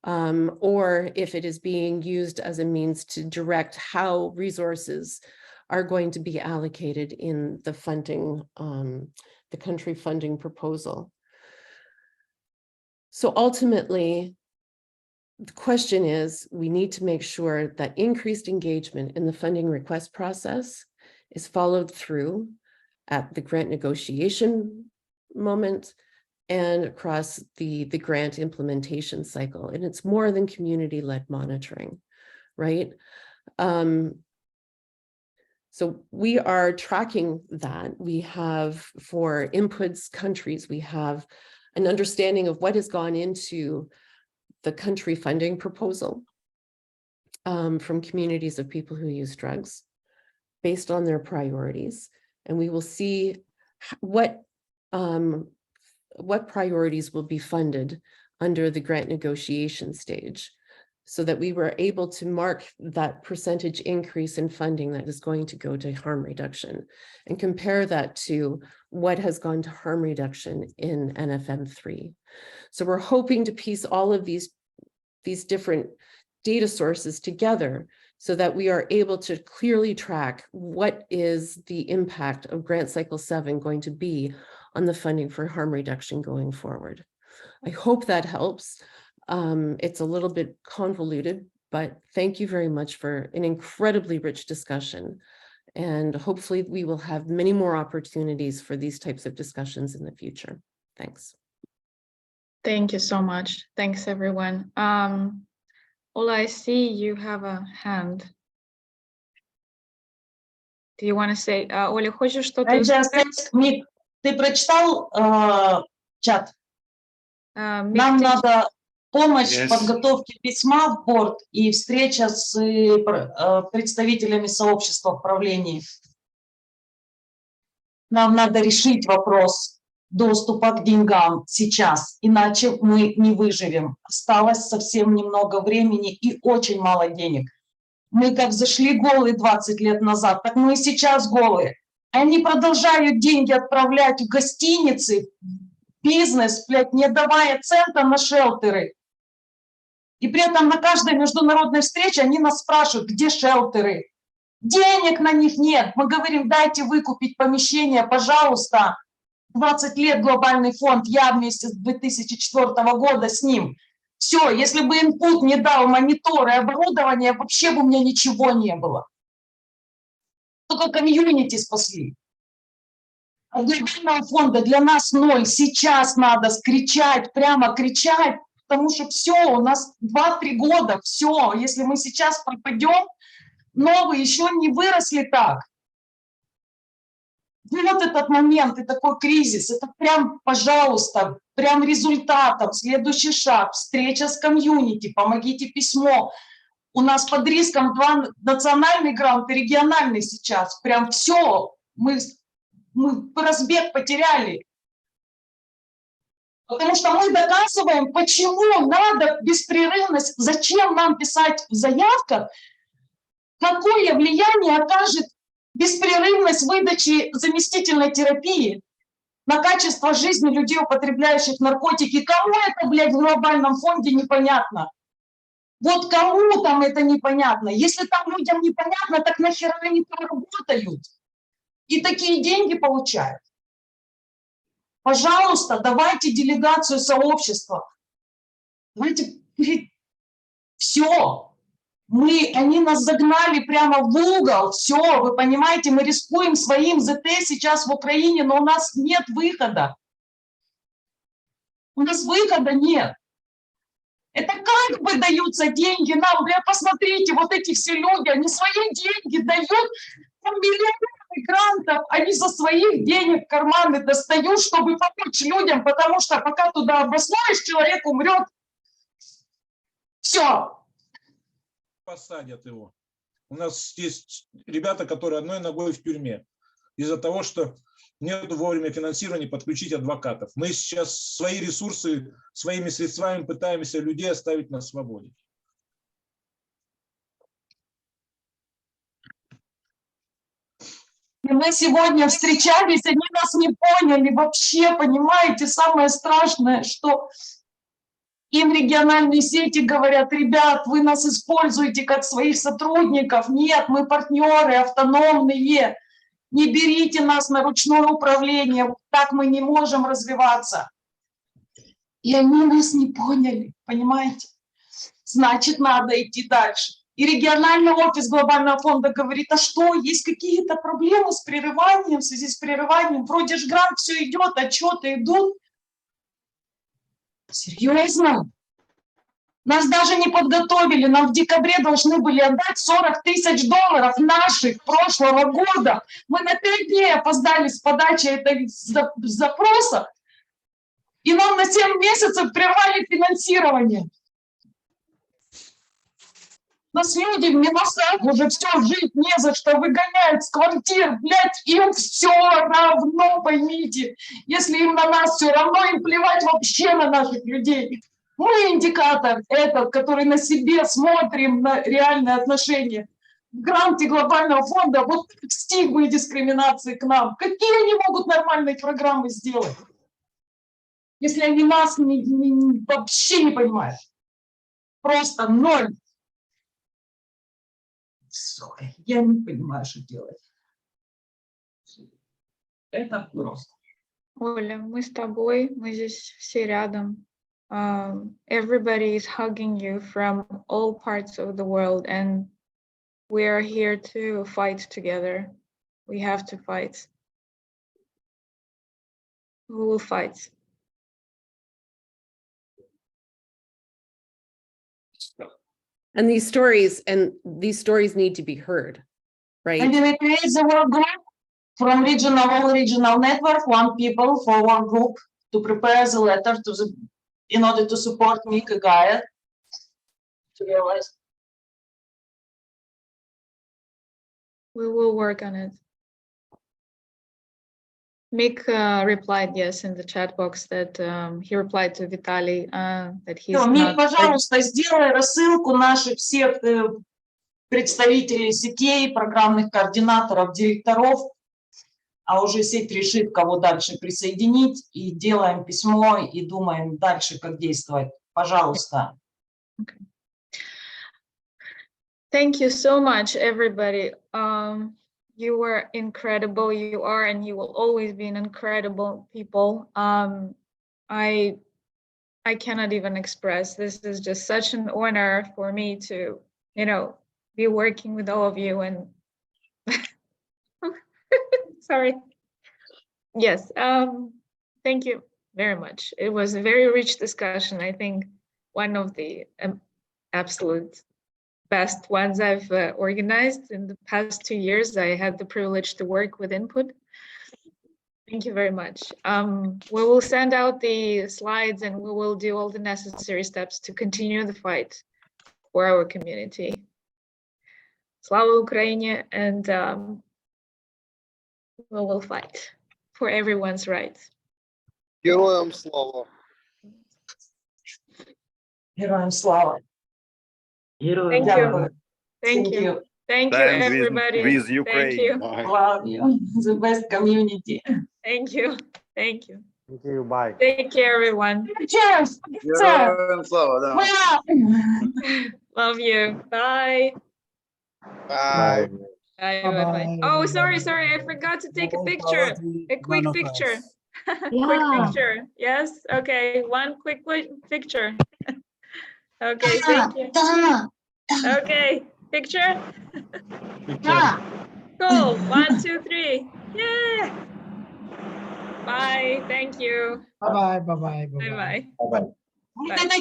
or if it is being used as a means to direct how resources are going to be allocated in the funding, the country funding proposal. So ultimately, the question is, we need to make sure that increased engagement in the funding request process is followed through at the grant negotiation moment and across the grant implementation cycle. And it's more than community-led monitoring, right? So we are tracking that. We have, for INPUD's countries, we have an understanding of what has gone into the country funding proposal from communities of people who use drugs based on their priorities. And we will see what priorities will be funded under the grant negotiation stage, so that we were able to mark that percentage increase in funding that is going to go to harm reduction and compare that to what has gone to harm reduction in NFM3. So we're hoping to piece all of these different data sources together so that we are able to clearly track what is the impact of grant cycle 7 going to be on the funding for harm reduction going forward. I hope that helps. It's a little bit convoluted, but thank you very much for an incredibly rich discussion. And hopefully we will have many more opportunities for these types of discussions in the future. Thanks. Thank you so much. Thanks, everyone. Ola, I see you have a hand. Do you want to say, Оля, хочешь что-то? Ты прочитал чат. Mr. Нам надо помощь Yes. в подготовке письма в борт и встреча с представителями сообщества в правлении. Нам надо решить вопрос доступа к деньгам сейчас, иначе мы не выживем. Осталось совсем немного времени и очень мало денег. Мы как зашли голые 20 лет назад, так мы и сейчас голые. Они продолжают деньги отправлять в гостиницы, бизнес, блядь, не давая цента на шелтеры. И при этом на каждой международной встрече они нас спрашивают, где шелтеры. Денег на них нет. Мы говорим, дайте выкупить помещение, пожалуйста. 20 лет глобальный фонд, я вместе с 2004 года с ним. Все, если бы INPUD не дал мониторы и оборудование, вообще бы у меня ничего не было. Только комьюнити спасли. А глобального фонда для нас ноль. Сейчас надо кричать, прямо кричать, потому что все, у нас 2-3 года, все. Если мы сейчас пропадем, новые еще не выросли так. И вот этот момент и такой кризис, это прям, пожалуйста, прям результатом, следующий шаг, встреча с комьюнити, помогите письмо. У нас под риском 2 национальный грант и региональный сейчас. Прям все, мы разбег потеряли. Потому что мы доказываем, почему надо беспрерывность, зачем нам писать в заявках, какое влияние окажет беспрерывность выдачи заместительной терапии на качество жизни людей, употребляющих наркотики. Кому это, блядь, в глобальном фонде непонятно? Вот кому там это непонятно? Если там людям непонятно, так нахера они там работают? И такие деньги получают. Пожалуйста, давайте делегацию сообщества. Давайте, все. Они нас загнали прямо в угол, все, вы понимаете, мы рискуем своим ЗТ сейчас в Украине, но у нас нет выхода. У нас выхода нет. Это как бы даются деньги нам, бля, посмотрите, вот эти все люди, они свои деньги дают, там миллионы грантов, они за своих денег карманы достают, чтобы помочь людям, потому что пока туда обоснуешь, человек умрет. Все. Посадят его. У нас есть ребята, которые одной ногой в тюрьме из-за того, что нет вовремя финансирования подключить адвокатов. Мы сейчас свои ресурсы, своими средствами пытаемся людей оставить на свободе. И мы сегодня встречались, они нас не поняли вообще, понимаете, самое страшное, что им региональные сети говорят, ребят, вы нас используете как своих сотрудников. Нет, мы партнеры, автономные. Не берите нас на ручное управление. Вот так мы не можем развиваться. И они нас не поняли, понимаете? Значит, надо идти дальше. И региональный офис глобального фонда говорит, а что, есть какие-то проблемы с прерыванием, в связи с прерыванием? Вроде ж грант, все идет, отчеты идут. Серьезно? Нас даже не подготовили. Нам в декабре должны были отдать $40 000 наших прошлого года. Мы на 5 дней опоздали с подачей этого запроса. И нам на 7 месяцев прервали финансирование. Нас люди в минусах уже все, жить не за что, выгоняют с квартир, блядь, им все равно, поймите. Если им на нас все равно, им плевать вообще на наших людей. Мы индикатор этот, который на себе смотрим на реальные отношения. В гранте глобального фонда вот стигмы и дискриминации к нам. Какие они могут нормальные программы сделать, если они нас вообще не понимают? Просто ноль. Я не понимаю, что делать. Это просто. Оля, мы с тобой, мы здесь все рядом. Everybody is hugging you from all parts of the world, and we are here to fight together. We have to fight. We will fight. And these stories need to be heard, right? And we create the work group from all regional network, one people for one group to prepare the letter in order to support Mika Gaia to realize. We will work on it. Mick replied yes in the chat box that he replied to Vitaly that he's Мик, not. пожалуйста, сделай рассылку наших всех представителей сетей, программных координаторов, директоров, а уже сеть решит, кого дальше присоединить, и делаем письмо и думаем дальше, как действовать. Пожалуйста. Okay. Thank you so much, everybody. You were incredible. You are, and you will always be an incredible people. I cannot even express. This is just such an honor for me to, be working with all of you. And sorry. Yes. Thank you very much. It was a very rich discussion. I think one of the absolute best ones I've organized in the past 2 years. I had the privilege to work with INPUD. Thank you very much. We will send out the slides and we will do all the necessary steps to continue the fight for our community. Slava Ukraini, and we will fight for everyone's rights. Героям слава. Героям слава. Thank you. Thank you. Thank you, Thanks everybody. with Ukraine. Thank you. Bye. Love you. The best community. Thank you. Thank you. Thank you. Bye. Take care, everyone. Cheers. Героям слава, да. Love you. Bye. Bye. Bye. Bye-bye, Bye. Oh, sorry. everybody. I forgot to take a More picture. power to A quick one of picture. us. Quick picture. Yes. Okay. One quick picture. Okay. Thank you. Okay. Picture. Cool. 1, 2, 3. Yeah. Bye. Thank you. Bye-bye, bye-bye, bye-bye. Bye-bye. Bye.